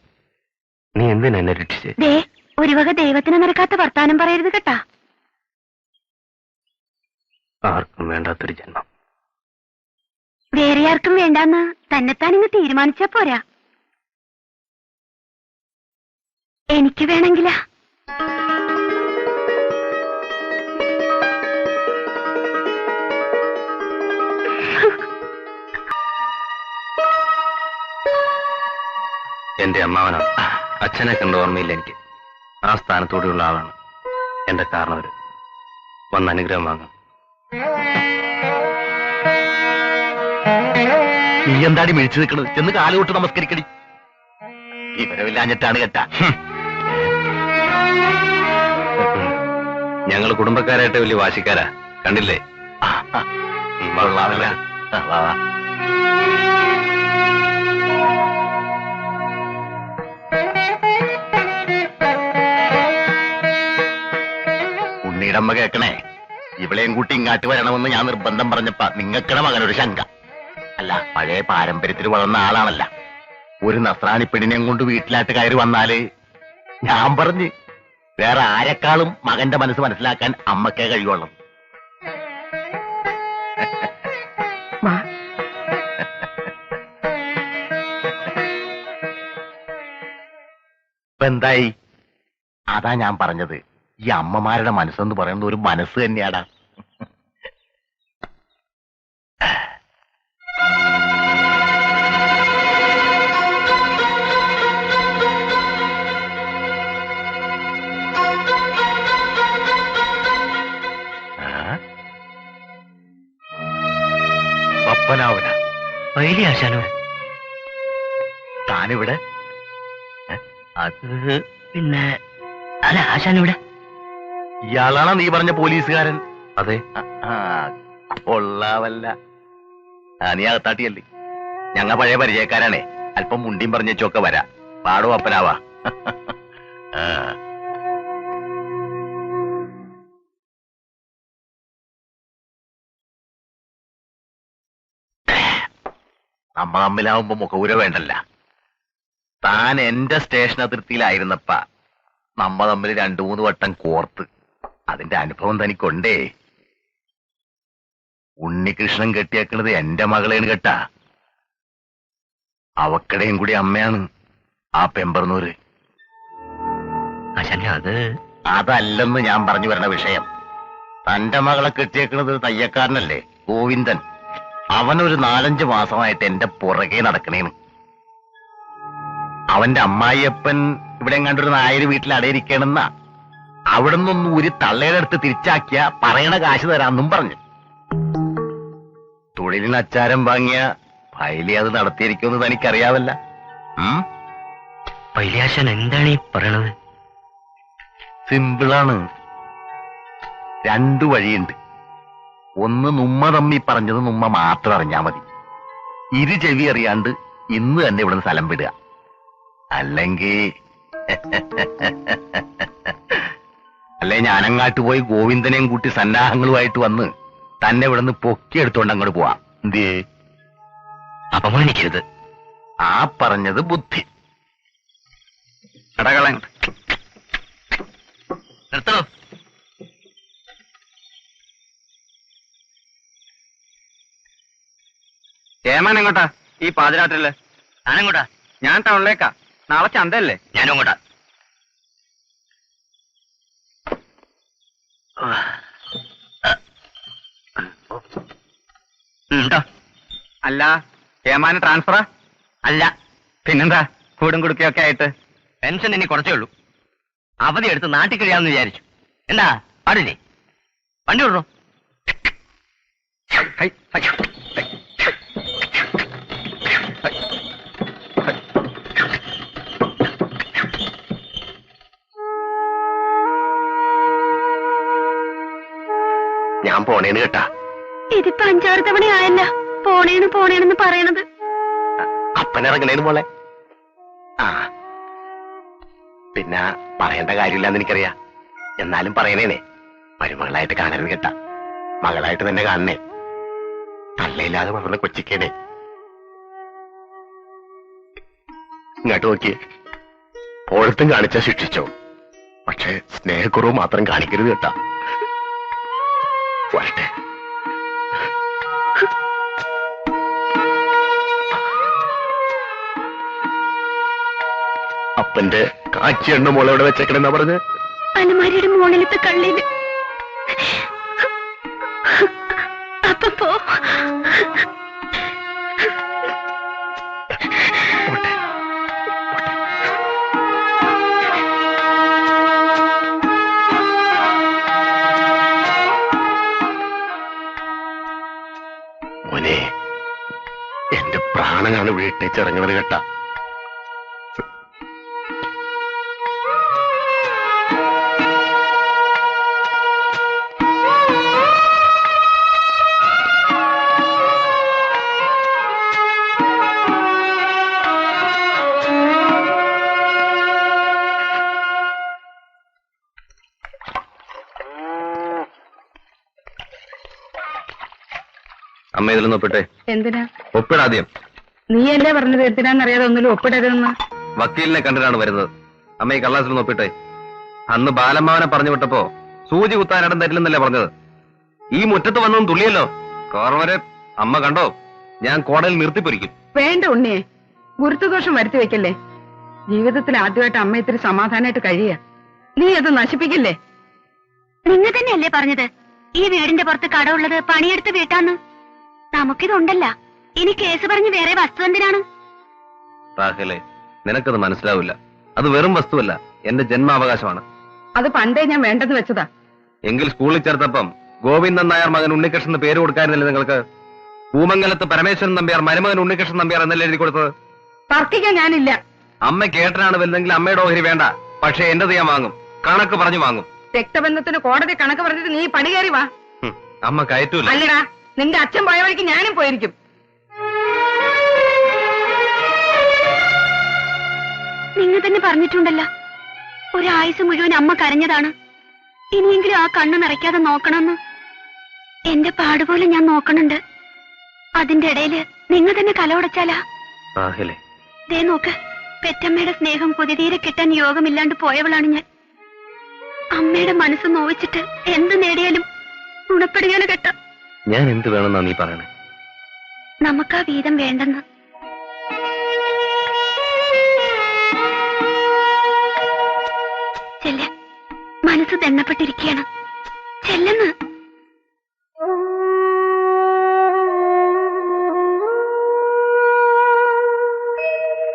നീ എന്തിനാ എന്നെ രക്ഷിച്ചേ? ദേ, ഒരു വക ദൈവത്തിന് നിരക്കാത്ത വർത്താനം പറയരുത് കേട്ടാ. ആർക്കും വേണ്ടാത്തൊരു ജന്മം. വേറെ ആർക്കും വേണ്ടാന്ന് തന്നെത്താൻ ഇന്ന് തീരുമാനിച്ചാ പോരാ. എനിക്ക് വേണമെങ്കിലാ. എന്റെ അമ്മാവനാണ്. അച്ഛനെ കണ്ട ഓർമ്മയില്ല എനിക്ക്. ആ സ്ഥാനത്തോടെയുള്ള ആളാണ് എന്റെ കാരണവര്. വന്ന് അനുഗ്രഹം വാങ്ങാം. നീ എന്താടി മിഴിച്ചു നിൽക്കണത്? ചെന്ന് കാലുകൊട്ട് നമസ്കരിക്കടി. വിവരമില്ലാഞ്ഞിട്ടാണ് കേട്ടാ. ഞങ്ങൾ കുടുംബക്കാരായിട്ട് വലിയ വാശിക്കാരാ, കണ്ടില്ലേ? കൊള്ളാമല്ല. ഉണ്ണിയിടമ്മ കേക്കണേ, ഇവളെയും കൂട്ടി ഇങ്ങാട്ട് വരണമെന്ന് ഞാൻ നിർബന്ധം പറഞ്ഞപ്പ നിങ്ങൾക്കടെ മകനൊരു ശങ്ക. അല്ല, പഴയ പാരമ്പര്യത്തിൽ വളർന്ന ആളാണല്ല. ഒരു നസ്രാണി പെണ്ണിനെയും കൊണ്ട് വീട്ടിലായിട്ട് കയറി വന്നാല് ഞാൻ പറഞ്ഞ് വേറെ ആരെക്കാളും മകന്റെ മനസ്സ് മനസ്സിലാക്കാൻ അമ്മക്കേ കഴിയുള്ളൂ. ഇപ്പൊ എന്തായി? അതാ ഞാൻ പറഞ്ഞത്, ഈ അമ്മമാരുടെ മനസ്സെന്ന് പറയുന്നത് ഒരു മനസ്സ് തന്നെയാടാ. പപ്പനാവന വലിയ ആശാനോ? താനിവിടെ? അത് പിന്നെ അല്ല, ആശാനിവിടെ. ഇയാളാണോ നീ പറഞ്ഞ പോലീസുകാരൻ? അതെ. കൊള്ളാവല്ല. നീ അകത്താട്ടിയല്ലേ? ഞങ്ങ പഴയ പരിചയക്കാരാണേ. അല്പം മുണ്ടിയും പറഞ്ഞൊക്കെ വരാം. പാടോ അപ്പനാവാ. നമ്മ തമ്മിലാവുമ്പോ മുഖവുര വേണ്ടല്ല. താൻ എന്റെ സ്റ്റേഷൻ അതിർത്തിയിലായിരുന്നപ്പ നമ്മ തമ്മിൽ 2-3 വട്ടം കോർത്ത്. അതിന്റെ അനുഭവം തനിക്കൊണ്ടേ. ഉണ്ണികൃഷ്ണൻ കെട്ടിയേക്കണത് എന്റെ മകളേന് കേട്ടാ. അവക്കടയും കൂടി അമ്മയാണ് ആ പെമ്പർന്നൂര്. അതല്ലെന്ന് ഞാൻ പറഞ്ഞു വരണ വിഷയം. തന്റെ മകളെ കെട്ടിയേക്കണത് തയ്യക്കാരനല്ലേ, ഗോവിന്ദൻ. അവനൊരു 4-5 മാസമായിട്ട് എന്റെ പുറകെ നടക്കണേന്. അവന്റെ അമ്മായിയപ്പൻ ഇവിടെ എങ്ങാണ്ടൊരു നായര് വീട്ടിൽ അടയിരിക്കണമെന്നാ. അവിടെ നിന്നൊന്നും ഒരു തള്ളയുടെ അടുത്ത് തിരിച്ചാക്കിയ പറയണ കാശ് തരാമെന്നും പറഞ്ഞു. തൊഴിലിന് അച്ചാരം വാങ്ങിയ പൈലി അത് നടത്തിയിരിക്കുമെന്ന് തനിക്കറിയാവല്ല. പൈലിയാശൻ എന്താണ് ഈ പറയണത്? സിമ്പിളാണ്. 2 വഴിയുണ്ട്. ഒന്ന് നുമ്മ തമ്മി പറഞ്ഞത് നുമ്മ മാത്രം അറിഞ്ഞാ മതി. ഇരു ചെവി അറിയാണ്ട് ഇന്ന് തന്നെ ഇവിടുന്ന് സ്ഥലം വിടുക. അല്ലെങ്കിൽ ഞാനങ്ങാട്ട് പോയി ഗോവിന്ദനെയും കൂട്ടി സന്നാഹങ്ങളുമായിട്ട് വന്ന് തന്നെ ഇവിടുന്ന് പൊക്കിയെടുത്തോണ്ട് അങ്ങോട്ട് പോവാം. എന്തേ? അപമാനിക്കരുത്. ആ പറഞ്ഞത് ബുദ്ധി. കടകളൻ നിർത്തണോ? ഏമാൻ എങ്ങോട്ടാ ഈ പാതിരാത്രിയില്? ഞാനെങ്ങോട്ടാ? ഞാൻ ടൗണിലേക്കാ. നാളെ ചന്തയല്ലേ? ഞാനും അങ്ങോട്ടാ. അല്ല, ഏമാന് ട്രാൻസ്ഫറാ? അല്ല. പിന്നെന്താ കൂടും കുടുക്കയൊക്കെ ആയിട്ട്? പെൻഷൻ ഇനി കുറച്ചേ ഉള്ളൂ. അവധി എടുത്ത് നാട്ടിൽ കഴിയാമെന്ന് വിചാരിച്ചു. എന്താ പാടില്ലേ? വണ്ടി വിടണോ? ഞാൻ പോണേന്ന് കേട്ടാ. ഇതിപ്പോ 5-6 തവണയായല്ല പോണേന്ന് പറയണത്. അപ്പനിറങ്ങണേന്ന് മോളെ. പിന്നെ പറയേണ്ട കാര്യമില്ലെന്ന് എനിക്കറിയാം. എന്നാലും പറയണേനെ. മരുമകളായിട്ട് കാണരുത് കേട്ടാ. മകളായിട്ട് തന്നെ കാണണേ. തള്ളയില്ലാതെ വളർന്ന കൊച്ചിക്കേനെ. ഇങ്ങോട്ട് നോക്കിയേ. ഓഴത്തും കാണിച്ചാ ശിക്ഷിച്ചോ. പക്ഷെ സ്നേഹക്കുറവ് മാത്രം കാണിക്കരുത് കേട്ടാ. വരട്ടെ. അപ്പന്റെ കാച്ചി എണ്ണ മോളെവിടെ വെച്ചേക്കണെന്നാ പറഞ്ഞ്? അലമാരിയുടെ മുകളിലത്തെ കള്ളിയില്. അപ്പൊ പോ. മോനെ, എന്റെ പ്രാണനാണ് വീട്ടേച്ചിറങ്ങണത് കേട്ടാ. അമ്മ ഇതിലൊന്ന് ഒപ്പിട്ടെ. എന്തിനാ? ഒപ്പിടാദ്യം. നീയല്ലേ പറഞ്ഞത് എന്തിനാന്നറിയാതെ ഒന്നിലും ഒപ്പിടരുതെന്ന്. വക്കീലിനെ കണ്ടിട്ടാണ് വരുന്നത്. അമ്മ ഈ കള്ളാസിലൊന്ന് ഒപ്പിട്ടെ. അന്ന് ബാലമ്മാവനെ പറഞ്ഞു വിട്ടപ്പോ സൂചി കുത്താൻ ഇടം തരില്ലെന്നല്ലേ പറഞ്ഞത്. ഈ മുറ്റത്ത് വന്നൊന്നും തുള്ളിയല്ലോ. കോർവരെ അമ്മ കണ്ടോ? ഞാൻ കോടതിയിൽ നിർത്തിപ്പൊരിക്കും. വേണ്ട ഉണ്ണിയെ, ഗുരുത്വദോഷം വരുത്തി വെക്കല്ലേ. ജീവിതത്തിൽ ആദ്യമായിട്ട് അമ്മ ഇത്തിരി സമാധാനമായിട്ട് കഴിയുക. നീ അത് നശിപ്പിക്കില്ലേ? നിങ്ങൾ തന്നെയല്ലേ പറഞ്ഞത് ഈ വീടിന്റെ പുറത്ത് കടമുള്ളത് പണിയെടുത്ത് വീട്ടാന്ന്? നമുക്കിതുണ്ടല്ല. ഇനി കേസ് പറഞ്ഞ് വേറെ വസ്തു എന്തിനാണ്? റാഹേലേ, നിനക്കത് മനസ്സിലാവില്ല. അത് വെറും വസ്തുവല്ല, എന്റെ ജന്മാവകാശമാണ്. അത് പണ്ടേ ഞാൻ വേണ്ടെന്ന് വെച്ചതാ. എങ്കിൽ സ്കൂളിൽ ചേർത്തപ്പം ഗോവിന്ദൻ നായർ മകൻ ഉണ്ണികൃഷ്ണൻ പേര് കൊടുക്കാനില്ലേ നിങ്ങൾക്ക്? പൂമംഗലത്ത് പരമേശ്വരൻ നമ്പ്യാർ മരുമകൻ ഉണ്ണികൃഷ്ണൻ നമ്പ്യാർ എന്നല്ലേ എഴുതി കൊടുത്തത്? തർക്കിക്കാൻ ഞാനില്ല. അമ്മ കേട്ടനാണ് വലുതെങ്കിൽ അമ്മയുടെ ഓഹരി വേണ്ട. പക്ഷെ എന്റേത് ഞാൻ വാങ്ങും. കണക്ക് പറഞ്ഞു വാങ്ങും. രക്തബന്ധത്തിന് കോടതി കണക്ക് പറഞ്ഞിട്ട് നീ പടി കയറി വാ. അമ്മ കയറ്റൂല. അല്ലടാ, നിന്റെ അച്ഛൻ പോയ വഴിക്ക് ഞാനും പോയിരിക്കും. നിങ്ങൾ തന്നെ പറഞ്ഞിട്ടുണ്ടല്ലോ, ഒരായുസ് മുഴുവൻ അമ്മ കരഞ്ഞതാണ്. ഇനിയെങ്കിലും ആ കണ്ണ് നിറയ്ക്കാതെ നോക്കണമെന്ന്. എന്റെ പാടുപോലെ ഞാൻ നോക്കണുണ്ട്. അതിന്റെ ഇടയില് നിങ്ങൾ തന്നെ കലവടച്ചാലാ. ദേ നോക്ക്, പെറ്റമ്മയുടെ സ്നേഹം കൊതിതീരെ കിട്ടാൻ യോഗമില്ലാണ്ട് പോയവളാണ് ഞാൻ. അമ്മയുടെ മനസ്സ് നോവിച്ചിട്ട് എന്ത് നേടിയാലും ഗുണപ്പെടുകയാണ് കേട്ട. ഞാൻ എന്ത് വേണമെന്നാ നീ പറയണേ? നമുക്കാ വീതം വേണ്ടെന്ന്. ചെല്ല, മനസ്സ് തെണ്ണപ്പെട്ടിരിക്കുകയാണ്. ചെല്ലെന്ന്.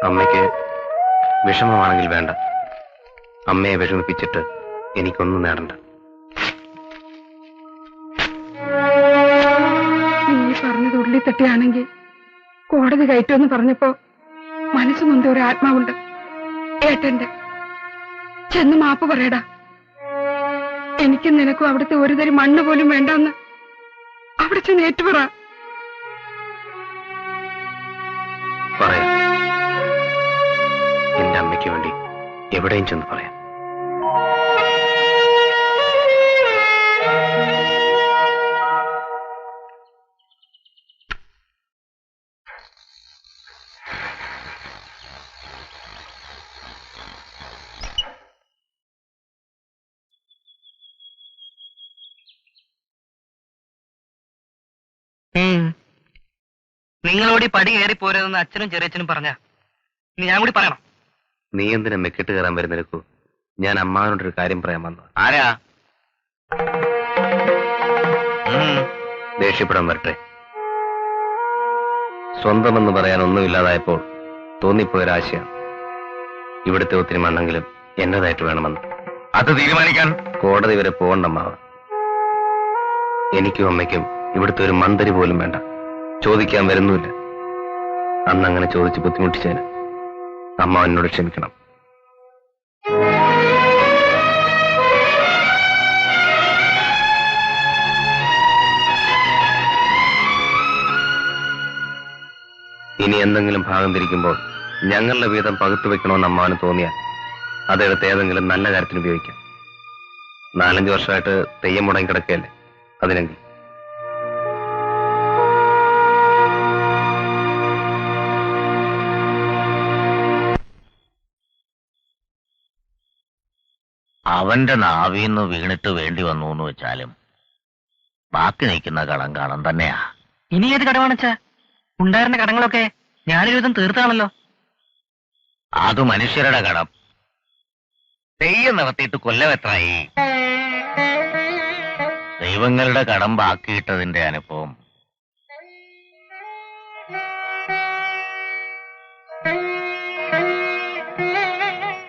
അമ്മയ്ക്ക് വിഷമമാണെങ്കിൽ വേണ്ട. അമ്മയെ വിഷമിപ്പിച്ചിട്ട് എനിക്കൊന്നും നേടണ്ട. നീ പറഞ്ഞത് ഉള്ളി തട്ടിയാണെങ്കിൽ കോടതി കയറ്റുമെന്ന് പറഞ്ഞപ്പോ മനസ്സ് നൊന്ത ഒരു ആത്മാവുണ്ട് ഏട്ടന്റെ. ചെന്ന് മാപ്പ് പറയടാ. എനിക്കും നിനക്കും അവിടുത്തെ ഒരു തരി മണ്ണ് പോലും വേണ്ടെന്ന് അവിടെ ചെന്ന് ഏറ്റുപറ. പറയാം. എന്റെ അമ്മയ്ക്ക് വേണ്ടി എവിടെയും ചെന്ന് പറയാം. നിങ്ങളോട് ഈ പടി കയറി പോരുതെന്ന് അച്ഛനും ചെറിയച്ഛനും പറഞ്ഞ ഞാൻ കൂടി പറയണം. നീ എന്തിനാ മെക്കിട്ട് കയറാൻ വരുന്നേക്കൂ? ഞാൻ അമ്മാവനോടൊരു കാര്യം പറയാൻ വന്നു. ആരാ? ദേഷ്യപ്പെടാൻ വരട്ടെ. സ്വന്തമെന്ന് പറയാൻ ഒന്നുമില്ലാതായപ്പോൾ തോന്നിപ്പോയൊരാശയം ഇവിടുത്തെ ഒത്തിരി മണ്ണെങ്കിലും എന്നതായിട്ട് വേണമെന്ന്. അത് തീരുമാനിക്കാൻ കോടതി വരെ പോകണ്ടമ്മാവ. എനിക്കും അമ്മയ്ക്കും ഇവിടുത്തെ ഒരു മന്ദരി പോലും വേണ്ട. ചോദിക്കാൻ വരുന്നുമില്ല. അന്നങ്ങനെ ചോദിച്ച് ബുദ്ധിമുട്ടിച്ചതിന് അമ്മ എന്നോട് ക്ഷമിക്കണം. ഇനി എന്തെങ്കിലും ഭാഗം തിരിക്കുമ്പോൾ ഞങ്ങളുടെ വീതം പകുത്തു വെക്കണമെന്ന് അമ്മാവന് തോന്നിയാൽ അതെടുത്ത് ഏതെങ്കിലും നല്ല കാര്യത്തിന് ഉപയോഗിക്കാം. 4-5 വർഷമായിട്ട് തെയ്യം മുടങ്ങി കിടക്കുകയല്ലേ, അതിനെങ്കിൽ. അവന്റെ നാവിന്ന് വീണിട്ട് വേണ്ടി വന്നു എന്ന് വെച്ചാലും ബാക്കി നിൽക്കുന്ന കടം കടം തന്നെയാ. ഇനി ഏത് കടമാണച്ചാ? ഉണ്ടായിരുന്ന കടങ്ങളൊക്കെ ഞാനൊരു വിധം തീർത്താണല്ലോ. അത് മനുഷ്യരുടെ കടം. തെയ്യം നടത്തിയിട്ട് കൊല്ലം എത്രയായി? ദൈവങ്ങളുടെ കടം ബാക്കിയിട്ടതിന്റെ അനുഭവം.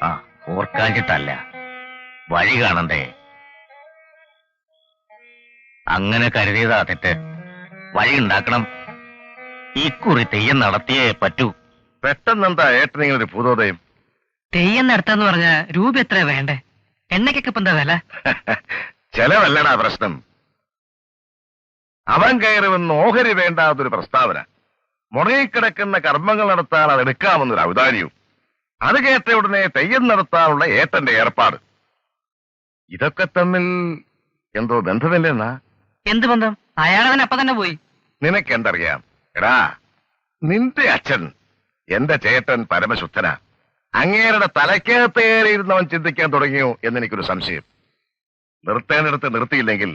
ആ, ഓർക്കാഞ്ചിട്ടല്ല, വഴി കാണണ്ടേ. അങ്ങനെ കരുതിയതാ തെറ്റ്. വഴി ഉണ്ടാക്കണം. ഇക്കുറി തെയ്യം നടത്തിയേ പറ്റൂ. പെട്ടെന്നെന്താ ഏട്ടനിങ്ങനൊരു ഭൂതോദയം? തെയ്യം നടത്താന്ന് പറഞ്ഞ രൂപ എത്ര വേണ്ടേ? എണ്ണയ്ക്കൊക്കെ ഇപ്പൊ എന്താ വില? ചെലവല്ലടാ പ്രശ്നം. അവൻ കയറി വന്ന് ഓഹരി വേണ്ടാത്തൊരു പ്രസ്താവന. മുടങ്ങിക്കിടക്കുന്ന കർമ്മങ്ങൾ നടത്താൻ അതെടുക്കാമെന്നൊരു ഔദാര്യവും. അത് കേട്ട ഉടനെ തെയ്യം നടത്താനുള്ള ഏട്ടന്റെ ഏർപ്പാട്. ഇതൊക്കെ തമ്മിൽ എന്തോ ബന്ധമില്ലെന്നാ? എന്ത് ബന്ധം? അയാളവൻ അപ്പൊ തന്നെ പോയി. നിനക്കെന്തറിയാം? എടാ, നിന്റെ അച്ഛൻ എന്റെ ചേട്ടൻ പരമശുദ്ധനാ. അങ്ങേരുടെ തലയ്ക്കകത്ത് കയറിയിരുന്നവൻ ചിന്തിക്കാൻ തുടങ്ങിയോ എന്നെനിക്കൊരു സംശയം. നിർത്തേണ്ടിടത്ത് നിർത്തിയില്ലെങ്കിൽ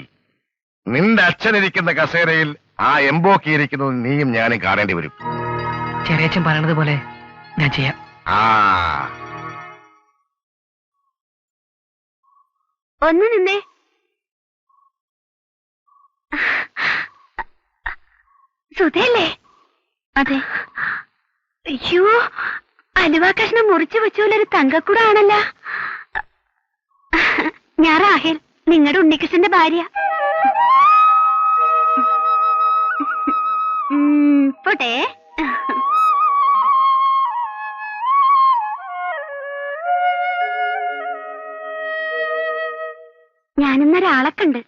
നിന്റെ അച്ഛനിരിക്കുന്ന കസേരയിൽ ആ എംബോക്കിയിരിക്കുന്നത് നീയും ഞാനും കാണേണ്ടി വരും. ചെറിയച്ഛൻ പറയണത് പോലെ ഞാൻ ചെയ്യാം. ആ, ഒന്ന് നിന്നേ. സുധയല്ലേ? അതെ. അയ്യോ, അലുവ കഷ്ണം മുറിച്ചു വെച്ചോലൊരു തങ്കക്കൂടാണല്ലോ. ഞാൻ റാഹേൽ, നിങ്ങളുടെ ഉണ്ണികൃഷ്ണന്റെ ഭാര്യ. പോട്ടെ. ഞാനിന്നൊരാളെ കണ്ട്.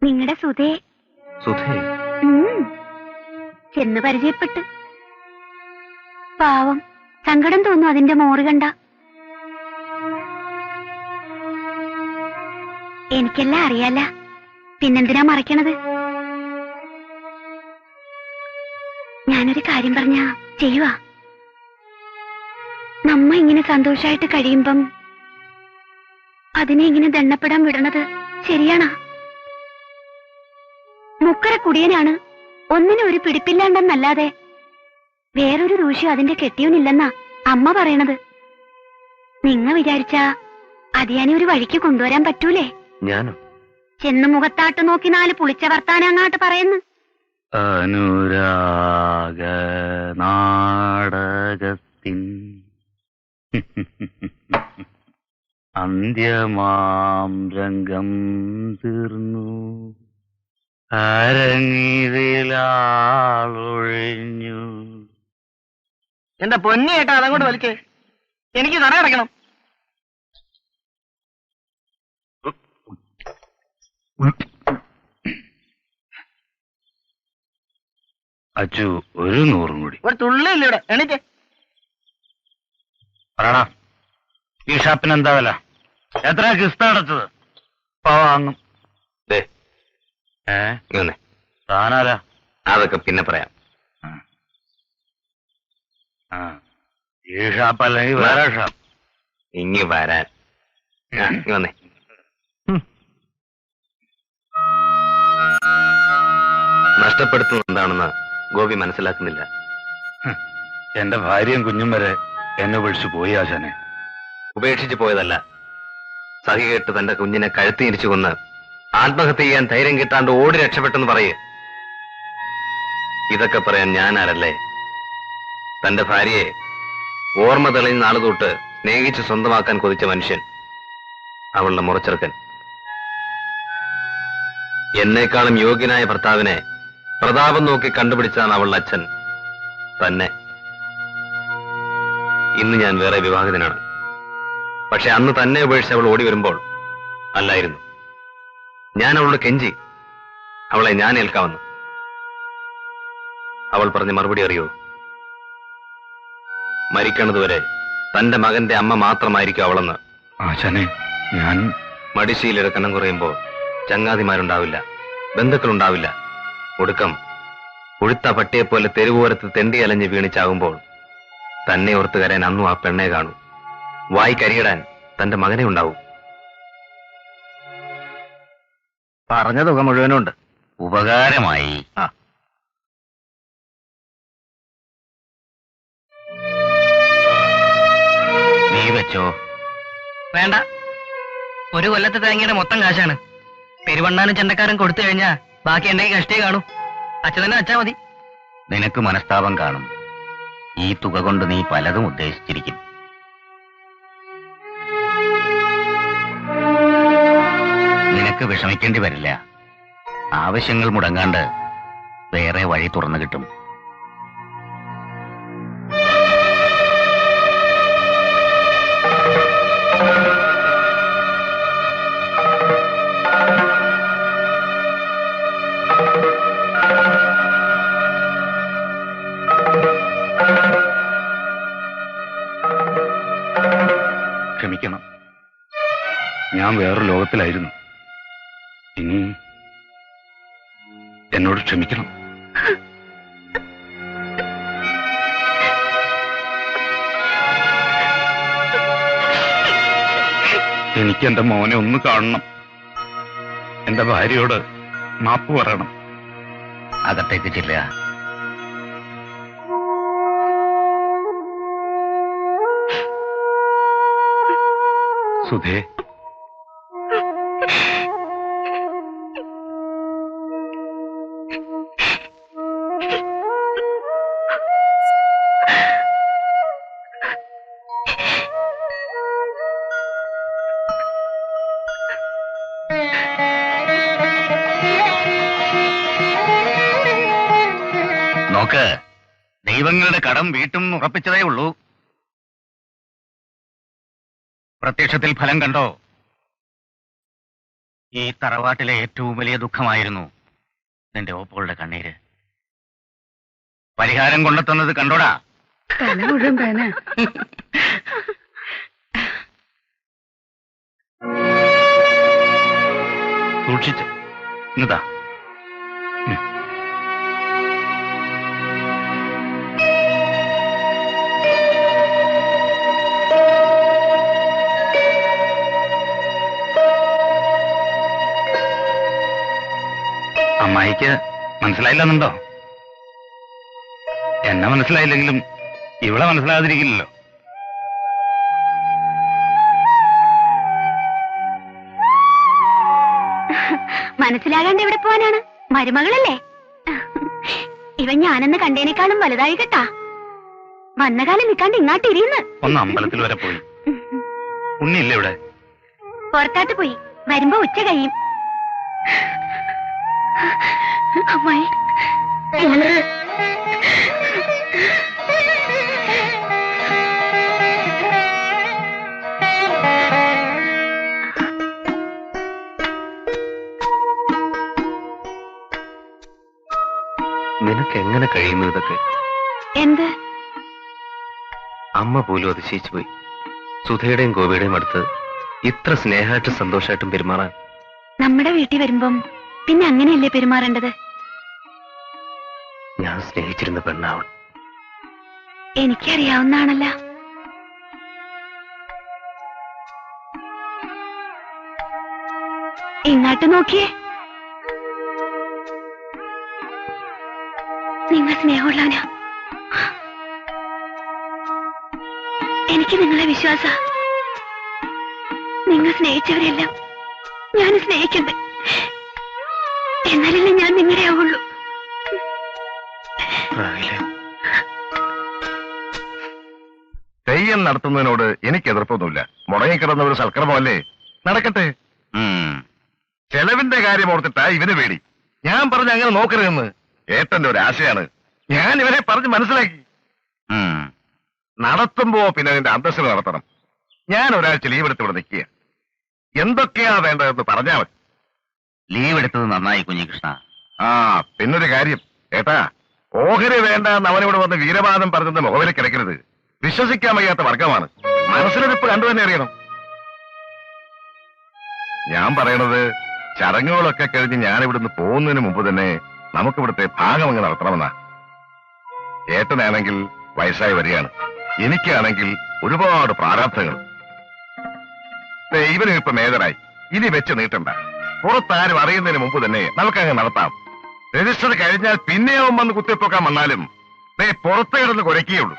നിങ്ങളുടെ സുധേ. സുധേ? ചെന്ന് പരിചയപ്പെട്ട്. പാവം, സങ്കടം തോന്നും അതിന്റെ മോറ് കണ്ട. എനിക്കെല്ലാം അറിയാല, പിന്നെന്തിനാ മറയ്ക്കണത്? ഞാനൊരു കാര്യം പറഞ്ഞാ ചെയ്യുവാ. നമ്മ ഇങ്ങനെ സന്തോഷായിട്ട് കഴിയുമ്പം അതിനെ ഇങ്ങനെ ദണ്ണപ്പെടാൻ വിടണത് ശരിയാണോ? മുക്കര കുടിയനാണ്, ഒന്നിനും ഒരു പിടിപ്പില്ലാണ്ടെന്നല്ലാതെ വേറൊരു ദൂഷ്യം അതിന്റെ കെട്ടിയവനില്ലെന്നാ അമ്മ പറയണത്. നിങ്ങ വിചാരിച്ചാ അതിയാനെ ഒരു വഴിക്ക് കൊണ്ടുവരാൻ പറ്റൂലേ? ഞാനോ? ചെന്ന് മുഖത്താട്ട് നോക്കി 4 പുളിച്ച വർത്താനം അങ്ങാട്ട് പറയുന്നു. അനുരാഗ നാടകത്തിൻ അന്ത്യമാം രംഗം തീർന്നു, അരങ്ങിതിലാളൊഴിഞ്ഞു. എന്റെ പൊന്നി ഏട്ടാ, അതങ്ങോട്ട് വലിക്കേ, എനിക്ക് തറ അടയ്ക്കണം. അച്ചു, ഒരു 100 കൂടി. ഒരു തുള്ളിയില്ല ഇവിടെ, എണീറ്റേ. പറയടാ, ഈ ഷാപ്പിന് എന്താ വില? എത്ര കിസ്ത അടച്ചത്? വാങ്ങും. താനാരാ? അതൊക്കെ പിന്നെ പറയാം. ഈ ഷാപ്പ് അല്ലെങ്കിൽ വേറെ ഷാപ്പ്? ഇങ്ങി വരാൻ. വന്നേ. നഷ്ടപ്പെടുത്തുന്നത് എന്താണെന്ന് ഗോപി മനസ്സിലാക്കുന്നില്ല. എന്റെ ഭാര്യയും കുഞ്ഞും വരെ എന്നെ വിളിച്ചു പോയി ആശാനെ. ഉപേക്ഷിച്ചു പോയതല്ല, സഹി കേട്ട് തന്റെ കുഞ്ഞിനെ കഴുത്തിരിച്ചു കൊന്ന് ആത്മഹത്യ ചെയ്യാൻ ധൈര്യം കിട്ടാണ്ട് ഓടി രക്ഷപ്പെട്ടെന്ന് പറയേ. ഇതൊക്കെ പറയാൻ ഞാനാരല്ലേ? തന്റെ ഭാര്യയെ ഓർമ്മ തെളിയുന്ന നാളു തൊട്ട് സ്നേഹിച്ച് സ്വന്തമാക്കാൻ കൊതിച്ച മനുഷ്യൻ, അവളുടെ മുറച്ചെറുക്കൻ. എന്നേക്കാളും യോഗ്യനായ ഭർത്താവിനെ പ്രതാപം നോക്കി കണ്ടുപിടിച്ചാണ് അവളുടെ അച്ഛൻ തന്നെ. ഇന്ന് ഞാൻ വേറെ വിവാഹിതനാണ്. പക്ഷെ അന്ന് തന്നെ ഉപേക്ഷിച്ച് അവൾ ഓടി വരുമ്പോൾ അല്ലായിരുന്നു. ഞാൻ അവളോട് കെഞ്ചി അവളെ ഞാൻ ഏൽക്കാമെന്ന്. അവൾ പറഞ്ഞ മറുപടി അറിയോ? മരിക്കണതുവരെ തന്റെ മകന്റെ അമ്മ മാത്രമായിരിക്കും അവളെന്ന്. ആശാനെ, ഞാൻ മടിശീലയുടെ കണ്ണം കുറയുമ്പോൾ ചങ്ങാതിമാരുണ്ടാവില്ല, ബന്ധുക്കളുണ്ടാവില്ല. ഒടുക്കം ഉഴുത്ത പട്ടിയെപ്പോലെ തെരുവോരത്ത് തെണ്ടി അലഞ്ഞ് വീണിച്ചാകുമ്പോൾ തന്നെ ഓർത്ത് കരയാൻ അന്നും ആ പെണ്ണെ കാണൂ. വായി കരിയിടാൻ തന്റെ മകനെ ഉണ്ടാവും. പറഞ്ഞ തുക മുഴുവനുണ്ട്. ഉപകാരമായി. നീ വെച്ചോ. വേണ്ട, ഒരു കൊല്ലത്തെ തേങ്ങയുടെ മൊത്തം കാശാണ്. പെരുവണ്ണാനും ചെണ്ടക്കാരൻ കൊടുത്തു കഴിഞ്ഞാ ബാക്കി എന്റെ കഷ്ടേ കാണൂ. അച്ഛൻ തന്നെ അച്ഛാ മതി. നിനക്ക് മനസ്താപം കാണും. ഈ തുക കൊണ്ട് നീ പലതും ഉദ്ദേശിച്ചിരിക്കും. നിനക്ക് വിഷമിക്കേണ്ടി വരില്ല. ആവശ്യങ്ങൾ മുടങ്ങാണ്ട് വേറെ വഴി തുറന്നു കിട്ടും. ക്ഷമിക്കണം, ഞാൻ വേറൊരു ലോകത്തിലായിരുന്നു. ഇനി എന്നോട് ക്ഷമിക്കണം. എനിക്ക് എന്റെ മോനെ ഒന്ന് കാണണം. എന്റെ ഭാര്യയോട് മാപ്പ് പറയണം. അകത്തേക്ക് ചെല്ലുക. സുധേ, നോക്ക്, ദൈവങ്ങളുടെ കടം വീട്ടും ഉറപ്പിച്ചതേ ഉള്ളൂ. പ്രത്യക്ഷത്തിൽ ഫലം കണ്ടോ? ഈ തറവാട്ടിലെ ഏറ്റവും വലിയ ദുഃഖമായിരുന്നു നിന്റെ ഓപ്പുകളുടെ കണ്ണീര്. പരിഹാരം കൊണ്ടെത്തുന്നത് കണ്ടോടാ. തല മുഴുവൻ പേന. സൂക്ഷിച്ച് ഇതാ. അമ്മായിക്ക് മനസ്സിലായില്ലെന്നുണ്ടോ? എന്നെ മനസ്സിലായില്ലെങ്കിലും ഇവളെ മനസ്സിലാകാതിരിക്കില്ലല്ലോ. മനസ്സിലാകാണ്ട് എവിടെ പോവാനാണ്? മരുമകളല്ലേ? ഇവൻ ഞാനെന്ന് കണ്ടേനേക്കാളും വലുതായി കേട്ടാ. വന്ന കാലം നിൽക്കാണ്ട് ഇങ്ങാട്ടിരിയുന്നു. ഒന്ന് അമ്പലത്തിൽ വരെ പോയി. ഉണ്ണിയില്ലേ ഇവിടെ? പുറത്താട്ട് പോയി. വരുമ്പോ ഉച്ച കഴിയും. അമ്മായി നിനക്ക് എങ്ങനെ കഴിയുന്നു ഇതൊക്കെ? എന്ത്? അമ്മ പോലും അതിശയിച്ചു പോയി. സുധയുടെയും ഗോപിയുടെയും അടുത്ത് ഇത്ര സ്നേഹമായിട്ടും സന്തോഷമായിട്ടും പെരുമാറാൻ. നമ്മുടെ വീട്ടിൽ വരുമ്പം പിന്നെ അങ്ങനെയല്ലേ പെരുമാറേണ്ടത്? ഞാൻ സ്നേഹിച്ചിരുന്ന പെണ്ണാവൾ. എനിക്കറിയാവുന്നതാണല്ല. ഇങ്ങോട്ട് നോക്കിയേ. നിങ്ങൾ സ്നേഹമുള്ളവനാ. എനിക്ക് നിങ്ങളെ വിശ്വാസ. നിങ്ങൾ സ്നേഹിച്ചവരെല്ലാം ഞാൻ സ്നേഹിക്കണ്ടേ? എന്നാലല്ലേ ഞാൻ നിങ്ങളുടെ ആവുള്ളൂ. തെയ്യം നടത്തുന്നതിനോട് എനിക്ക് എതിർപ്പൊന്നുമില്ല. മുടങ്ങിക്കിടന്ന ഒരു സൽക്രമമല്ലേ, നടക്കട്ടെ. ചെലവിന്റെ കാര്യം ഓർത്തിട്ടാ ഇവന് പേടി. ഞാൻ പറഞ്ഞ അങ്ങനെ നോക്കരുതെന്ന് ഏട്ടന്റെ ഒരു ആശയാണ്. ഞാൻ ഇവനെ പറഞ്ഞ് മനസ്സിലാക്കി. നടത്തുമ്പോ പിന്നെ അതിന്റെ അന്തസ്സിൽ നടത്തണം. ഞാൻ ഒരാഴ്ച ലീവ് എടുത്ത് ഇവിടെ നിൽക്കുക. എന്തൊക്കെയാ വേണ്ടതെന്ന് പറഞ്ഞാൽ മതി. ലീവ് എടുത്തത് നന്നായി കുഞ്ഞികൃഷ്ണ. പിന്നൊരു കാര്യം ഏട്ടാ, ഓഹരി വേണ്ട എന്ന് അവനിവിടെ വന്ന് വീരവാദം പറഞ്ഞത് മുഖവിലേക്ക് കിടക്കരുത്. വിശ്വസിക്കാൻ വയ്യാത്ത വർഗമാണ്. മനസ്സിലിരിപ്പ് കണ്ടു തന്നെ അറിയണം. ഞാൻ പറയണത് ചടങ്ങുകളൊക്കെ കഴിഞ്ഞ് ഞാൻ ഇവിടുന്ന് പോകുന്നതിന് മുമ്പ് തന്നെ നമുക്കിവിടുത്തെ ഭാഗമങ്ങ് നടത്തണമെന്നാ. ഏട്ടനാണെങ്കിൽ വയസ്സായി വരികയാണ്. എനിക്കാണെങ്കിൽ ഒരുപാട് പ്രാരാബ്ധങ്ങൾ. ഇവനും ഇപ്പൊ മേജറായി. ഇനി വെച്ച് നീട്ടണ്ട. പുറത്താരും അറിയുന്നതിന് മുമ്പ് തന്നെ നമുക്കങ്ങ് നടത്താം. രജിസ്റ്റർ കഴിഞ്ഞാൽ പിന്നെയാവും വന്ന് കുത്തിപ്പൊക്കാൻ വന്നാലും പുറത്ത് കിടന്ന് കുരയ്ക്കുകയുള്ളൂ.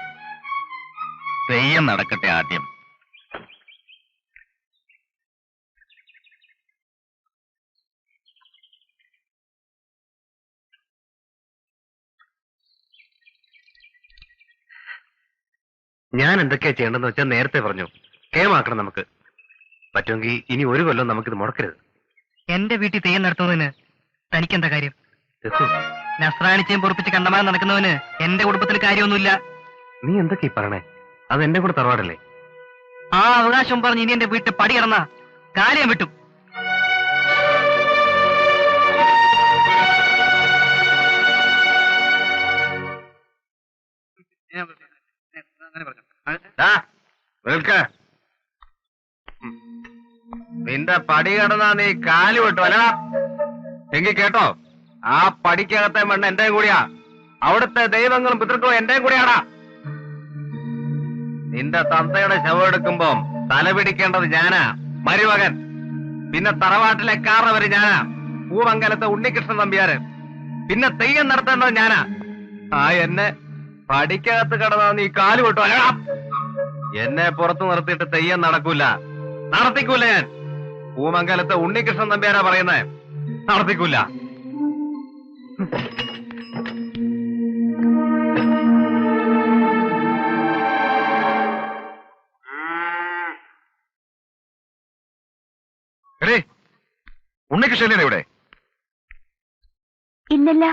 തെയ്യം നടക്കട്ടെ ആദ്യം. ഞാൻ എന്തൊക്കെയാ ചെയ്യേണ്ടെന്ന് വെച്ചാൽ നേരത്തെ പറഞ്ഞു. കേമാക്കണം നമുക്ക്. പറ്റുമെങ്കിൽ ഇനി ഒരു കൊല്ലം നമുക്കിത് മുടക്കരുത്. എന്റെ വീട്ടിൽ തെയ്യം നടത്തുന്നതിന് തനിക്കെന്താ കാര്യം? നസ്രാണിച്ചയും പൊറപ്പിച്ച് കണ്ടമാനം നടക്കുന്നവന് എന്റെ കുടുംബത്തിൽ കാര്യമൊന്നുമില്ല. നീ എന്തൊക്കെ ഈ പറയണേ? അത് എന്റെ കൂടെ തറവാടല്ലേ? ആ അവകാശം പറഞ്ഞ് ഇനി എന്റെ വീട്ടിൽ പടി കിടന്ന കാര്യം വിട്ടു. നിന്റെ പടി കടന്നാ നീ കാല് വിട്ടു അല്ല? എങ്കിൽ കേട്ടോ, ആ പടിക്കകത്തെ മണ്ണ് എന്റെ കൂടിയാ. അവിടുത്തെ ദൈവങ്ങളും പിതൃക്കളും എന്റെ കൂടെയാടാ. നിന്റെ തന്തയുടെ ശവം എടുക്കുമ്പം തല പിടിക്കേണ്ടത് ഞാനാ, മരുമകൻ. പിന്നെ തറവാട്ടിലെ കാരണവര് ഞാനാ, പൂമംഗലത്തെ ഉണ്ണികൃഷ്ണൻ നമ്പ്യാര്. പിന്നെ തെയ്യം നടത്തേണ്ടത് ഞാനാ. എന്നെ പടിക്കകത്ത് കിടന്നാ നീ കാല് വിട്ടു അല്ലടാ? എന്നെ പുറത്തു നിർത്തിയിട്ട് തെയ്യം നടക്കൂല, നടത്തിക്കൂല. ഞാൻ പൂമംഗലത്തെ ഉണ്ണികൃഷ്ണൻ നമ്പ്യാരാ പറയുന്നത്, നടത്തിക്കൂല. ഉണ്ണികൃഷ്ണൻ ഇവിടെ ഇല്ലല്ല.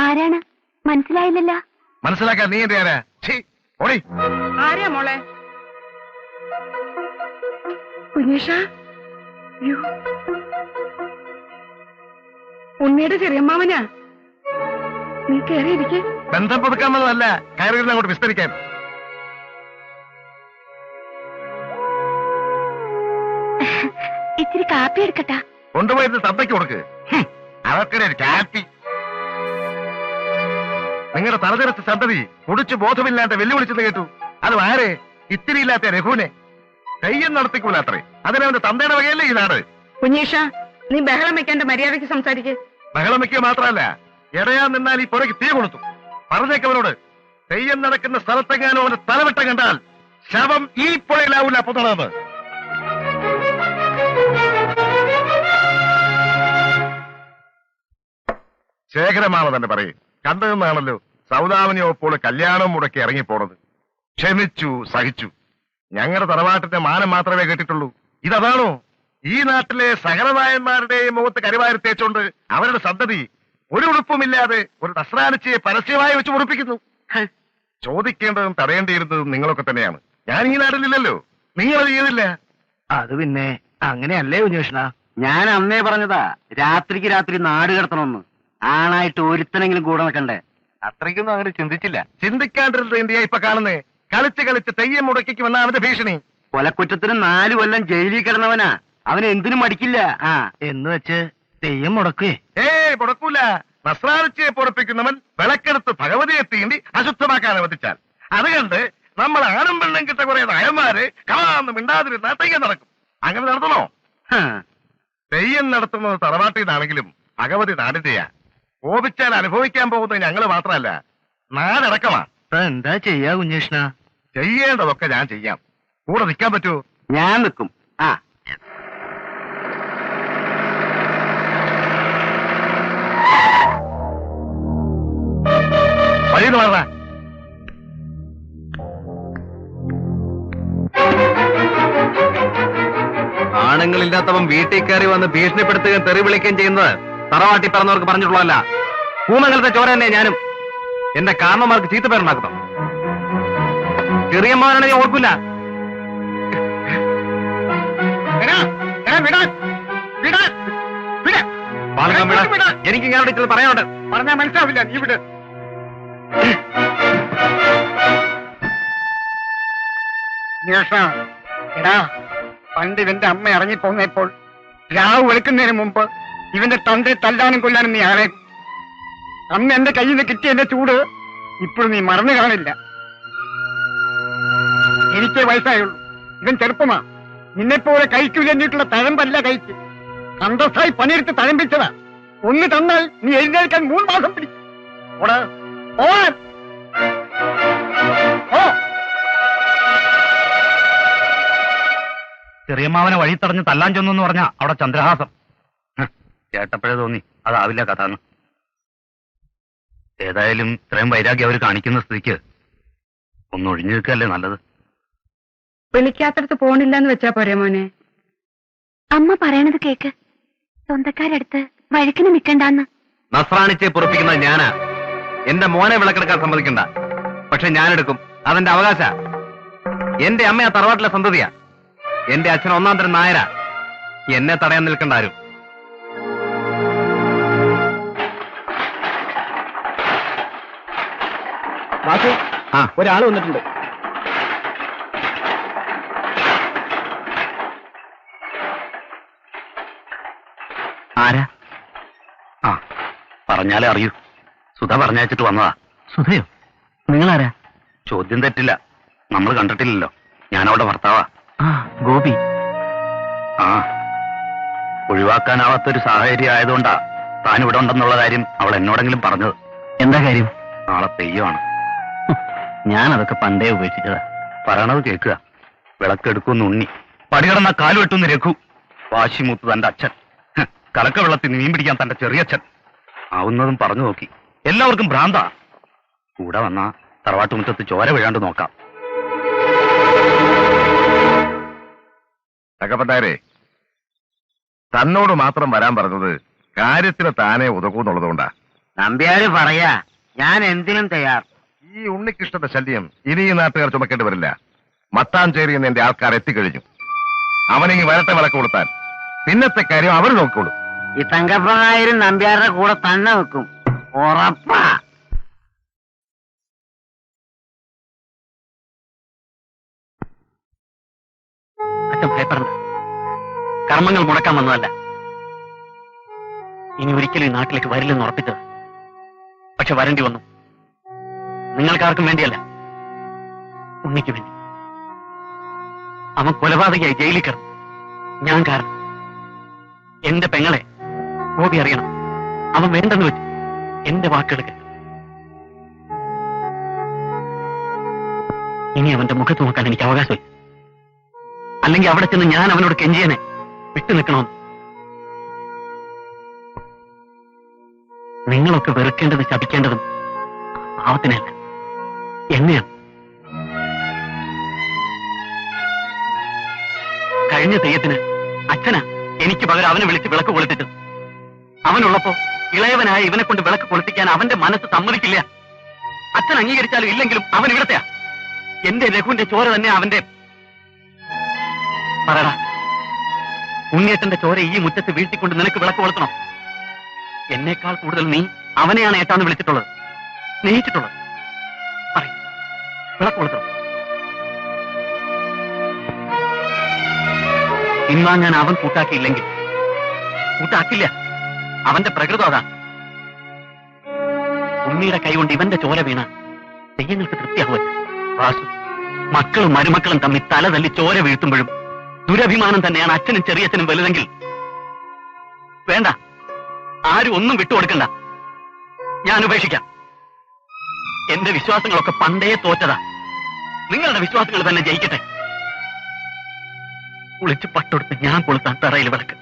ആരാണ്? മനസ്സിലായില്ലല്ല. മനസ്സിലാക്കാൻ നീ എന്റെ ആരാ? ഓടി. ആരാ മോളെ? കുഞ്ഞേഷ, ഉണ്ണിയുടെ ചെറിയമ്മാവനാ. നീ കയറിയിരിക്കേ. ബന്ധം പുതുക്കാമെന്നതല്ല, കയറിയിരുന്ന് അങ്ങോട്ട് വിസ്തരിക്കാൻ. ഇത്തിരി കാപ്പി എടുക്കട്ടാ? കൊണ്ടുപോയിരുന്ന് തന്തയ്ക്ക് കൊടുക്ക്. അവർക്കിടെ ഒരു കാപ്പി. നിങ്ങളുടെ തലതിരച്ച സന്തതി കുടിച്ചു ബോധമില്ലാണ്ട് വെല്ലുവിളിച്ചെന്ന് കേട്ടു. അത് ആരെ? ഇത്തിരി ഇല്ലാത്ത രഘുവിനെ. തെയ്യം നടത്തിക്കൂലത്രേ. അതിനവന്റെ തന്തയുടെ വകയല്ലേ ഈ നാട്. കുഞ്ഞീഷ, നീ ബഹളം വെക്കാണ്ട് മര്യാദയ്ക്ക് സംസാരിക്കേ. ബഹളം വയ്ക്കുക മാത്രമല്ല, ഇടയാൻ നിന്നാൽ ഈ പുറയ്ക്ക് തീ കൊടുത്തു. പറഞ്ഞേക്കവനോട്, തെയ്യം നടക്കുന്ന സ്ഥലത്തെങ്ങാനും അവന്റെ തലവെട്ടം കണ്ടാൽ ശവം ഈ പുഴയിലാവൂല പുതണത്. ശേഖരമാമ തന്നെ പറയും. കണ്ടതെന്നാണല്ലോ സൗദാമിനിയൊപ്പോൾ കല്യാണം മുടക്കി ഇറങ്ങിപ്പോണത്. ക്ഷമിച്ചു, സഹിച്ചു. ഞങ്ങളുടെ തറവാട്ടിന്റെ മാനം മാത്രമേ കേട്ടിട്ടുള്ളൂ. ഇതാണോ ഈ നാട്ടിലെ സകലനായന്മാരുടെയും മുഖത്ത് കരിവാരി തേച്ചുകൊണ്ട് അവരുടെ സന്തതി ഒരു ഉടുപ്പുമില്ലാതെ ഒരു നസ്രാനിച്ചയെ പരസ്യമായി വെച്ച് ഉറപ്പിക്കുന്നു? ചോദിക്കേണ്ടതും തടയേണ്ടിയിരുന്നതും നിങ്ങളൊക്കെ തന്നെയാണ്. ഞാൻ ഈ നാട്ടിലില്ലല്ലോ, നിങ്ങളത് ചെയ്തില്ല. അത് പിന്നെ അങ്ങനെയല്ലേ കുഞ്ഞുകൃഷ്ണ? ഞാൻ അന്നേ പറഞ്ഞതാ രാത്രിക്ക് രാത്രി നാട് കിടത്തണമെന്ന്. ആണായിട്ട് ഒരുത്തനെങ്കിലും കൂടെ നിൽക്കണ്ടേ? അത്രയ്ക്കൊന്നും അങ്ങനെ ചിന്തിച്ചില്ല. ചിന്തിക്കാണ്ടിരുന്നത് ഇന്ത്യ ഇപ്പൊ കാണുന്നേ. കളിച്ച് കളിച്ച് തെയ്യം മുടക്കിക്ക് വന്ന അവന്റെ ഭീഷണി. കൊലക്കുറ്റത്തിന് 4 കൊല്ലം ജയിലിൽ കിടന്നവനാ. അവന് എന്തിനും മടിക്കില്ല. എന്ന് വെച്ച് തെയ്യം മുടക്കേ? മുടക്കൂല. നസ്രാനിച്ചയെ പൊറപ്പിക്കുന്നവൻ വിളക്കെടുത്ത് ഭഗവതിയെ തീണ്ടി അശുദ്ധമാക്കാൻ അനുവദിച്ചാൽ അത് കണ്ട് നമ്മൾ ആണും പെണ്ണും കിട്ട കുറെ നായന്മാര് കാന്ന് മിണ്ടാതിരുന്ന തെയ്യം നടക്കും. അങ്ങനെ നടത്തണോ? തെയ്യം നടത്തുന്നത് തറവാട്ടിൽ നിന്നാണെങ്കിലും ഭഗവതി നാടിന്റെയാ. കോപിച്ചാൽ അനുഭവിക്കാൻ പോകുന്നത് ഞങ്ങള് മാത്രമല്ല, നാടടക്കമാ. എന്താ ചെയ്യാ കുഞ്ഞേഷ്ണ? ചെയ്യേണ്ടതൊക്കെ ഞാൻ ചെയ്യാം. കൂടെ നിൽക്കാൻ പറ്റുമോ? ഞാൻ നിൽക്കും. വഴിന്ന് പറഞ്ഞ ആണുങ്ങളില്ലാത്തവൻ വീട്ടിൽ കയറി വന്ന് ഭീഷണിപ്പെടുത്തുകയും തെറി വിളിക്കുകയും ചെയ്യുന്നത് തറവാട്ടി പറഞ്ഞവർക്ക് പറഞ്ഞിട്ടുള്ളതല്ല. കൂമംഗലത്തെ ചോര തന്നെ ഞാനും. എന്റെ കാരണന്മാർക്ക് ചീത്തപ്പേരുണ്ടാക്കുന്നു. ചെറിയമ്മാവനാണ് ഞാൻ ഓർക്കില്ല. എനിക്ക് ഇങ്ങനെ ചിലത് പറയാനുണ്ട്. പറഞ്ഞാൽ മനസ്സിലാവില്ല. നീ വിട്. എടാ, പണ്ട് ഇവന്റെ അമ്മ ഇറങ്ങിപ്പോന്നപ്പോൾ രാവ് വെളുക്കുന്നതിന് മുമ്പ് ഇവന്റെ തന്റെ തല്ലാനും കൊല്ലാനും നീ ആരെ. അന്ന് എന്റെ കയ്യിൽ നിന്ന് കിട്ടിയ എന്റെ ചൂട് ഇപ്പോഴും നീ മറന്നു കാണില്ല. എനിക്കേ വയസ്സായുള്ളൂ, ഇവൻ ചെറുപ്പമാ. നിന്നെപ്പോലെ കഴിക്കൂലെന്നിട്ടുള്ള തഴമ്പല്ല കഴിച്ച് അന്തസ്സായി പണിയെടുത്ത് തഴമ്പിച്ചതാ. ഒന്ന് തന്നാൽ നീ എഴുന്നേൽക്കാൻ 3 മാസം പിടിക്കും. ചെറിയമ്മാവനെ വഴി തടഞ്ഞ് തല്ലാൻ ചെന്നു എന്ന് പറഞ്ഞാ അവിടെ ചന്ദ്രഹാസം. കേട്ടപ്പോഴേ തോന്നി അതാവില്ല കഥ എന്ന്. ഏതായാലും ഇത്രയും വൈരാഗ്യം അവർ കാണിക്കുന്ന സ്ഥിതിക്ക് ഒന്ന് ഒഴിഞ്ഞു നിൽക്കല്ലേ നല്ലത്. വിളിക്കാത്തടത്ത് പോണില്ലെന്ന് വെച്ചാ പോരെ മോനെ? അമ്മ പറയണത് കേക്ക്. സ്വന്തക്കാരടുത്ത് വഴക്കിന് നിൽക്കണ്ടെന്ന്. നസ്രാണിച്ചയെ പൊറപ്പിക്കുന്നത് ഞാനാ. എന്റെ മോനെ വിളക്കെടുക്കാൻ സമ്മതിക്കണ്ട. പക്ഷെ ഞാനെടുക്കും. അതെന്റെ അവകാശ. എന്റെ അമ്മ ആ തറവാട്ടിലെ സന്തതിയാ. എന്റെ അച്ഛൻ 1-ാം തരം നായരാ. എന്നെ തടയാൻ നിൽക്കണ്ട ആരും. ഒരാൾ വന്നിട്ടുണ്ട്. ആരാ? പറഞ്ഞാലേ അറിയൂ. സുധ പറഞ്ഞയച്ചിട്ട് വന്നതാ. സുധയോ? നിങ്ങളാരാ? ചോദ്യം തെറ്റില്ല. നമ്മൾ കണ്ടിട്ടില്ലല്ലോ. ഞാനവിടെ ഭർത്താവാ. ഗോപി. ഒഴിവാക്കാനാവാത്തൊരു സാഹചര്യം ആയതുകൊണ്ടാ താൻ ഇവിടെ ഉണ്ടെന്നുള്ള കാര്യം അവൾ എന്നോടെങ്കിലും പറഞ്ഞത്. എന്താ കാര്യം? നാളെ തെയ്യമാണ്. ഞാനതൊക്കെ പണ്ടേ ഉപേക്ഷിച്ചതാ. പറയണത് കേൾക്കുക. വിളക്കെടുക്കുമെന്ന് ഉണ്ണി, പടികടന്ന കാലുവെട്ടുന്ന രഘു, വാശിമൂത്ത് തന്റെ അച്ഛൻ, കലക്ക വെള്ളത്തിൽ മീൻ പിടിക്കാൻ തന്റെ ചെറിയച്ഛൻ. ആവുന്നതും പറഞ്ഞു നോക്കി. എല്ലാവർക്കും ഭ്രാന്താ. കൂടെ വന്നാ തറവാട്ടുമുറ്റത്ത് ചോര വീഴാണ്ട് നോക്കാം. തകപ്പത്താരെ, തന്നോട് മാത്രം വരാൻ പറഞ്ഞത് കാര്യത്തിന് താനെ ഉതകൂന്നുള്ളതുകൊണ്ടാ. നമ്പ്യാര് പറയാ, ഞാൻ എന്തിനും തയ്യാർ. ഈ ഉണ്ണികൃഷ്ണന്റെ ശല്യം ഇനി ഈ നാട്ടുകാർ ചുമക്കേണ്ടി വരില്ല. മട്ടാഞ്ചേരി എന്ന് എന്റെ ആൾക്കാർ എത്തിക്കഴിഞ്ഞു. അവനെങ്കിൽ വരട്ടെ വിളക്ക് കൊടുത്താൽ. പിന്നത്തെ കാര്യം അവർ നോക്കോളൂ. ഈ തങ്കപ്പനായരും നമ്പ്യാരുടെ കൂടെ തന്നെ വെക്കും, ഉറപ്പാ. അച്ഛൻ ഭയപ്പെടണ്ട. കർമ്മങ്ങൾ മുടക്കാൻ വന്നതല്ല. ഇനി ഒരിക്കലും ഈ നാട്ടിലേക്ക് വരില്ലെന്ന് ഉറപ്പിച്ചത്. പക്ഷെ വരേണ്ടി വന്നു. നിങ്ങൾക്കാർക്കും വേണ്ടിയല്ല, ഉണ്ണിക്ക് വേണ്ടി. അവൻ കൊലപാതകയായി ജയിലിൽ കയറും. ഞാൻ കാരണം. എന്റെ പെങ്ങളെ ഗോപി അറിയണം. അവൻ വേണ്ടെന്ന് വെച്ചു. എന്റെ വാക്കുകൾ കേട്ടു. ഇനി അവന്റെ മുഖത്ത് നോക്കാൻ എനിക്ക് അവകാശമില്ല. അല്ലെങ്കിൽ അവിടെ ചെന്ന് ഞാൻ അവനോട് കെഞ്ചിയനെ വിട്ടു നിൽക്കണമെന്ന്. നിങ്ങളൊക്കെ വെറുക്കേണ്ടത് ശപിക്കേണ്ടതും പാവത്തിനല്ല, എന്നെയാണ്. കഴിഞ്ഞ തെയ്യത്തിന് അച്ഛനാ എനിക്ക് പകരം അവനെ വിളിച്ച് വിളക്ക് കൊളുത്തിച്ചത്. അവനുള്ളപ്പോ ഇളയവനായ ഇവനെ കൊണ്ട് വിളക്ക് കൊളുത്തിക്കാൻ അവന്റെ മനസ്സ് സമ്മതിക്കില്ല. അച്ഛൻ അംഗീകരിച്ചാലും ഇല്ലെങ്കിലും അവൻ ഇവിടത്തെയാ. എന്റെ രഘുവിന്റെ ചോര തന്നെ അവന്റെ. പറയടാ, ഉണ്ണിയേട്ടന്റെ ചോര ഈ മുറ്റത്ത് വീഴ്ത്തിക്കൊണ്ട് നിനക്ക് വിളക്ക് കൊളുത്തണം? എന്നേക്കാൾ കൂടുതൽ നീ അവനെയാണ് ഏട്ടാന്ന് വിളിച്ചിട്ടുള്ളത്, സ്നേഹിച്ചിട്ടുള്ളത്. പറയും, വിളക്ക് കൊളുത്തണം. പിൻവാങ്ങാൻ അവൻ കൂട്ടാക്കിയില്ലെങ്കിൽ കൂട്ടാക്കില്ല. അവന്റെ പ്രകൃതം അതാ. ഉണ്ണിയുടെ കൈകൊണ്ട് ഇവന്റെ ചോര വീണ തെയ്യങ്ങൾക്ക് തൃപ്തിയാകുമല്ല. വാസു, മക്കളും മരുമക്കളും തമ്മിൽ തല തല്ലി ചോര വീഴ്ത്തുമ്പോഴും ദുരഭിമാനം തന്നെയാണ് അച്ഛനും ചെറിയച്ഛനും വലുതെങ്കിൽ വേണ്ട, ആരും ഒന്നും വിട്ടുകൊടുക്കണ്ട. ഞാൻ ഉപേക്ഷിക്കാം. എന്റെ വിശ്വാസങ്ങളൊക്കെ പണ്ടേ തോറ്റതാ. നിങ്ങളുടെ വിശ്വാസങ്ങൾ തന്നെ ജയിക്കട്ടെ. കുളിച്ച് പട്ടെടുത്ത് ഞാൻ കൊളുത്താൻ തറയിൽ വിളക്ക്.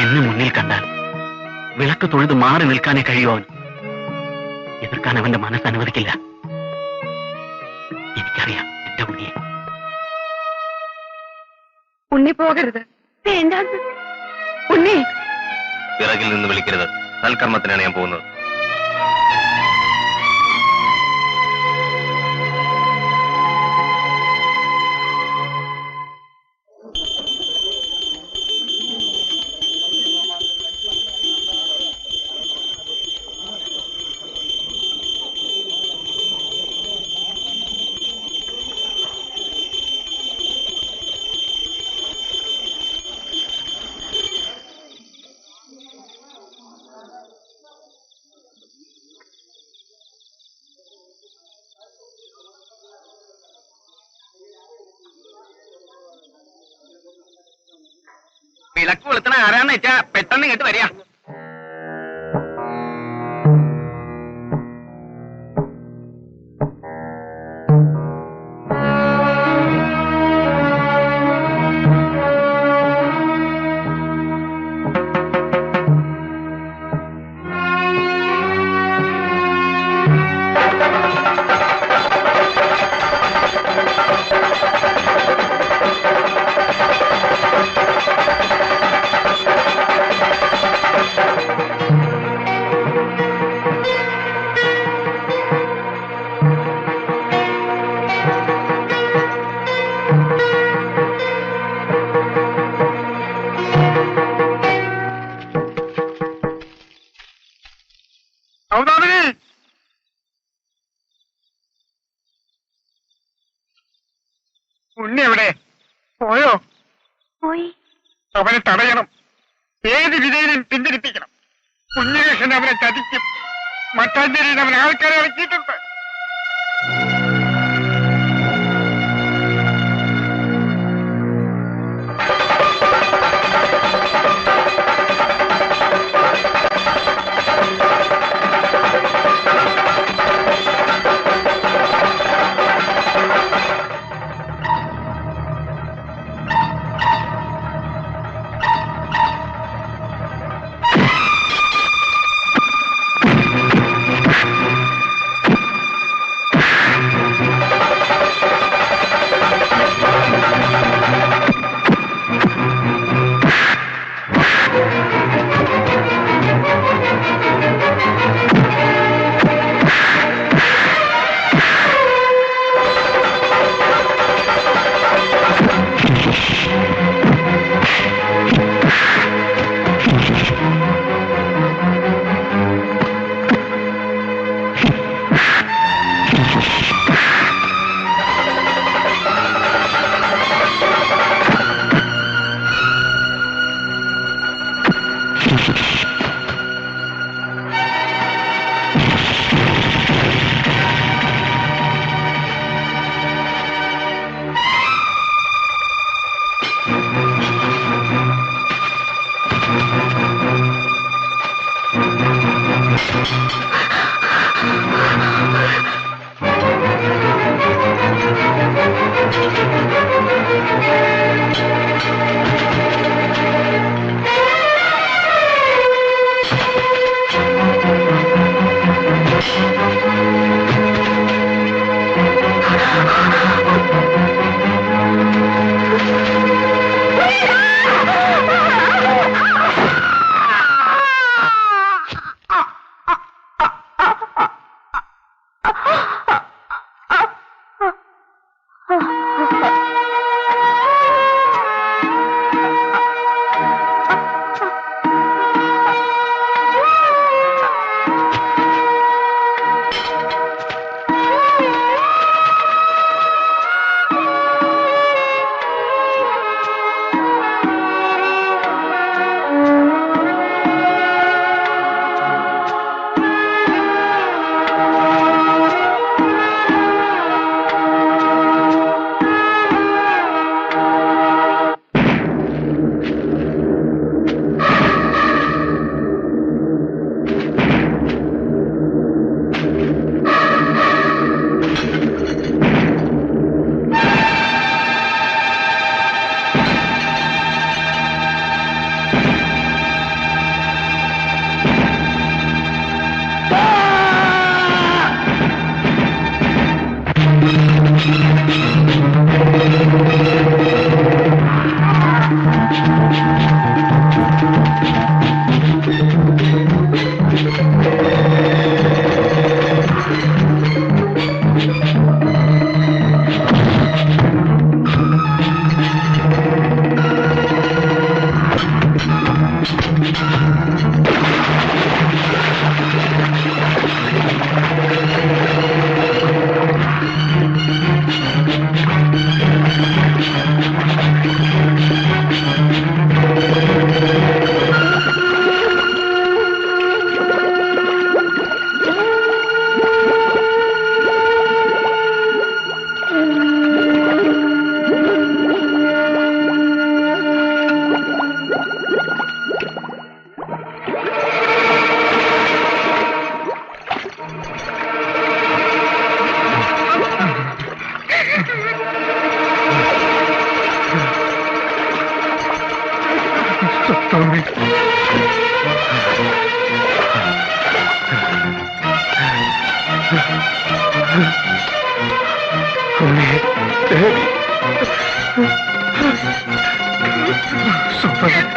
എന്നെ മുന്നിൽ കണ്ടാൽ വിളക്ക് തൊഴുത് മാറി നിൽക്കാനേ കഴിയൂ. അവൻ എതിർക്കാൻ അവന്റെ മനസ്സ് അനുവദിക്കില്ല. എനിക്കറിയാം എന്റെ ഉണ്ണിയെ. ഉണ്ണി പോകരുത്. എന്താണ് ഉണ്ണി? പിറകിൽ നിന്ന് വിളിക്കരുത്. തൽക്കർമ്മത്തിനാണ് ഞാൻ പോകുന്നത്. വിളക്ക് കൊളുത്തണ ആരാന്ന് വെച്ചാ പെട്ടെന്ന് ഇങ്ങോട്ട് വരിക. ഉണ്ണി എവിടെ പോയോ? പോയി. അവനെ തടയണം. ഏത് വിധയിലും പിന്തിരിപ്പിക്കണം. കുഞ്ഞികൃഷ്ണൻ അവനെ ചതിക്കും. മട്ടാഞ്ചേരിയിൽ അവൻ ആൾക്കാരെ ഇറക്കിയിട്ടുണ്ട്. അമ്മേ, ദേവി. സുഭദ്ര.